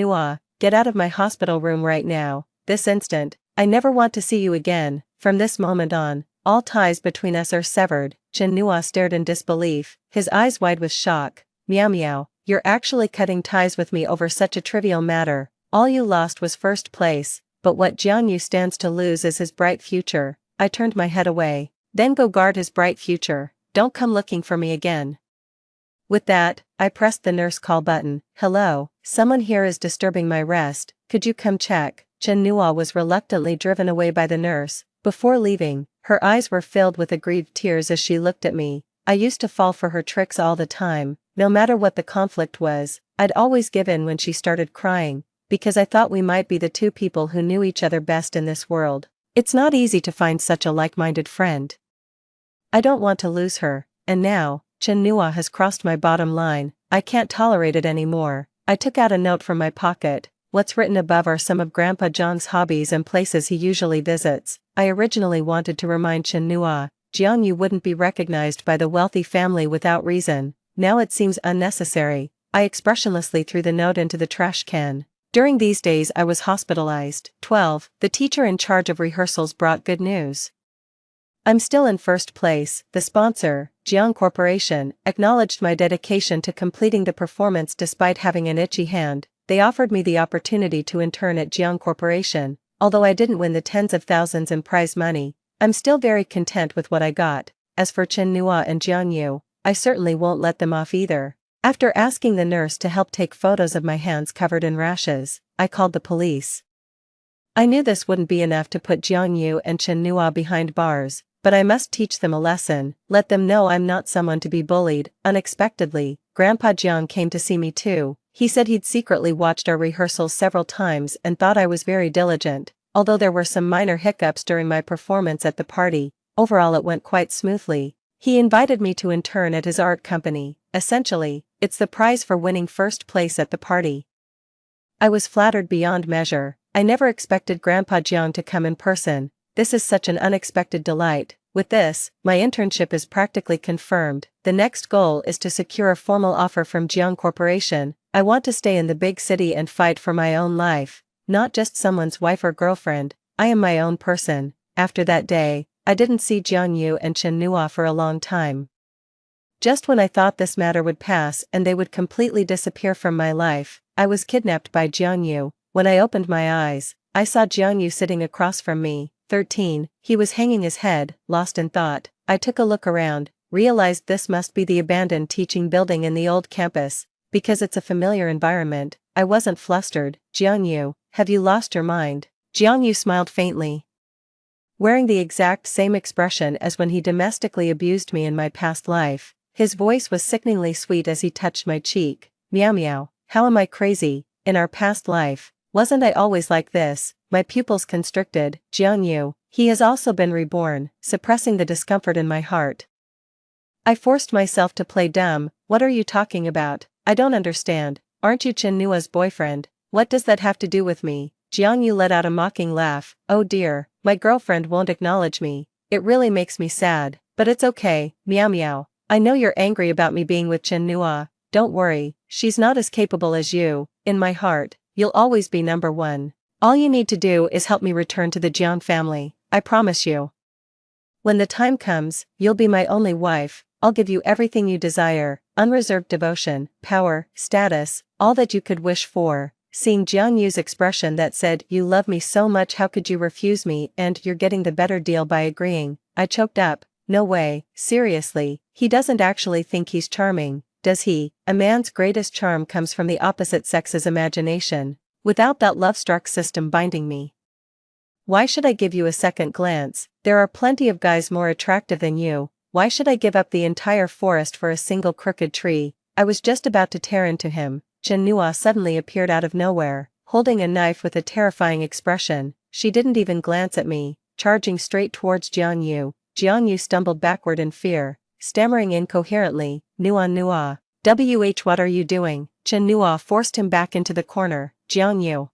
get out of my hospital room right now, this instant. I never want to see you again. From this moment on, all ties between us are severed." Chen stared in disbelief, his eyes wide with shock. "Meow meow, you're actually cutting ties with me over such a trivial matter. All you lost was first place, but what Jiangyu stands to lose is his bright future." I turned my head away. "Then go guard his bright future. Don't come looking for me again." With that, I pressed the nurse call button. "Hello, someone here is disturbing my rest. Could you come check?" Chen was reluctantly driven away by the nurse. Before leaving, her eyes were filled with aggrieved tears as she looked at me. I used to fall for her tricks all the time. No matter what the conflict was, I'd always give in when she started crying, because I thought we might be the two people who knew each other best in this world. It's not easy to find such a like-minded friend. I don't want to lose her, and now, Chinua has crossed my bottom line. I can't tolerate it anymore. I took out a note from my pocket. What's written above are some of Grandpa Jiang's hobbies and places he usually visits. I originally wanted to remind Chinua, Jiangyu wouldn't be recognized by the wealthy family without reason. Now it seems unnecessary. I expressionlessly threw the note into the trash can. During these days I was hospitalized. 12. The teacher in charge of rehearsals brought good news. I'm still in first place. The sponsor, Jiang Corporation, acknowledged my dedication to completing the performance despite having an itchy hand. They offered me the opportunity to intern at Jiang Corporation. Although I didn't win the tens of thousands in prize money, I'm still very content with what I got. As for Chinua and Jiangyu, I certainly won't let them off either. After asking the nurse to help take photos of my hands covered in rashes, I called the police. I knew this wouldn't be enough to put Jiangyu and Chinua behind bars, but I must teach them a lesson, let them know I'm not someone to be bullied. Unexpectedly, Grandpa Jiang came to see me too. He said he'd secretly watched our rehearsals several times and thought I was very diligent. Although there were some minor hiccups during my performance at the party, overall it went quite smoothly. He invited me to intern at his art company. Essentially, it's the prize for winning first place at the party. I was flattered beyond measure. I never expected Grandpa Jiang to come in person. This is such an unexpected delight. With this, my internship is practically confirmed. The next goal is to secure a formal offer from Jiang Corporation. I want to stay in the big city and fight for my own life, not just someone's wife or girlfriend. I am my own person. After that day, I didn't see Jiangyu and Chinua for a long time. Just when I thought this matter would pass and they would completely disappear from my life, I was kidnapped by Jiangyu. When I opened my eyes, I saw Jiangyu sitting across from me. 13. He was hanging his head, lost in thought. I took a look around, realized this must be the abandoned teaching building in the old campus. Because it's a familiar environment, I wasn't flustered. Jiangyu, have you lost your mind? Jiangyu smiled faintly, wearing the exact same expression as when he domestically abused me in my past life. His voice was sickeningly sweet as he touched my cheek. Meow meow, how am I crazy? In our past life, wasn't I always like this? My pupils constricted. Jiangyu, he has also been reborn, suppressing the discomfort in my heart. I forced myself to play dumb. What are you talking about? I don't understand. Aren't you Chinua's boyfriend? What does that have to do with me? Jiangyu let out a mocking laugh. Oh dear, my girlfriend won't acknowledge me. It really makes me sad, but it's okay. Meow meow. I know you're angry about me being with Chinua. Don't worry, she's not as capable as you. In my heart, you'll always be number one. All you need to do is help me return to the Jiang family. I promise you. When the time comes, you'll be my only wife. I'll give you everything you desire, unreserved devotion, power, status, all that you could wish for. Seeing Jiangyu's expression that said, you love me so much, how could you refuse me, and you're getting the better deal by agreeing, I choked up. No way, seriously, he doesn't actually think he's charming, does he? A man's greatest charm comes from the opposite sex's imagination, without that love-struck system binding me. Why should I give you a second glance? There are plenty of guys more attractive than you. Why should I give up the entire forest for a single crooked tree? I was just about to tear into him. Chinua suddenly appeared out of nowhere, holding a knife with a terrifying expression. She didn't even glance at me, charging straight towards Jiangyu. Jiangyu stumbled backward in fear, stammering incoherently, Nua. What are you doing? Chinua forced him back into the corner. Jiangyu,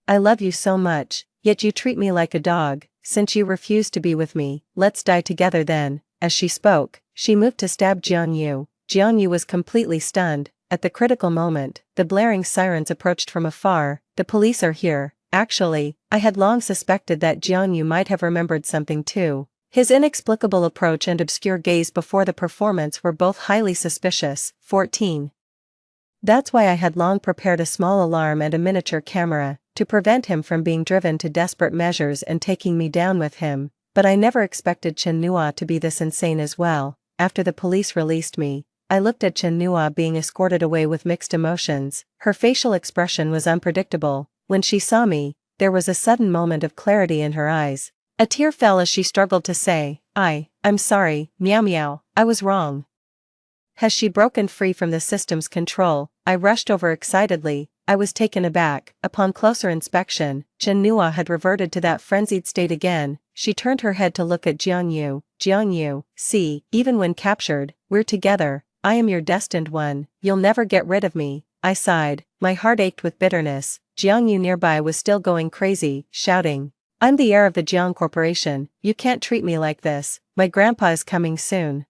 I love you so much, yet you treat me like a dog. Since you refuse to be with me, let's die together then. As she spoke, she moved to stab Jiangyu. Jiangyu was completely stunned. At the critical moment, the blaring sirens approached from afar. The police are here. Actually, I had long suspected that Jiangyu might have remembered something too. His inexplicable approach and obscure gaze before the performance were both highly suspicious. 14. That's why I had long prepared a small alarm and a miniature camera, to prevent him from being driven to desperate measures and taking me down with him. But I never expected Chinua to be this insane as well. After the police released me, I looked at Chinua being escorted away with mixed emotions. Her facial expression was unpredictable. When she saw me, there was a sudden moment of clarity in her eyes. A tear fell as she struggled to say, I I'm sorry, meow meow, I was wrong. Has she broken free from the system's control? I rushed over excitedly. I was taken aback. Upon closer inspection, Jinhua had reverted to that frenzied state again. She turned her head to look at Jiangyu. Jiangyu, see, even when captured, we're together. I am your destined one. You'll never get rid of me. I sighed. My heart ached with bitterness. Jiangyu nearby was still going crazy, shouting, I'm the heir of the Jiang Corporation. You can't treat me like this. My grandpa is coming soon.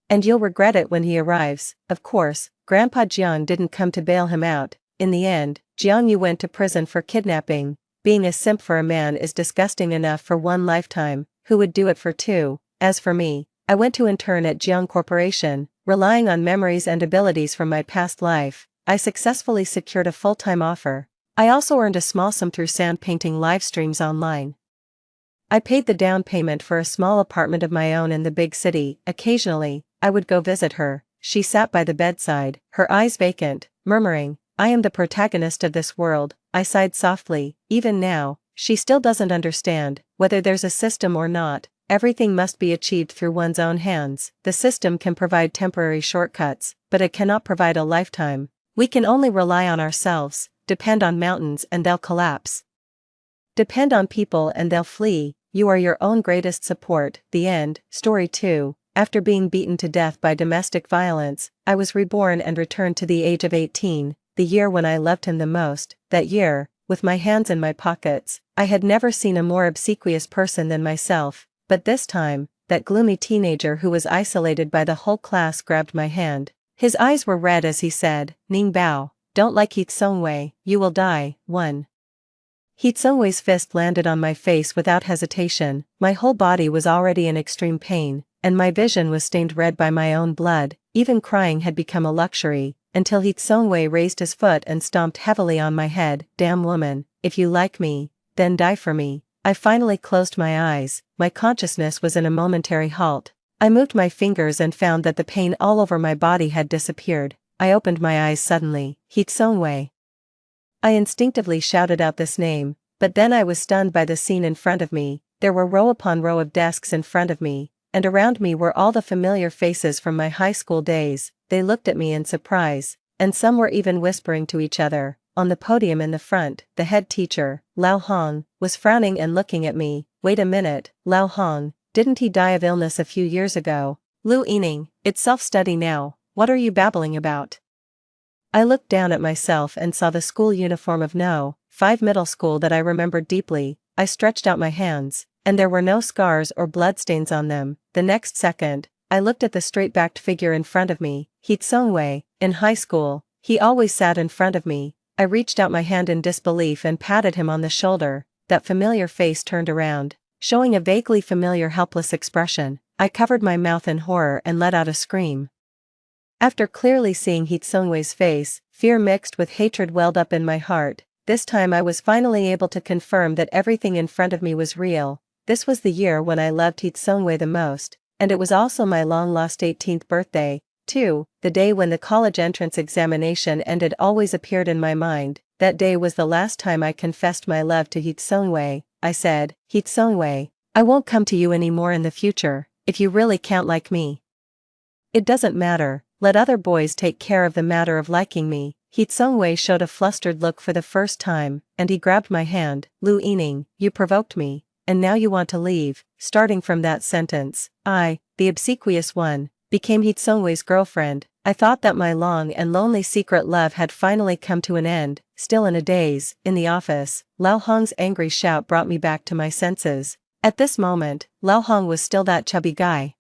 And you'll regret it when he arrives. Of course, Grandpa Jiang didn't come to bail him out. In the end, Jiangyu went to prison for kidnapping. Being a simp for a man is disgusting enough for one lifetime. Who would do it for two? As for me, I went to intern at Jiang Corporation. Relying on memories and abilities from my past life, I successfully secured a full-time offer. I also earned a small sum through sand painting live streams online. I paid the down payment for a small apartment of my own in the big city. Occasionally, I would go visit her. She sat by the bedside, her eyes vacant, murmuring, I am the protagonist of this world. I sighed softly. Even now, she still doesn't understand. Whether there's a system or not, everything must be achieved through one's own hands. The system can provide temporary shortcuts, but it cannot provide a lifetime. We can only rely on ourselves. Depend on mountains and they'll collapse. Depend on people and they'll flee. You are your own greatest support. The end. Story 2. After being beaten to death by domestic violence, I was reborn and returned to the age of 18, the year when I loved him the most. That year, with my hands in my pockets, I had never seen a more obsequious person than myself, but this time, that gloomy teenager who was isolated by the whole class grabbed my hand. His eyes were red as he said, Ning Bao, don't like Heat Songwei, you will die. 1. Heat Songwei's fist landed on my face without hesitation. My whole body was already in extreme pain, and my vision was stained red by my own blood. Even crying had become a luxury, until Heat Songwei raised his foot and stomped heavily on my head. Damn woman, if you like me, then die for me. I finally closed my eyes. My consciousness was in a momentary halt. I moved my fingers and found that the pain all over my body had disappeared. I opened my eyes suddenly. Heat Songwei. I instinctively shouted out this name, but then I was stunned by the scene in front of me. There were row upon row of desks in front of me, and around me were all the familiar faces from my high school days. They looked at me in surprise, and some were even whispering to each other. On the podium in the front, the head teacher, Lao Hong, was frowning and looking at me. Wait a minute, Lao Hong, didn't he die of illness a few years ago? Lu Yining, it's self-study now, what are you babbling about? I looked down at myself and saw the school uniform of No. 5 middle school that I remembered deeply. I stretched out my hands, and there were no scars or bloodstains on them. The next second, I looked at the straight-backed figure in front of me. Heat Songwei. In high school, he always sat in front of me. I reached out my hand in disbelief and patted him on the shoulder. That familiar face turned around, showing a vaguely familiar helpless expression. I covered my mouth in horror and let out a scream. After clearly seeing Heat Songwei's face, fear mixed with hatred welled up in my heart. This time I was finally able to confirm that everything in front of me was real. This was the year when I loved Heat Songwei the most, and it was also my long-lost 18th birthday, too. The day when the college entrance examination ended always appeared in my mind. That day was the last time I confessed my love to Heat Songwei. I said, Heat Songwei, I won't come to you anymore in the future, if you really can't like me. It doesn't matter. Let other boys take care of the matter of liking me. Heat Songwei showed a flustered look for the first time, and he grabbed my hand. Lu Yining, you provoked me, and now you want to leave. Starting from that sentence, I, the obsequious one, became Heat Songwei's girlfriend. I thought that my long and lonely secret love had finally come to an end. Still in a daze, in the office, Lao Hong's angry shout brought me back to my senses. At this moment, Lao Hong was still that chubby guy.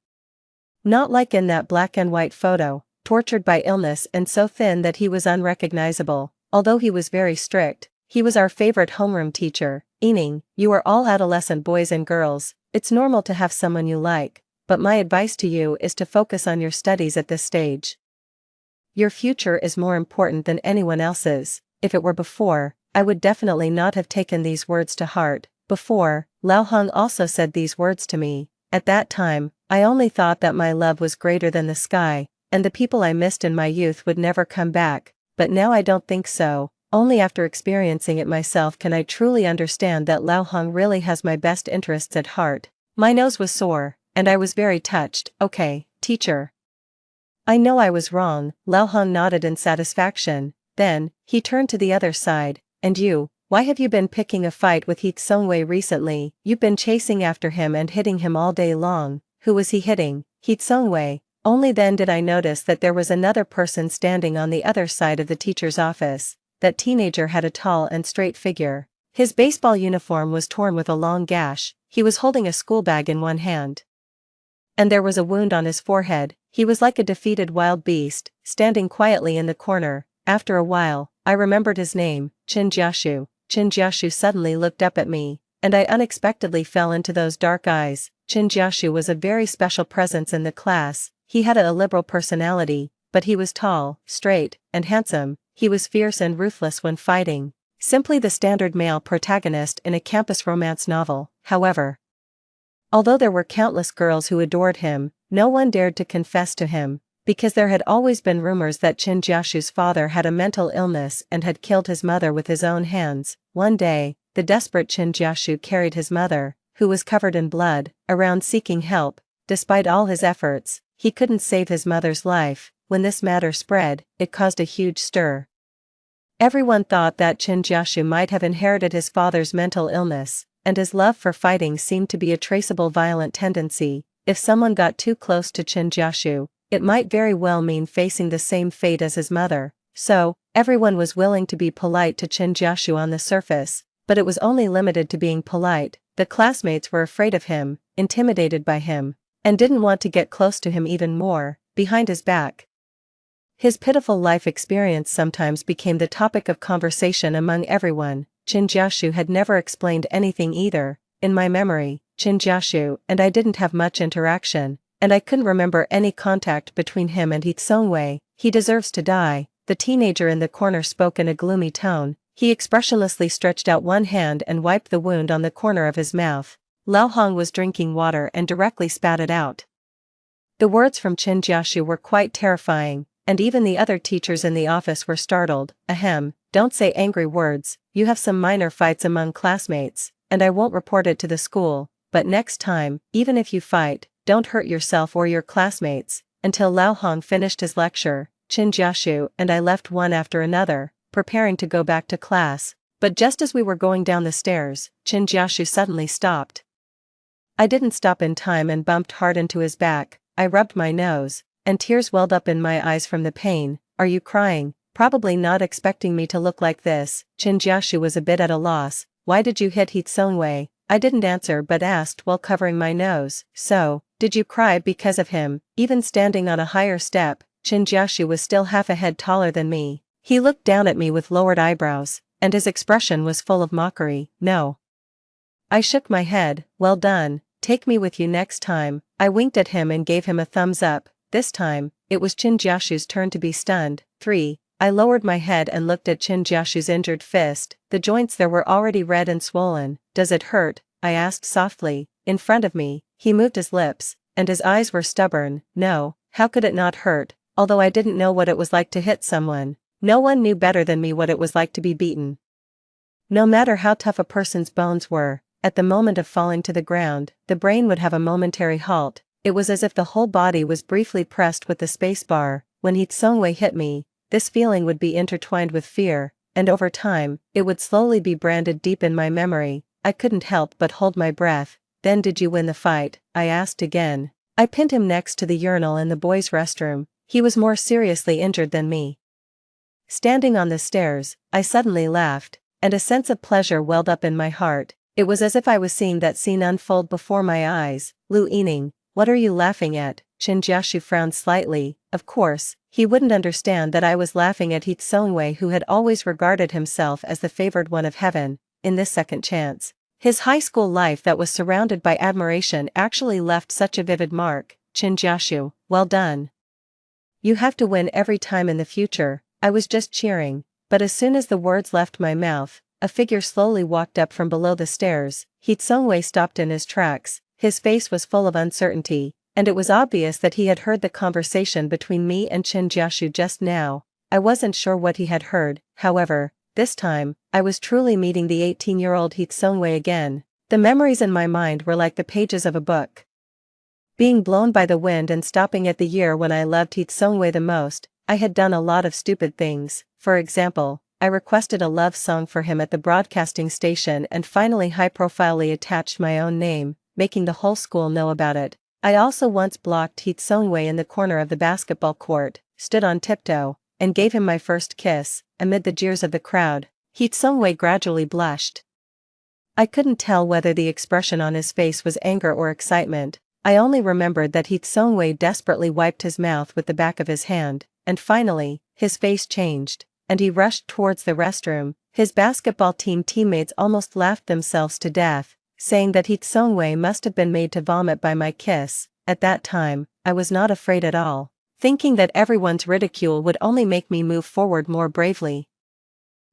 Not like in that black and white photo, tortured by illness and so thin that he was unrecognizable. Although he was very strict, he was our favorite homeroom teacher. Yining, you are all adolescent boys and girls, it's normal to have someone you like, but my advice to you is to focus on your studies at this stage. Your future is more important than anyone else's. If it were before, I would definitely not have taken these words to heart. Before, Lao Hong also said these words to me. At that time, I only thought that my love was greater than the sky, and the people I missed in my youth would never come back, but now I don't think so. Only after experiencing it myself can I truly understand that Lao Hong really has my best interests at heart. My nose was sore, and I was very touched. Okay, teacher. I know I was wrong, Lao Hong nodded in satisfaction. Then, he turned to the other side. And you, why have you been picking a fight with Heat Sungwei recently? You've been chasing after him and hitting him all day long. Who was he hitting? Heat Sungwei. Only then did I notice that there was another person standing on the other side of the teacher's office. That teenager had a tall and straight figure. His baseball uniform was torn with a long gash. He was holding a school bag in one hand. And there was a wound on his forehead. He was like a defeated wild beast, standing quietly in the corner. After a while, I remembered his name, Qin Jiashu. Qin Jiashu suddenly looked up at me, and I unexpectedly fell into those dark eyes. Qin Jiashu was a very special presence in the class. He had a liberal personality, but he was tall, straight, and handsome. He was fierce and ruthless when fighting. Simply the standard male protagonist in a campus romance novel, however. Although there were countless girls who adored him, no one dared to confess to him, because there had always been rumors that Qin Jiashu's father had a mental illness and had killed his mother with his own hands. One day, the desperate Qin Jiashu carried his mother, who was covered in blood, around seeking help. Despite all his efforts, he couldn't save his mother's life. When this matter spread, it caused a huge stir. Everyone thought that Qin Jiashu might have inherited his father's mental illness, and his love for fighting seemed to be a traceable violent tendency. If someone got too close to Qin Jiashu, it might very well mean facing the same fate as his mother. So, everyone was willing to be polite to Qin Jiashu on the surface, but it was only limited to being polite. The classmates were afraid of him, intimidated by him, and didn't want to get close to him even more, behind his back. His pitiful life experience sometimes became the topic of conversation among everyone. Qin Jiashu had never explained anything either. In my memory, Qin Jiashu and I didn't have much interaction, and I couldn't remember any contact between him and Heat Sungwei. He deserves to die. The teenager in the corner spoke in a gloomy tone. He expressionlessly stretched out one hand and wiped the wound on the corner of his mouth. Lao Hong was drinking water and directly spat it out. The words from Qin Jiashu were quite terrifying, and even the other teachers in the office were startled. Ahem, don't say angry words. You have some minor fights among classmates, and I won't report it to the school, but next time, even if you fight, don't hurt yourself or your classmates. Until Lao Hong finished his lecture, Qin Jiashu and I left one after another, preparing to go back to class. But just as we were going down the stairs, Qin Jiashu suddenly stopped. I didn't stop in time and bumped hard into his back. I rubbed my nose, and tears welled up in my eyes from the pain. Are you crying? Probably not expecting me to look like this. Qin Jiashu was a bit at a loss. Why did you hit Heat Sungwei? I didn't answer but asked while covering my nose. So, did you cry because of him? Even standing on a higher step, Qin Jiashu was still half a head taller than me. He looked down at me with lowered eyebrows, and his expression was full of mockery. No. I shook my head. Well done, take me with you next time. I winked at him and gave him a thumbs up. This time, it was Qin Jiashu's turn to be stunned. 3. I lowered my head and looked at Qin Jiashu's injured fist. The joints there were already red and swollen. Does it hurt? I asked softly. In front of me, he moved his lips, and his eyes were stubborn. No, how could it not hurt? Although I didn't know what it was like to hit someone, no one knew better than me what it was like to be beaten. No matter how tough a person's bones were, at the moment of falling to the ground, the brain would have a momentary halt. It was as if the whole body was briefly pressed with the spacebar. When Heat Sungwei hit me, this feeling would be intertwined with fear, and over time, it would slowly be branded deep in my memory. I couldn't help but hold my breath. Then did you win the fight? I asked again. I pinned him next to the urinal in the boys' restroom. He was more seriously injured than me. Standing on the stairs, I suddenly laughed, and a sense of pleasure welled up in my heart. It was as if I was seeing that scene unfold before my eyes. Lu Yining, what are you laughing at? Qin Jiashu frowned slightly. Of course, he wouldn't understand that I was laughing at Heat Sungwei, who had always regarded himself as the favored one of heaven. In this second chance, his high school life that was surrounded by admiration actually left such a vivid mark. Qin Jiashu, well done. You have to win every time in the future. I was just cheering, but as soon as the words left my mouth, a figure slowly walked up from below the stairs. Heat Sungwei stopped in his tracks. His face was full of uncertainty, and it was obvious that he had heard the conversation between me and Qin Jiashu just now. I wasn't sure what he had heard, however. This time, I was truly meeting the 18-year-old Heat Sungwei again. The memories in my mind were like the pages of a book. Being blown by the wind and stopping at the year when I loved Heat Sung-wei the most, I had done a lot of stupid things. For example, I requested a love song for him at the broadcasting station and finally high-profilely attached my own name, making the whole school know about it. I also once blocked Heat Sung-wei in the corner of the basketball court, stood on tiptoe, and gave him my first kiss, amid the jeers of the crowd. Heat Sung-wei gradually blushed. I couldn't tell whether the expression on his face was anger or excitement. I only remembered that Heat Sung-wei desperately wiped his mouth with the back of his hand, and finally, his face changed, and he rushed towards the restroom. His basketball team teammates almost laughed themselves to death, saying that Heat Sung-wei must have been made to vomit by my kiss. At that time, I was not afraid at all, thinking that everyone's ridicule would only make me move forward more bravely.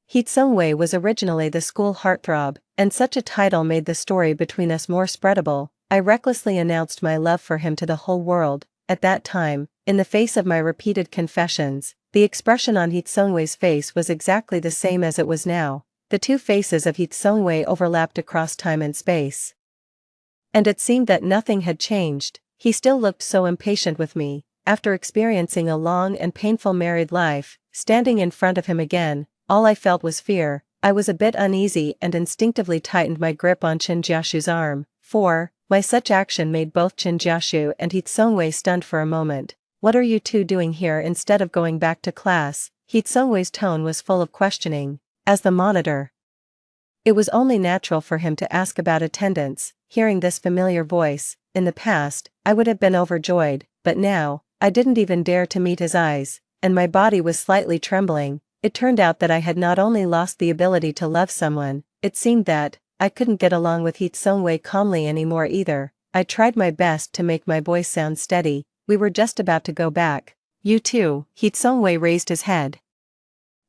Heat Sung-wei was originally the school heartthrob, and such a title made the story between us more spreadable. I recklessly announced my love for him to the whole world. At that time, in the face of my repeated confessions, the expression on Heat Sung-wei's face was exactly the same as it was now. The two faces of Heat Sung-wei overlapped across time and space. And it seemed that nothing had changed. He still looked so impatient with me. After experiencing a long and painful married life, standing in front of him again, all I felt was fear. I was a bit uneasy and instinctively tightened my grip on Chin Jiashu's arm. My such action made both Chin Jiashu and Heat Sung-wei stunned for a moment. "What are you two doing here instead of going back to class?" Heat Sung-wei's tone was full of questioning. As the monitor, it was only natural for him to ask about attendance. Hearing this familiar voice, in the past, I would have been overjoyed, but now, I didn't even dare to meet his eyes, and my body was slightly trembling. It turned out that I had not only lost the ability to love someone, it seemed that I couldn't get along with Heat Sung-wei calmly anymore either. I tried my best to make my voice sound steady. "We were just about to go back." "You too?" Heat Sung-wei raised his head,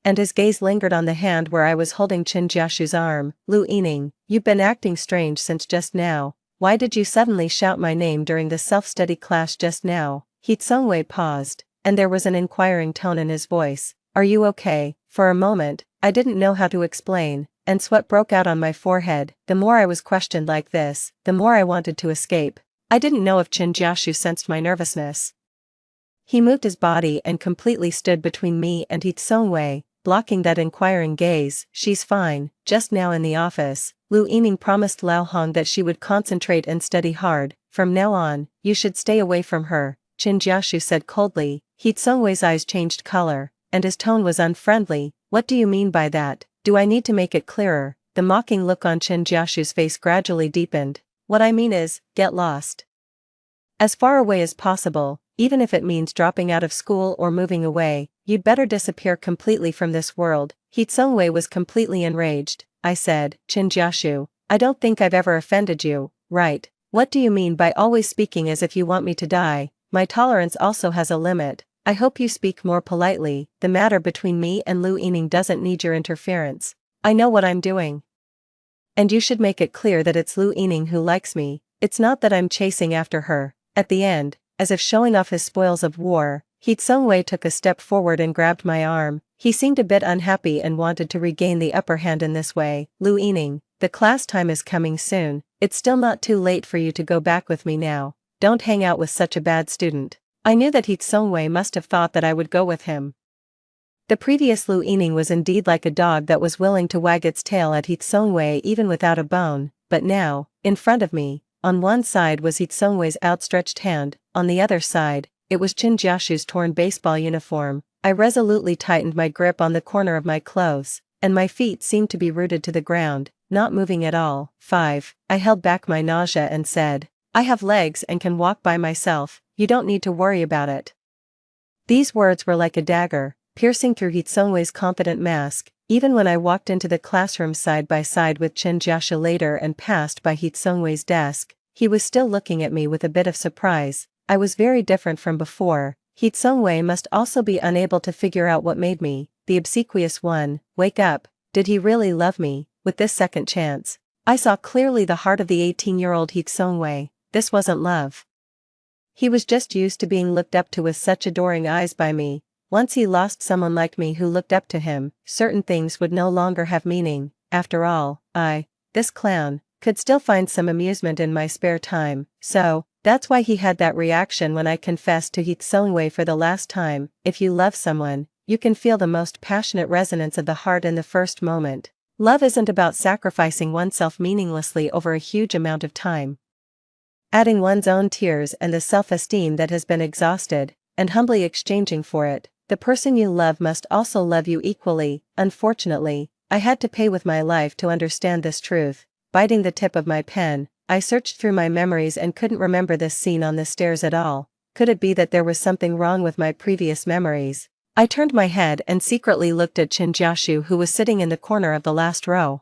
and his gaze lingered on the hand where I was holding Chin Jiashu's arm. "Lu Yining, you've been acting strange since just now. Why did you suddenly shout my name during the self-study class just now?" Heat Sung-wei paused, and there was an inquiring tone in his voice. "Are you okay?" For a moment, I didn't know how to explain, and sweat broke out on my forehead. The more I was questioned like this, the more I wanted to escape. I didn't know if Chin Jiashu sensed my nervousness. He moved his body and completely stood between me and Heat Sung-wei, blocking that inquiring gaze. "She's fine, just now in the office." Lu Yining promised Lao Hong that she would concentrate and study hard. "From now on, you should stay away from her," Chin Jiashu said coldly. Heat Sung-wei's eyes changed color, and his tone was unfriendly. "What do you mean by that? Do I need to make it clearer?" The mocking look on Chin Jiashu's face gradually deepened. "What I mean is, get lost. As far away as possible, even if it means dropping out of school or moving away. You'd better disappear completely from this world." Heat Sung-wei was completely enraged. I said, "Chin Jiashu, I don't think I've ever offended you, right? What do you mean by always speaking as if you want me to die? My tolerance also has a limit. I hope you speak more politely. The matter between me and Lu Yining doesn't need your interference. I know what I'm doing. And you should make it clear that it's Lu Yining who likes me. It's not that I'm chasing after her." At the end, as if showing off his spoils of war, Heat Sung-wei took a step forward and grabbed my arm. He seemed a bit unhappy and wanted to regain the upper hand in this way. "Lu Yining, the class time is coming soon. It's still not too late for you to go back with me now. Don't hang out with such a bad student." I knew that Heat Sung-wei must have thought that I would go with him. The previous Lu Yining was indeed like a dog that was willing to wag its tail at Heat Sung-wei even without a bone, but now, in front of me, on one side was Heat Sung-wei's outstretched hand, on the other side, it was Chin Jiashu's torn baseball uniform. I resolutely tightened my grip on the corner of my clothes, and my feet seemed to be rooted to the ground, not moving at all. I held back my nausea and said, "I have legs and can walk by myself, you don't need to worry about it." These words were like a dagger, piercing through Heat Sung-wei's confident mask. Even when I walked into the classroom side by side with Chin Jiashu later and passed by Heat Sung-wei's desk, he was still looking at me with a bit of surprise. I was very different from before. Heat Sung-wei must also be unable to figure out what made me, the obsequious one, wake up. Did he really love me? With this second chance, I saw clearly the heart of the 18-year-old Heat Sung-wei. This wasn't love. He was just used to being looked up to with such adoring eyes by me. Once he lost someone like me who looked up to him, certain things would no longer have meaning. After all, this clown, could still find some amusement in my spare time. So, That's why he had that reaction when I confessed to Hee Seung-wei for the last time. If you love someone, you can feel the most passionate resonance of the heart in the first moment. Love isn't about sacrificing oneself meaninglessly over a huge amount of time. Adding one's own tears and the self-esteem that has been exhausted, and humbly exchanging for it. The person you love must also love you equally. Unfortunately, I had to pay with my life to understand this truth. Biting the tip of my pen, I searched through my memories and couldn't remember this scene on the stairs at all. Could it be that there was something wrong with my previous memories? I turned my head and secretly looked at Chin Jiashu, who was sitting in the corner of the last row.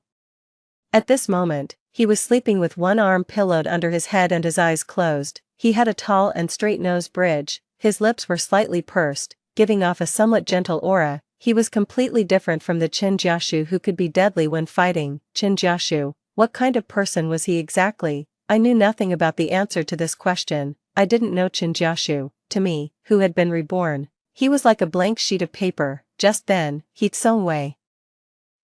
At this moment, he was sleeping with one arm pillowed under his head and his eyes closed. He had a tall and straight nose bridge, his lips were slightly pursed, giving off a somewhat gentle aura. He was completely different from the Chin Jiashu who could be deadly when fighting. Chin Jiashu, what kind of person was he exactly? I knew nothing about the answer to this question. I didn't know Chin Jiashu. To me, who had been reborn, he was like a blank sheet of paper. Just then, Hee Seung-wei,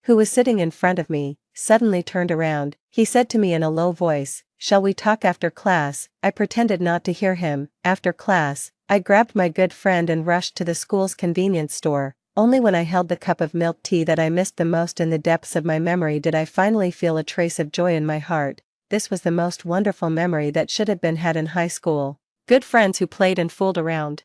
who was sitting in front of me, suddenly turned around. He said to me in a low voice, "Shall we talk after class?" I pretended not to hear him. After class, I grabbed my good friend and rushed to the school's convenience store. Only when I held the cup of milk tea that I missed the most in the depths of my memory did I finally feel a trace of joy in my heart. This was the most wonderful memory that should have been had in high school. Good friends who played and fooled around.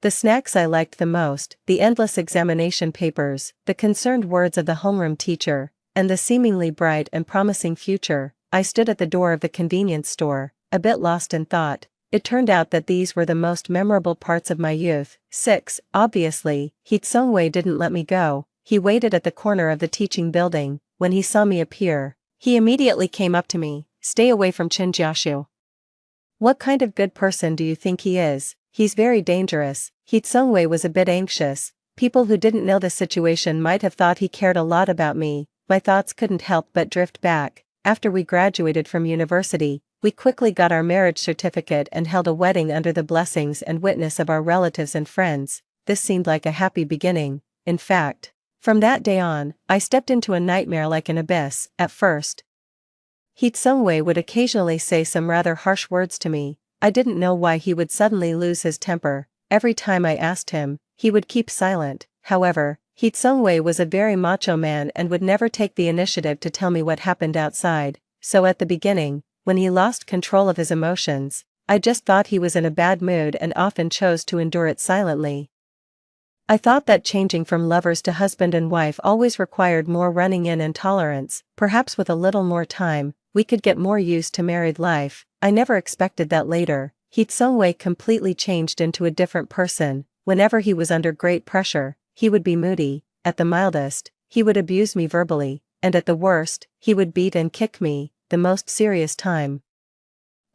The snacks I liked the most, the endless examination papers, the concerned words of the homeroom teacher, and the seemingly bright and promising future. I stood at the door of the convenience store, a bit lost in thought. It turned out that these were the most memorable parts of my youth. 6. Obviously, Hee Seung-wei didn't let me go. He waited at the corner of the teaching building. When he saw me appear, he immediately came up to me. "Stay away from Chin Jiashu. What kind of good person do you think he is? He's very dangerous." Hee Seung-wei was a bit anxious. People who didn't know the situation might have thought he cared a lot about me. My thoughts couldn't help but drift back. After we graduated from university, we quickly got our marriage certificate and held a wedding under the blessings and witness of our relatives and friends. This seemed like a happy beginning. In fact, from that day on, I stepped into a nightmare like an abyss. At first, Hee Seung-wei would occasionally say some rather harsh words to me. I didn't know why he would suddenly lose his temper. Every time I asked him, he would keep silent. However, Hee Seung-wei was a very macho man and would never take the initiative to tell me what happened outside. So at the beginning, when he lost control of his emotions, I just thought he was in a bad mood and often chose to endure it silently. I thought that changing from lovers to husband and wife always required more running in and tolerance. Perhaps with a little more time, we could get more used to married life. I never expected that later, Hee Seung-wei completely changed into a different person. Whenever he was under great pressure, he would be moody. At the mildest, he would abuse me verbally, and at the worst, he would beat and kick me. The most serious time,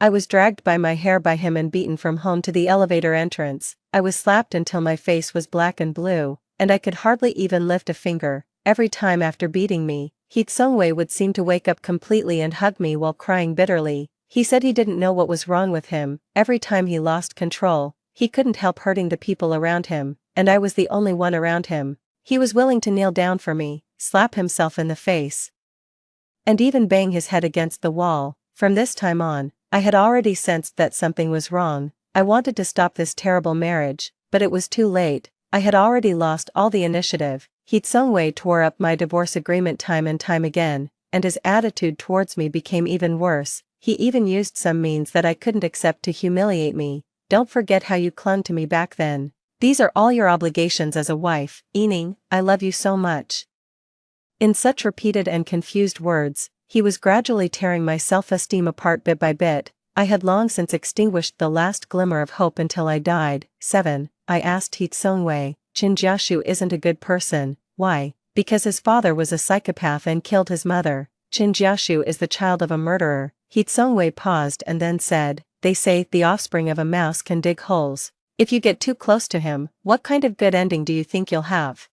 I was dragged by my hair by him and beaten from home to the elevator entrance. I was slapped until my face was black and blue, and I could hardly even lift a finger. Every time after beating me, Hee Seung-wei would seem to wake up completely and hug me while crying bitterly. He said he didn't know what was wrong with him. Every time he lost control, he couldn't help hurting the people around him, and I was the only one around him. He was willing to kneel down for me, slap himself in the face, and even bang his head against the wall. From this time on, I had already sensed that something was wrong. I wanted to stop this terrible marriage, but it was too late. I had already lost all the initiative. Hee Seung-wei tore up my divorce agreement time and time again, and his attitude towards me became even worse. He even used some means that I couldn't accept to humiliate me. "Don't forget how you clung to me back then. These are all your obligations as a wife, Ening, I love you so much." In such repeated and confused words, he was gradually tearing my self-esteem apart bit by bit. I had long since extinguished the last glimmer of hope until I died. 7. I asked Hee Seung-wei, "Chin Jiashu isn't a good person." "Why?" "Because his father was a psychopath and killed his mother. Chin Jiashu is the child of a murderer." Hee Seung-wei paused and then said, "They say the offspring of a mouse can dig holes. If you get too close to him, what kind of good ending do you think you'll have?"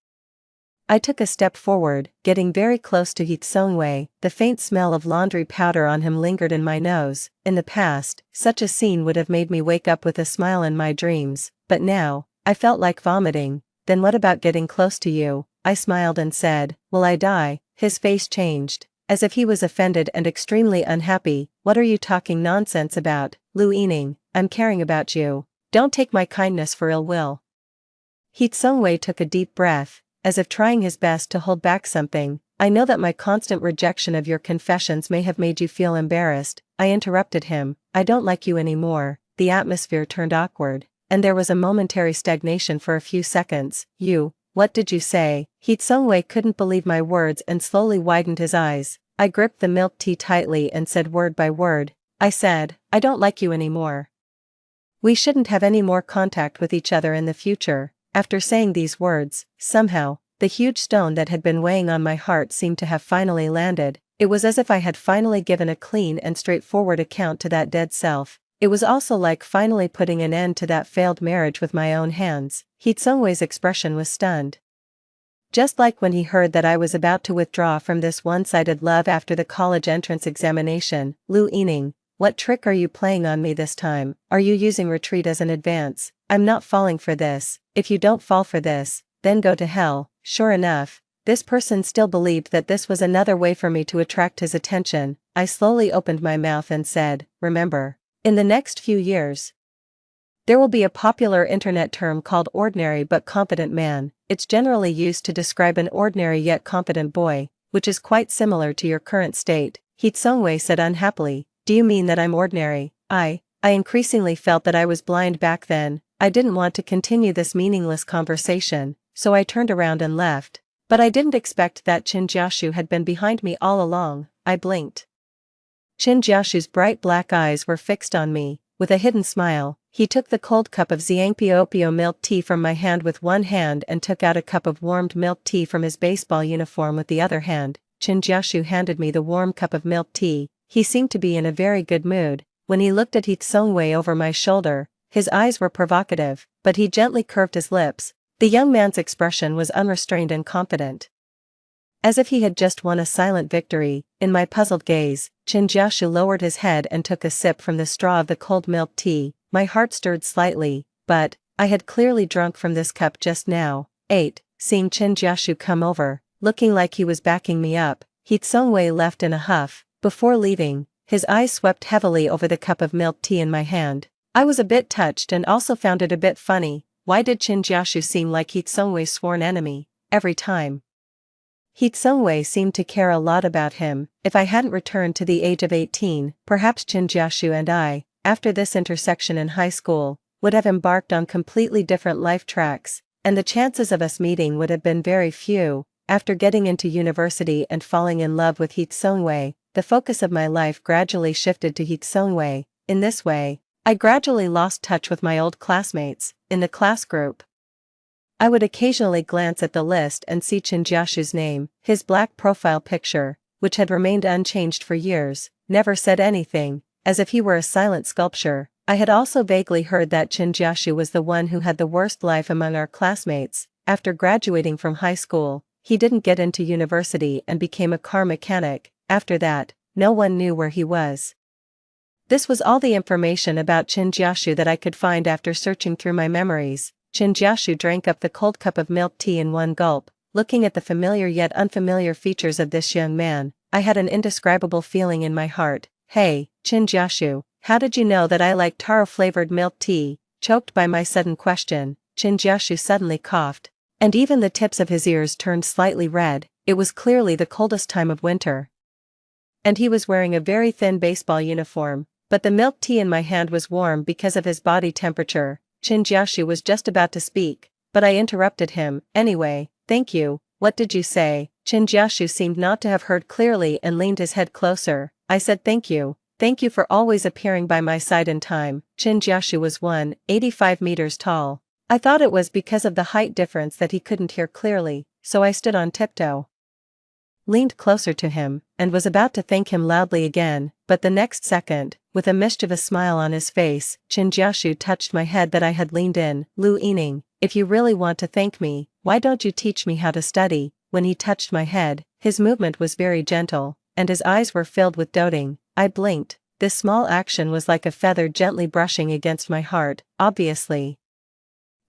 I took a step forward, getting very close to Hee Seung-wei. The faint smell of laundry powder on him lingered in my nose. In the past, such a scene would have made me wake up with a smile in my dreams, but now, I felt like vomiting. "Then what about getting close to you?" I smiled and said, "Will I die?" His face changed. as if he was offended and extremely unhappy. What are you talking nonsense about, Lu Yining? I'm caring about you. Don't take my kindness for ill will. He Tsungwei took a deep breath, as if trying his best to hold back something. I know that my constant rejection of your confessions may have made you feel embarrassed. I interrupted him. I don't like you anymore. The atmosphere turned awkward, and there was a momentary stagnation for a few seconds. You, what did you say? He Tsungwei couldn't believe my words and slowly widened his eyes. I gripped the milk tea tightly and said word by word. I said, I don't like you anymore. We shouldn't have any more contact with each other in the future. After saying these words, somehow, the huge stone that had been weighing on my heart seemed to have finally landed. It was as if I had finally given a clean and straightforward account to that dead self. It was also like finally putting an end to that failed marriage with my own hands. He Tsungwei's expression was stunned. Just like when he heard that I was about to withdraw from this one-sided love after the college entrance examination. Lu Yining, what trick are you playing on me this time? Are you using retreat as an advance? I'm not falling for this. If you don't fall for this, then go to hell. Sure enough, this person still believed that this was another way for me to attract his attention. I slowly opened my mouth and said, remember, in the next few years, there will be a popular internet term called ordinary but competent man. It's generally used to describe an ordinary yet competent boy, which is quite similar to your current state. He Tsungwei said unhappily, do you mean that I'm ordinary? I increasingly felt that I was blind back then. I didn't want to continue this meaningless conversation, so I turned around and left. But I didn't expect that Qin Jiaxu had been behind me all along. I blinked. Qin Jiaxu's bright black eyes were fixed on me. With a hidden smile, he took the cold cup of Xiangpiopio milk tea from my hand with one hand and took out a cup of warmed milk tea from his baseball uniform with the other hand. Qin Jiaxu handed me the warm cup of milk tea. He seemed to be in a very good mood. When he looked at He Tsungwei over my shoulder, his eyes were provocative, but he gently curved his lips. The young man's expression was unrestrained and confident, as if he had just won a silent victory. In my puzzled gaze, Qin Jiaxu lowered his head and took a sip from the straw of the cold milk tea. My heart stirred slightly, but I had clearly drunk from this cup just now. 8. Seeing Qin Jiaxu come over, looking like he was backing me up, He Tsungwei left in a huff. Before leaving, his eyes swept heavily over the cup of milk tea in my hand. I was a bit touched and also found it a bit funny. Why did Qin Jiaxu seem like He Tsungwei's sworn enemy every time? He Tsungwei seemed to care a lot about him. If I hadn't returned to the age of 18, perhaps Qin Jiaxu and I, after this intersection in high school, would have embarked on completely different life tracks, and the chances of us meeting would have been very few. After getting into university and falling in love with He Tsungwei, the focus of my life gradually shifted to He Tsungwei. In this way, I gradually lost touch with my old classmates. In the class group, I would occasionally glance at the list and see Qin Jiaxu's name. His black profile picture, which had remained unchanged for years, never said anything, as if he were a silent sculpture. I had also vaguely heard that Qin Jiaxu was the one who had the worst life among our classmates. After graduating from high school, he didn't get into university and became a car mechanic. After that, no one knew where he was. This was all the information about Qin Jiaxu that I could find after searching through my memories. Qin Jiaxu drank up the cold cup of milk tea in one gulp. Looking at the familiar yet unfamiliar features of this young man, I had an indescribable feeling in my heart. Hey, Qin Jiaxu, how did you know that I like taro-flavored milk tea? Choked by my sudden question, Qin Jiaxu suddenly coughed, and even the tips of his ears turned slightly red. It was clearly the coldest time of winter, and he was wearing a very thin baseball uniform, but the milk tea in my hand was warm because of his body temperature. Qin Jiaxu was just about to speak, but I interrupted him. Anyway, thank you. What did you say? Qin Jiaxu seemed not to have heard clearly and leaned his head closer. I said thank you. Thank you for always appearing by my side in time. Qin Jiaxu was 185 meters tall. I thought it was because of the height difference that he couldn't hear clearly, so I stood on tiptoe, leaned closer to him, and was about to thank him loudly again, but the next second, with a mischievous smile on his face, Qin Jiaxu touched my head that I had leaned in. Lu Yining, if you really want to thank me, why don't you teach me how to study? When he touched my head, his movement was very gentle, and his eyes were filled with doting. I blinked. This small action was like a feather gently brushing against my heart. Obviously,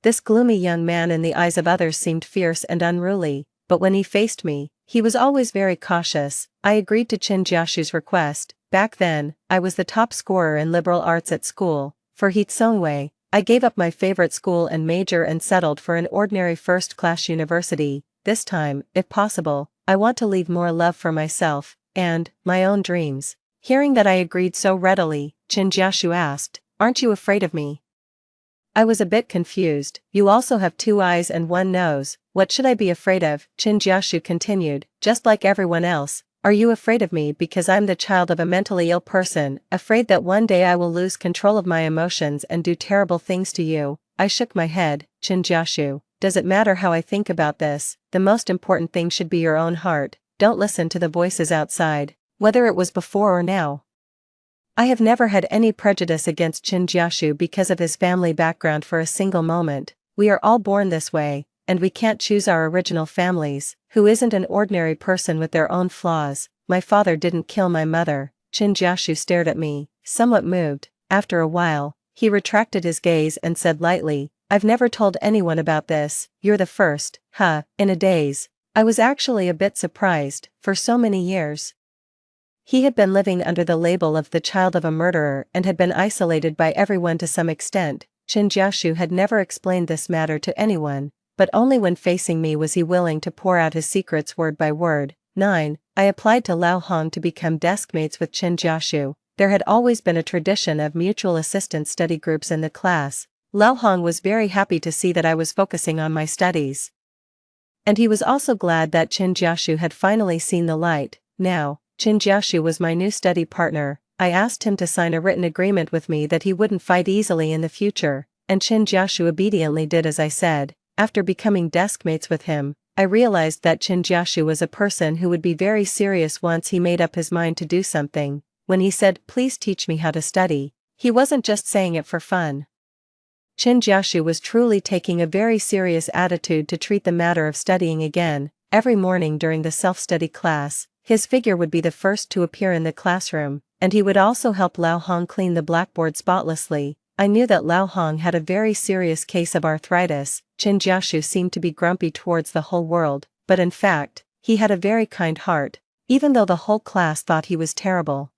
this gloomy young man in the eyes of others seemed fierce and unruly, but when he faced me, he was always very cautious. I agreed to Chin Jiashu's request. Back then, I was the top scorer in liberal arts at school. For Hitsongwei, I gave up my favorite school and major and settled for an ordinary first-class university. This time, if possible, I want to leave more love for myself and my own dreams. Hearing that I agreed so readily, Chin Jiashu asked, "Aren't you afraid of me?" I was a bit confused. "You also have 2 eyes and 1 nose. What should I be afraid of?" Chin Jiashu continued, "Just like everyone else. Are you afraid of me because I'm the child of a mentally ill person, afraid that one day I will lose control of my emotions and do terrible things to you?" I shook my head. "Chin Jiashu, does it matter how I think about this? The most important thing should be your own heart. Don't listen to the voices outside, whether it was before or now." I have never had any prejudice against Chin Jiashu because of his family background for a single moment. We are all born this way, and we can't choose our original families. Who isn't an ordinary person with their own flaws? My father didn't kill my mother. Chin Jiashu stared at me, somewhat moved. After a while, he retracted his gaze and said lightly, "I've never told anyone about this. You're the first." In a daze. I was actually a bit surprised. For so many years, he had been living under the label of the child of a murderer and had been isolated by everyone to some extent. Chin Jiashu had never explained this matter to anyone, but only when facing me was he willing to pour out his secrets word by word. 9. I applied to Lao Hong to become deskmates with Chin Jiashu. There had always been a tradition of mutual assistance study groups in the class. Lao Hong was very happy to see that I was focusing on my studies, and he was also glad that Chin Jiashu had finally seen the light. Now, Chin Jiashu was my new study partner. I asked him to sign a written agreement with me that he wouldn't fight easily in the future, and Chin Jiashu obediently did as I said. After becoming deskmates with him, I realized that Chin Jiashu was a person who would be very serious once he made up his mind to do something. When he said, "Please teach me how to study," he wasn't just saying it for fun. Chin Jiashu was truly taking a very serious attitude to treat the matter of studying again. Every morning during the self-study class, his figure would be the first to appear in the classroom, and he would also help Lao Hong clean the blackboard spotlessly. I knew that Lao Hong had a very serious case of arthritis. Chin Jiashu seemed to be grumpy towards the whole world, but in fact, he had a very kind heart. Even though the whole class thought he was terrible,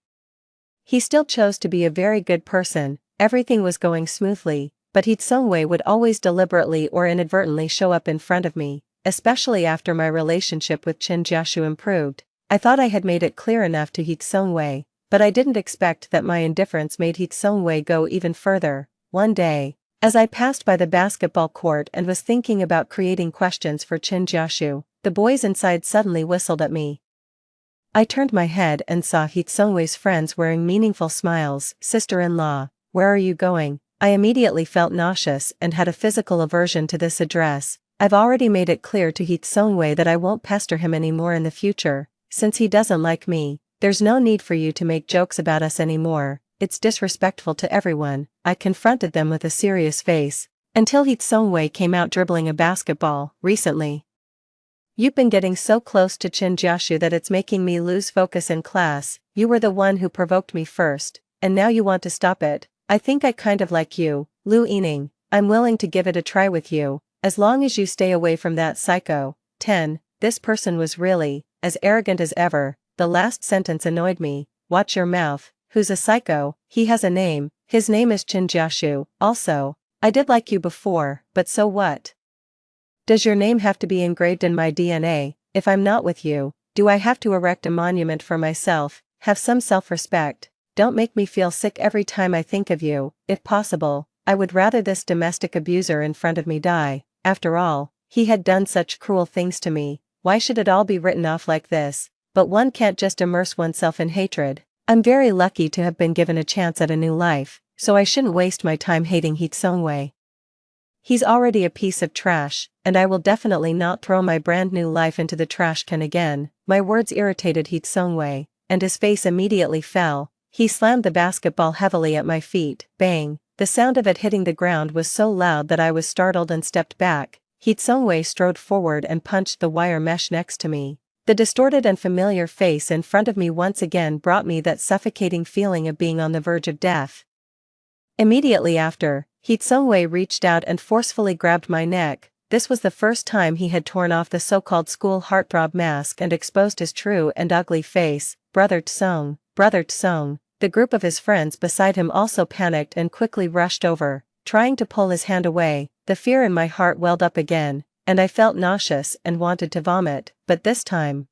he still chose to be a very good person. Everything was going smoothly, but Hitsongwei would always deliberately or inadvertently show up in front of me, especially after my relationship with Chin Jiashu improved. I thought I had made it clear enough to Hitsongwei, but I didn't expect that my indifference made Hitsongwei go even further. One day, as I passed by the basketball court and was thinking about creating questions for Chin Jiashu, the boys inside suddenly whistled at me. I turned my head and saw Hitsongwei's friends wearing meaningful smiles. "Sister-in-law, where are you going?" I immediately felt nauseous and had a physical aversion to this address. I've already made it clear to Hitsongwei that I won't pester him anymore in the future. Since he doesn't like me, there's no need for you to make jokes about us anymore. It's disrespectful to everyone. I confronted them with a serious face, until Hitsongwei came out dribbling a basketball. "Recently, you've been getting so close to Chin Jiashu that it's making me lose focus in class. You were the one who provoked me first, and now you want to stop it. I think I kind of like you, Lu Yining. I'm willing to give it a try with you, as long as you stay away from that psycho." 10. This person was really as arrogant as ever. The last sentence annoyed me. "Watch your mouth. Who's a psycho? He has a name. His name is Chin Jiashu. Also, I did like you before, but so what? Does your name have to be engraved in my DNA? If I'm not with you, do I have to erect a monument for myself? Have some self-respect. Don't make me feel sick every time I think of you. If possible, I would rather this domestic abuser in front of me die. After all, he had done such cruel things to me. Why should it all be written off like this? But one can't just immerse oneself in hatred. I'm very lucky to have been given a chance at a new life, so I shouldn't waste my time hating Hitsongwei. He's already a piece of trash, and I will definitely not throw my brand new life into the trash can again." My words irritated Hitsongwei, and his face immediately fell. He slammed the basketball heavily at my feet. Bang! The sound of it hitting the ground was so loud that I was startled and stepped back. Hitsongwei strode forward and punched the wire mesh next to me. The distorted and familiar face in front of me once again brought me that suffocating feeling of being on the verge of death. Immediately after, Hitsongwei reached out and forcefully grabbed my neck. This was the first time he had torn off the so-called school heartthrob mask and exposed his true and ugly face. Brother Tsung, Brother Tsung. The group of his friends beside him also panicked and quickly rushed over, trying to pull his hand away. The fear in my heart welled up again, and I felt nauseous and wanted to vomit, but this time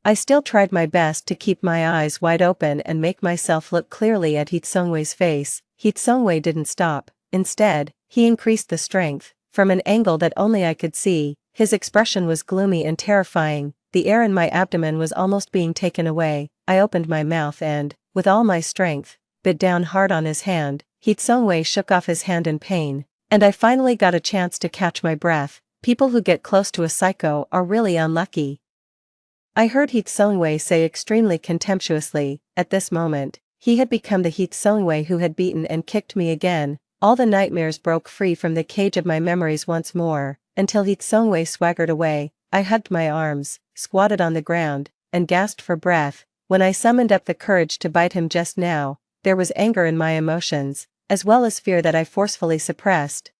I still tried my best to keep my eyes wide open and make myself look clearly at Hitsungwei's face. Hitsungwei didn't stop. Instead, he increased the strength. From an angle that only I could see, his expression was gloomy and terrifying. The air in my abdomen was almost being taken away. I opened my mouth and, with all my strength, bit down hard on his hand. Hitsungwei shook off his hand in pain, and I finally got a chance to catch my breath. People who get close to a psycho are really unlucky, I heard Hitsungwei say extremely contemptuously. At this moment, he had become the Hitsungwei who had beaten and kicked me again. All the nightmares broke free from the cage of my memories once more, until Hitsungwei swaggered away. I hugged my arms, squatted on the ground, and gasped for breath. When I summoned up the courage to bite him just now, there was anger in my emotions, as well as fear that I forcefully suppressed.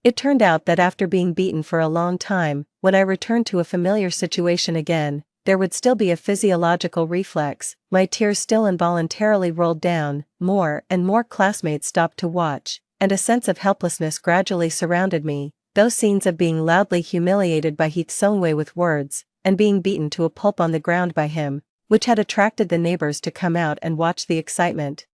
It turned out that after being beaten for a long time, when I returned to a familiar situation again, there would still be a physiological reflex. My tears still involuntarily rolled down. More and more classmates stopped to watch, and a sense of helplessness gradually surrounded me. Those scenes of being loudly humiliated by Hitsungwei with words, and being beaten to a pulp on the ground by him, which had attracted the neighbors to come out and watch the excitement.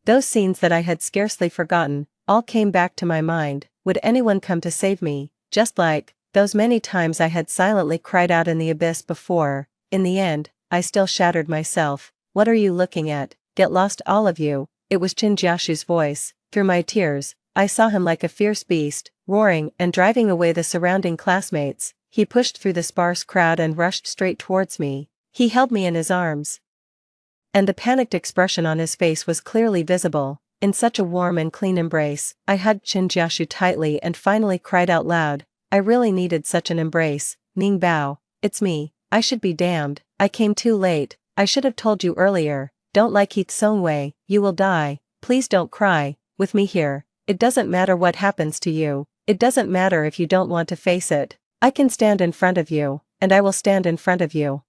Those scenes that I had scarcely forgotten, all came back to my mind. Would anyone come to save me, just like those many times I had silently cried out in the abyss before? In the end, I still shattered myself. What are you looking at? Get lost all of you. It was Chinjiashu's voice. Through my tears, I saw him like a fierce beast, roaring and driving away the surrounding classmates. He pushed through the sparse crowd and rushed straight towards me. He held me in his arms, and the panicked expression on his face was clearly visible. In such a warm and clean embrace, I hugged Chinjiashu tightly and finally cried out loud. I really needed such an embrace. Ning Bao, it's me. I should be damned. I came too late. I should have told you earlier. Don't like Hitsungwei, you will die. Please don't cry. With me here, it doesn't matter what happens to you. It doesn't matter if you don't want to face it. I can stand in front of you, and I will stand in front of you.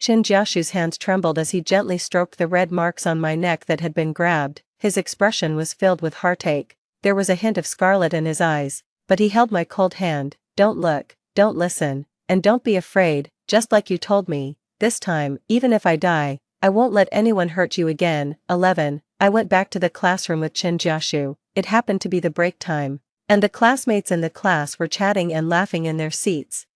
Chinjiashu's hands trembled as he gently stroked the red marks on my neck that had been grabbed. His expression was filled with heartache. There was a hint of scarlet in his eyes, but he held my cold hand. Don't look, don't listen, and don't be afraid, just like you told me. This time, even if I die, I won't let anyone hurt you again. 11. I went back to the classroom with Chinjiashu. It happened to be the break time, and the classmates in the class were chatting and laughing in their seats.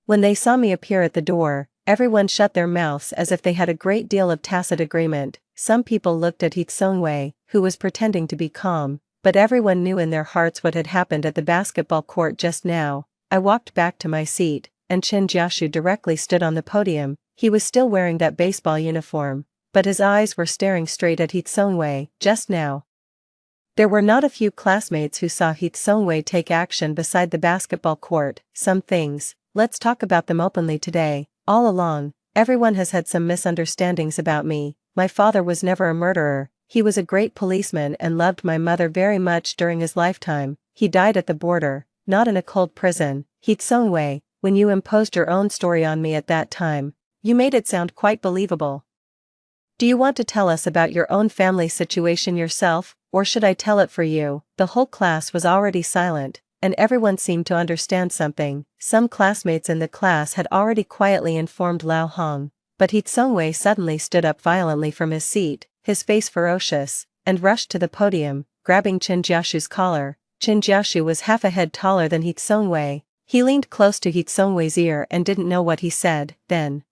When they saw me appear at the door, everyone shut their mouths as if they had a great deal of tacit agreement. Some people looked at Hitsungwei, who was pretending to be calm, but everyone knew in their hearts what had happened at the basketball court just now. I walked back to my seat, and Chinjiashu directly stood on the podium. He was still wearing that baseball uniform, but his eyes were staring straight at Hitsungwei. Just now, there were not a few classmates who saw Hitsungwei take action beside the basketball court. Some things, let's talk about them openly today. All along, everyone has had some misunderstandings about me. My father was never a murderer. He was a great policeman and loved my mother very much during his lifetime. He died at the border, not in a cold prison. Hitsungwei, when you imposed your own story on me at that time, you made it sound quite believable. Do you want to tell us about your own family situation yourself, or should I tell it for you? The whole class was already silent, and everyone seemed to understand something. Some classmates in the class had already quietly informed Lao Hong, but Hitsungwei suddenly stood up violently from his seat, his face ferocious, and rushed to the podium, grabbing Chinjiashu's collar. Chinjiashu was half a head taller than Hitsungwei. He leaned close to Hitsungwei's ear and didn't know what he said. Then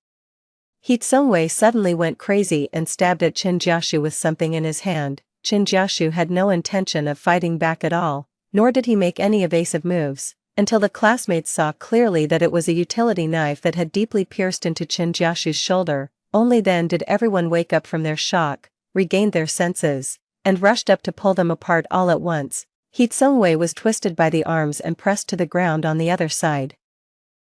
Hitsungwei suddenly went crazy and stabbed at Chinjiashu with something in his hand. Chinjiashu had no intention of fighting back at all, nor did he make any evasive moves, until the classmates saw clearly that it was a utility knife that had deeply pierced into Chinjiashu's shoulder. Only then did everyone wake up from their shock, regained their senses, and rushed up to pull them apart all at once. Hitsungwei was twisted by the arms and pressed to the ground on the other side.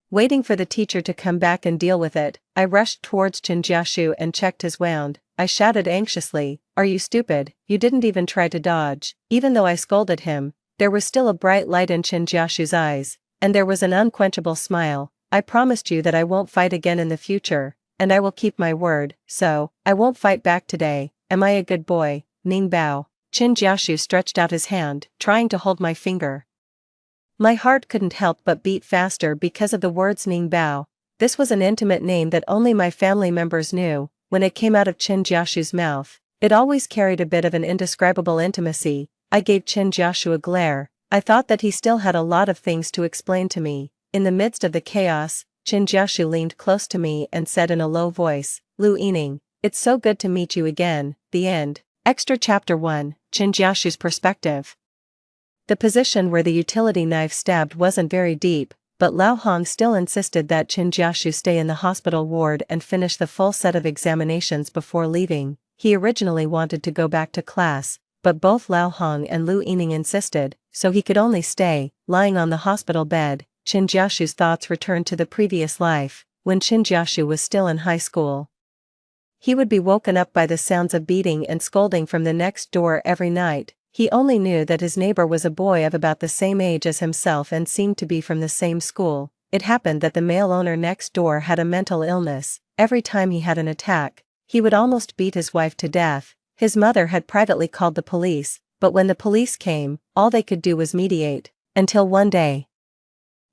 Waiting for the teacher to come back and deal with it, I rushed towards Chinjiashu and checked his wound. I shouted anxiously, "Are you stupid? You didn't even try to dodge." Even though I scolded him, there was still a bright light in Chin Jiashu's eyes, and there was an unquenchable smile. I promised you that I won't fight again in the future, and I will keep my word, so, I won't fight back today. Am I a good boy, Ning Bao? Chin Jiashu stretched out his hand, trying to hold my finger. My heart couldn't help but beat faster because of the words Ning Bao. This was an intimate name that only my family members knew. When it came out of Chin Jiashu's mouth, it always carried a bit of an indescribable intimacy. I gave Chin Jiashu a glare. I thought that he still had a lot of things to explain to me. In the midst of the chaos, Chin Jiashu leaned close to me and said in a low voice, Lu Yining, it's so good to meet you again. The end. Extra Chapter 1, Chin Jiashu's perspective. The position where the utility knife stabbed wasn't very deep, but Lao Hong still insisted that Chin Jiashu stay in the hospital ward and finish the full set of examinations before leaving. He originally wanted to go back to class, but both Lao Hong and Lu Yining insisted, so he could only stay. Lying on the hospital bed, Chin Jiashu's thoughts returned to the previous life, when Chin Jiashu was still in high school. He would be woken up by the sounds of beating and scolding from the next door every night. He only knew that his neighbor was a boy of about the same age as himself and seemed to be from the same school. It happened that the male owner next door had a mental illness. Every time he had an attack, he would almost beat his wife to death. His mother had privately called the police, but when the police came, all they could do was mediate, until one day,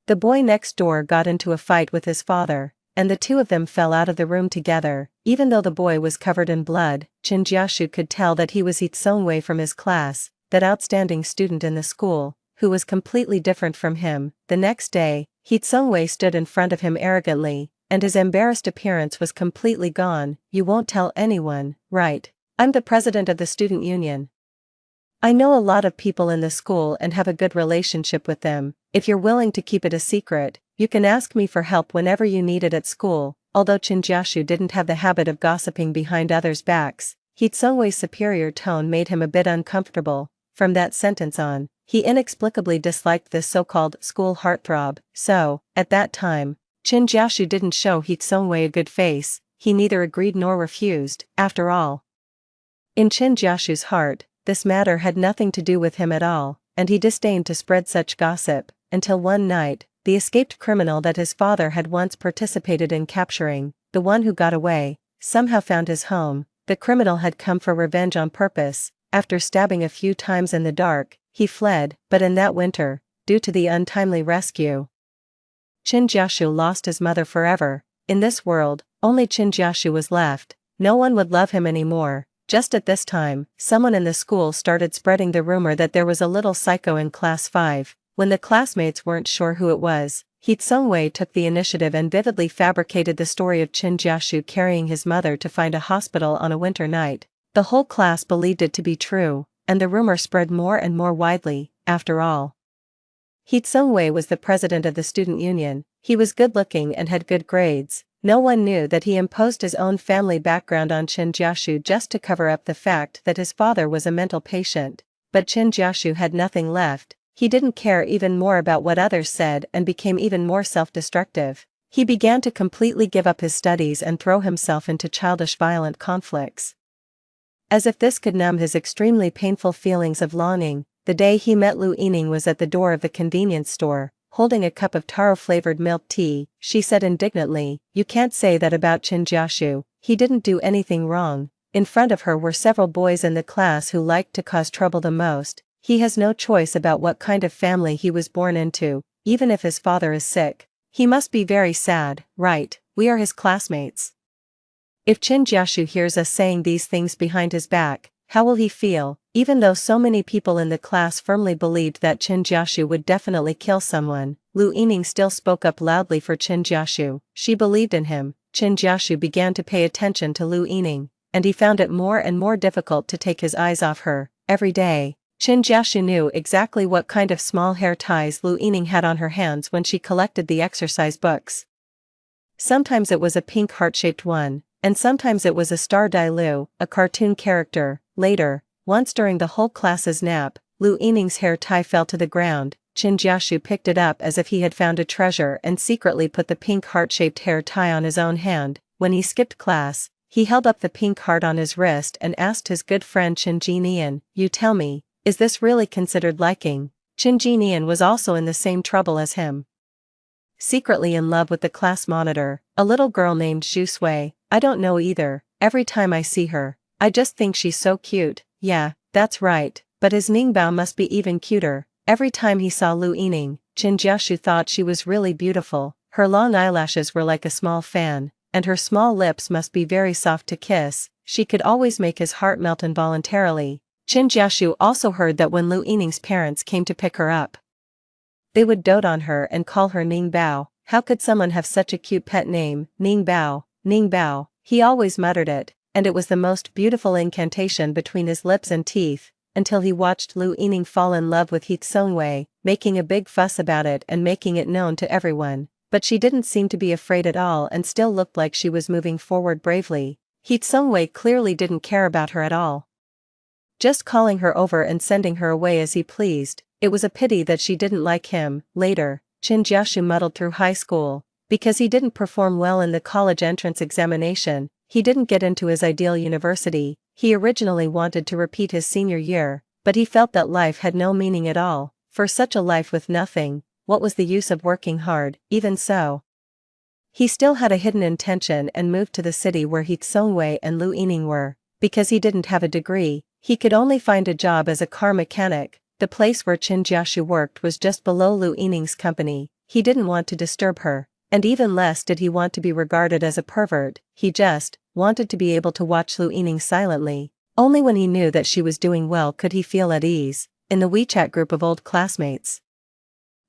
the boy next door got into a fight with his father, and the two of them fell out of the room together. Even though the boy was covered in blood, Chin Jiashu could tell that he was He Tsung-wei from his class, that outstanding student in the school, who was completely different from him. The next day, He Tsung-wei stood in front of him arrogantly, and his embarrassed appearance was completely gone. You won't tell anyone, right? I'm the president of the student union. I know a lot of people in the school and have a good relationship with them. If you're willing to keep it a secret, you can ask me for help whenever you need it at school. Although Chin Jiashu didn't have the habit of gossiping behind others' backs, He Tsung-wei's superior tone made him a bit uncomfortable. From that sentence on, he inexplicably disliked this so-called school heartthrob. So, at that time, Chin Jiashu didn't show He Tsung-wei a good face. He neither agreed nor refused. After all, in Chin Jiashu's heart, this matter had nothing to do with him at all, and he disdained to spread such gossip, until one night, the escaped criminal that his father had once participated in capturing, the one who got away, somehow found his home. The criminal had come for revenge on purpose. After stabbing a few times in the dark, he fled, but in that winter, due to the untimely rescue, Chin Jiashu lost his mother forever. In this world, only Chin Jiashu was left. No one would love him anymore. Just at this time, someone in the school started spreading the rumor that there was a little psycho in class 5. When the classmates weren't sure who it was, He Tsung-wei took the initiative and vividly fabricated the story of Chin Jiashu carrying his mother to find a hospital on a winter night. The whole class believed it to be true, and the rumor spread more and more widely. After all, He Tsung-wei was the president of the student union. He was good-looking and had good grades. No one knew that he imposed his own family background on Chin Jiashu just to cover up the fact that his father was a mental patient. But Chin Jiashu had nothing left. He didn't care even more about what others said and became even more self-destructive. He began to completely give up his studies and throw himself into childish violent conflicts. As if this could numb his extremely painful feelings of longing, the day he met Lu Yining was at the door of the convenience store, holding a cup of taro-flavored milk tea. She said indignantly, "You can't say that about Chin Jiashu. He didn't do anything wrong." In front of her were several boys in the class who liked to cause trouble the most. He has no choice about what kind of family he was born into, even if his father is sick. He must be very sad, right? We are his classmates. If Chin Jiashu hears us saying these things behind his back, how will he feel? Even though so many people in the class firmly believed that Chin Jiashu would definitely kill someone, Lu Yining still spoke up loudly for Chin Jiashu. She believed in him. Chin Jiashu began to pay attention to Lu Yining, and he found it more and more difficult to take his eyes off her. Every day, Chin Jiashu knew exactly what kind of small hair ties Lu Yining had on her hands when she collected the exercise books. Sometimes it was a pink heart-shaped one, and sometimes it was a Star Dai Lu, a cartoon character. Later, once during the whole class's nap, Lu Yining's hair tie fell to the ground. Chin Jiashu picked it up as if he had found a treasure and secretly put the pink heart-shaped hair tie on his own hand. When he skipped class, he held up the pink heart on his wrist and asked his good friend Chin Jinian, "You tell me, is this really considered liking?" Chin Jinian was also in the same trouble as him. Secretly in love with the class monitor, a little girl named Xu Sui. I don't know either, every time I see her, I just think she's so cute. Yeah, that's right, but his Ningbao must be even cuter. Every time he saw Lu Yining, Qin Jiashu thought she was really beautiful. Her long eyelashes were like a small fan, and her small lips must be very soft to kiss. She could always make his heart melt involuntarily. Qin Jiashu also heard that when Lu Yining's parents came to pick her up, they would dote on her and call her Ning Bao. How could someone have such a cute pet name, Ning Bao, Ning Bao? He always muttered it, and it was the most beautiful incantation between his lips and teeth, until he watched Lu Yining fall in love with He Tsungwei, making a big fuss about it and making it known to everyone. But she didn't seem to be afraid at all and still looked like she was moving forward bravely. He Tsungwei clearly didn't care about her at all, just calling her over and sending her away as he pleased. It was a pity that she didn't like him. Later, Qin Jiashu muddled through high school. Because he didn't perform well in the college entrance examination, he didn't get into his ideal university. He originally wanted to repeat his senior year, but he felt that life had no meaning at all. For such a life with nothing, what was the use of working hard? Even so, he still had a hidden intention and moved to the city where He Tsungwei and Lu Yining were. Because he didn't have a degree, he could only find a job as a car mechanic. The place where Qin Jiashu worked was just below Lu Yining's company. He didn't want to disturb her, and even less did he want to be regarded as a pervert. He just wanted to be able to watch Lu Yining silently. Only when he knew that she was doing well could he feel at ease. In the WeChat group of old classmates,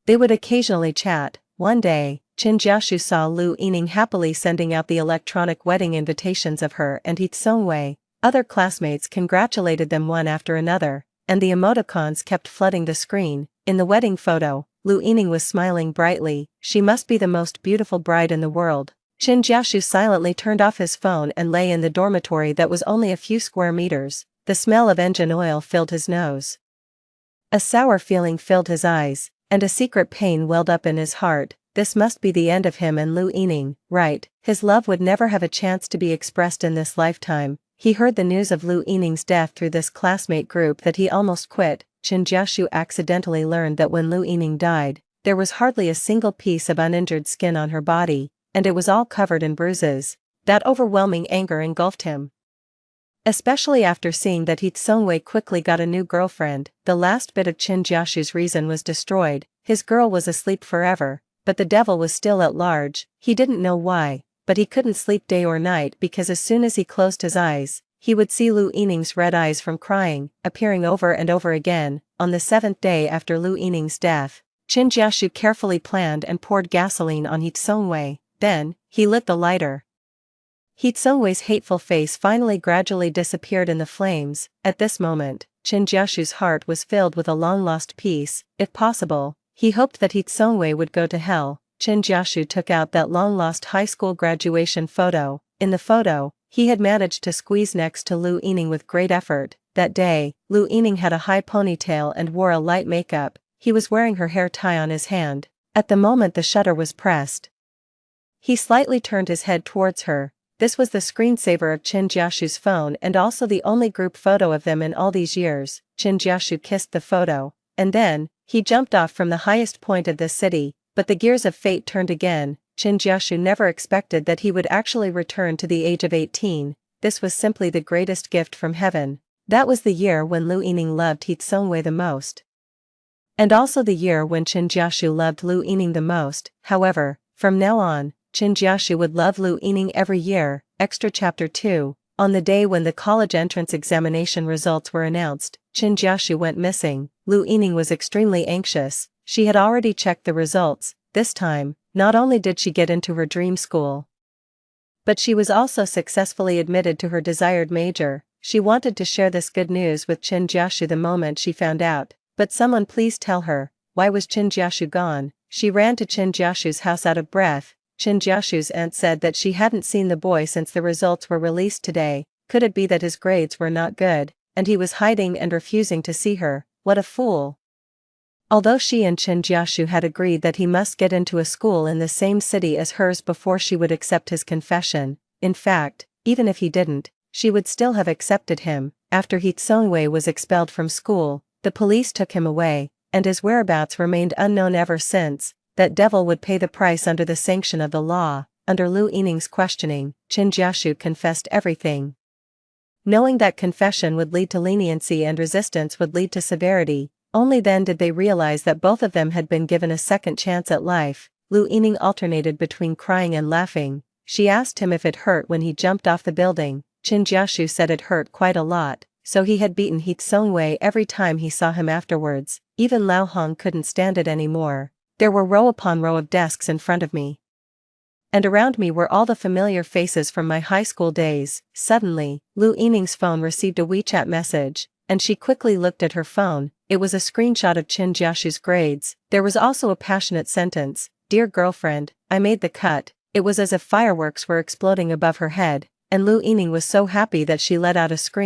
they would occasionally chat. One day, Qin Jiashu saw Lu Yining happily sending out the electronic wedding invitations of her and He Tsungwei. Other classmates congratulated them one after another, and the emoticons kept flooding the screen. In the wedding photo, Lu Yining was smiling brightly. She must be the most beautiful bride in the world. Qin Jiashu silently turned off his phone and lay in the dormitory that was only a few square meters. The smell of engine oil filled his nose. A sour feeling filled his eyes, and a secret pain welled up in his heart. This must be the end of him and Lu Yining, right? His love would never have a chance to be expressed in this lifetime. He heard the news of Lu Yining's death through this classmate group that he almost quit. Qin Jiashu accidentally learned that when Lu Yining died, there was hardly a single piece of uninjured skin on her body, and it was all covered in bruises. That overwhelming anger engulfed him, especially after seeing that He Tsungwei quickly got a new girlfriend. The last bit of Qin Jiashu's reason was destroyed. His girl was asleep forever, but the devil was still at large. He didn't know why, but he couldn't sleep day or night because as soon as he closed his eyes, he would see Lu Yining's red eyes from crying, appearing over and over again. On the 7th day after Lu Yining's death, Qin Jiashu carefully planned and poured gasoline on He Tsungwei. Then, he lit the lighter. He Tsungwei's hateful face finally gradually disappeared in the flames. At this moment, Qin Jiashu's heart was filled with a long-lost peace. If possible, he hoped that He Tsungwei would go to hell. Qin Jiashu took out that long-lost high school graduation photo. In the photo, he had managed to squeeze next to Lu Yining with great effort. That day, Lu Yining had a high ponytail and wore a light makeup. He was wearing her hair tie on his hand. At the moment the shutter was pressed, he slightly turned his head towards her. This was the screensaver of Qin Jiashu's phone and also the only group photo of them in all these years. Qin Jiashu kissed the photo, and then, he jumped off from the highest point of the city. But the gears of fate turned again. Qin Jiashu never expected that he would actually return to the age of 18. This was simply the greatest gift from heaven. That was the year when Lu Yining loved He Tsungwei the most, and also the year when Qin Jiashu loved Lu Yining the most. However, from now on, Qin Jiashu would love Lu Yining every year. Extra Chapter 2. On the day when the college entrance examination results were announced, Qin Jiashu went missing. Lu Yining was extremely anxious. She had already checked the results. This time, not only did she get into her dream school, but she was also successfully admitted to her desired major. She wanted to share this good news with Qin Jiashu the moment she found out. But someone please tell her, why was Qin Jiashu gone? She ran to Qin Jiashu's house out of breath. Qin Jiashu's aunt said that she hadn't seen the boy since the results were released today. Could it be that his grades were not good, and he was hiding and refusing to see her? What a fool! Although she and Qin Jiashu had agreed that he must get into a school in the same city as hers before she would accept his confession, in fact, even if he didn't, she would still have accepted him. After He Tsungwei was expelled from school, the police took him away. and his whereabouts remained unknown ever since. That devil would pay the price under the sanction of the law. Under Lu Yining's questioning, Qin Jiashu confessed everything. Knowing that confession would lead to leniency and resistance would lead to severity, only then did they realize that both of them had been given a second chance at life. Lu Yining alternated between crying and laughing. She asked him if it hurt when he jumped off the building. Qin Jiashu said it hurt quite a lot, so he had beaten He Tsungwei every time he saw him afterwards. Even Lao Hong couldn't stand it anymore. There were row upon row of desks in front of me, and around me were all the familiar faces from my high school days. Suddenly, Lu Yining's phone received a WeChat message, and she quickly looked at her phone. It was a screenshot of Qin Jiashu's grades. There was also a passionate sentence: "Dear girlfriend, I made the cut." It was as if fireworks were exploding above her head, and Lu Yining was so happy that she let out a scream.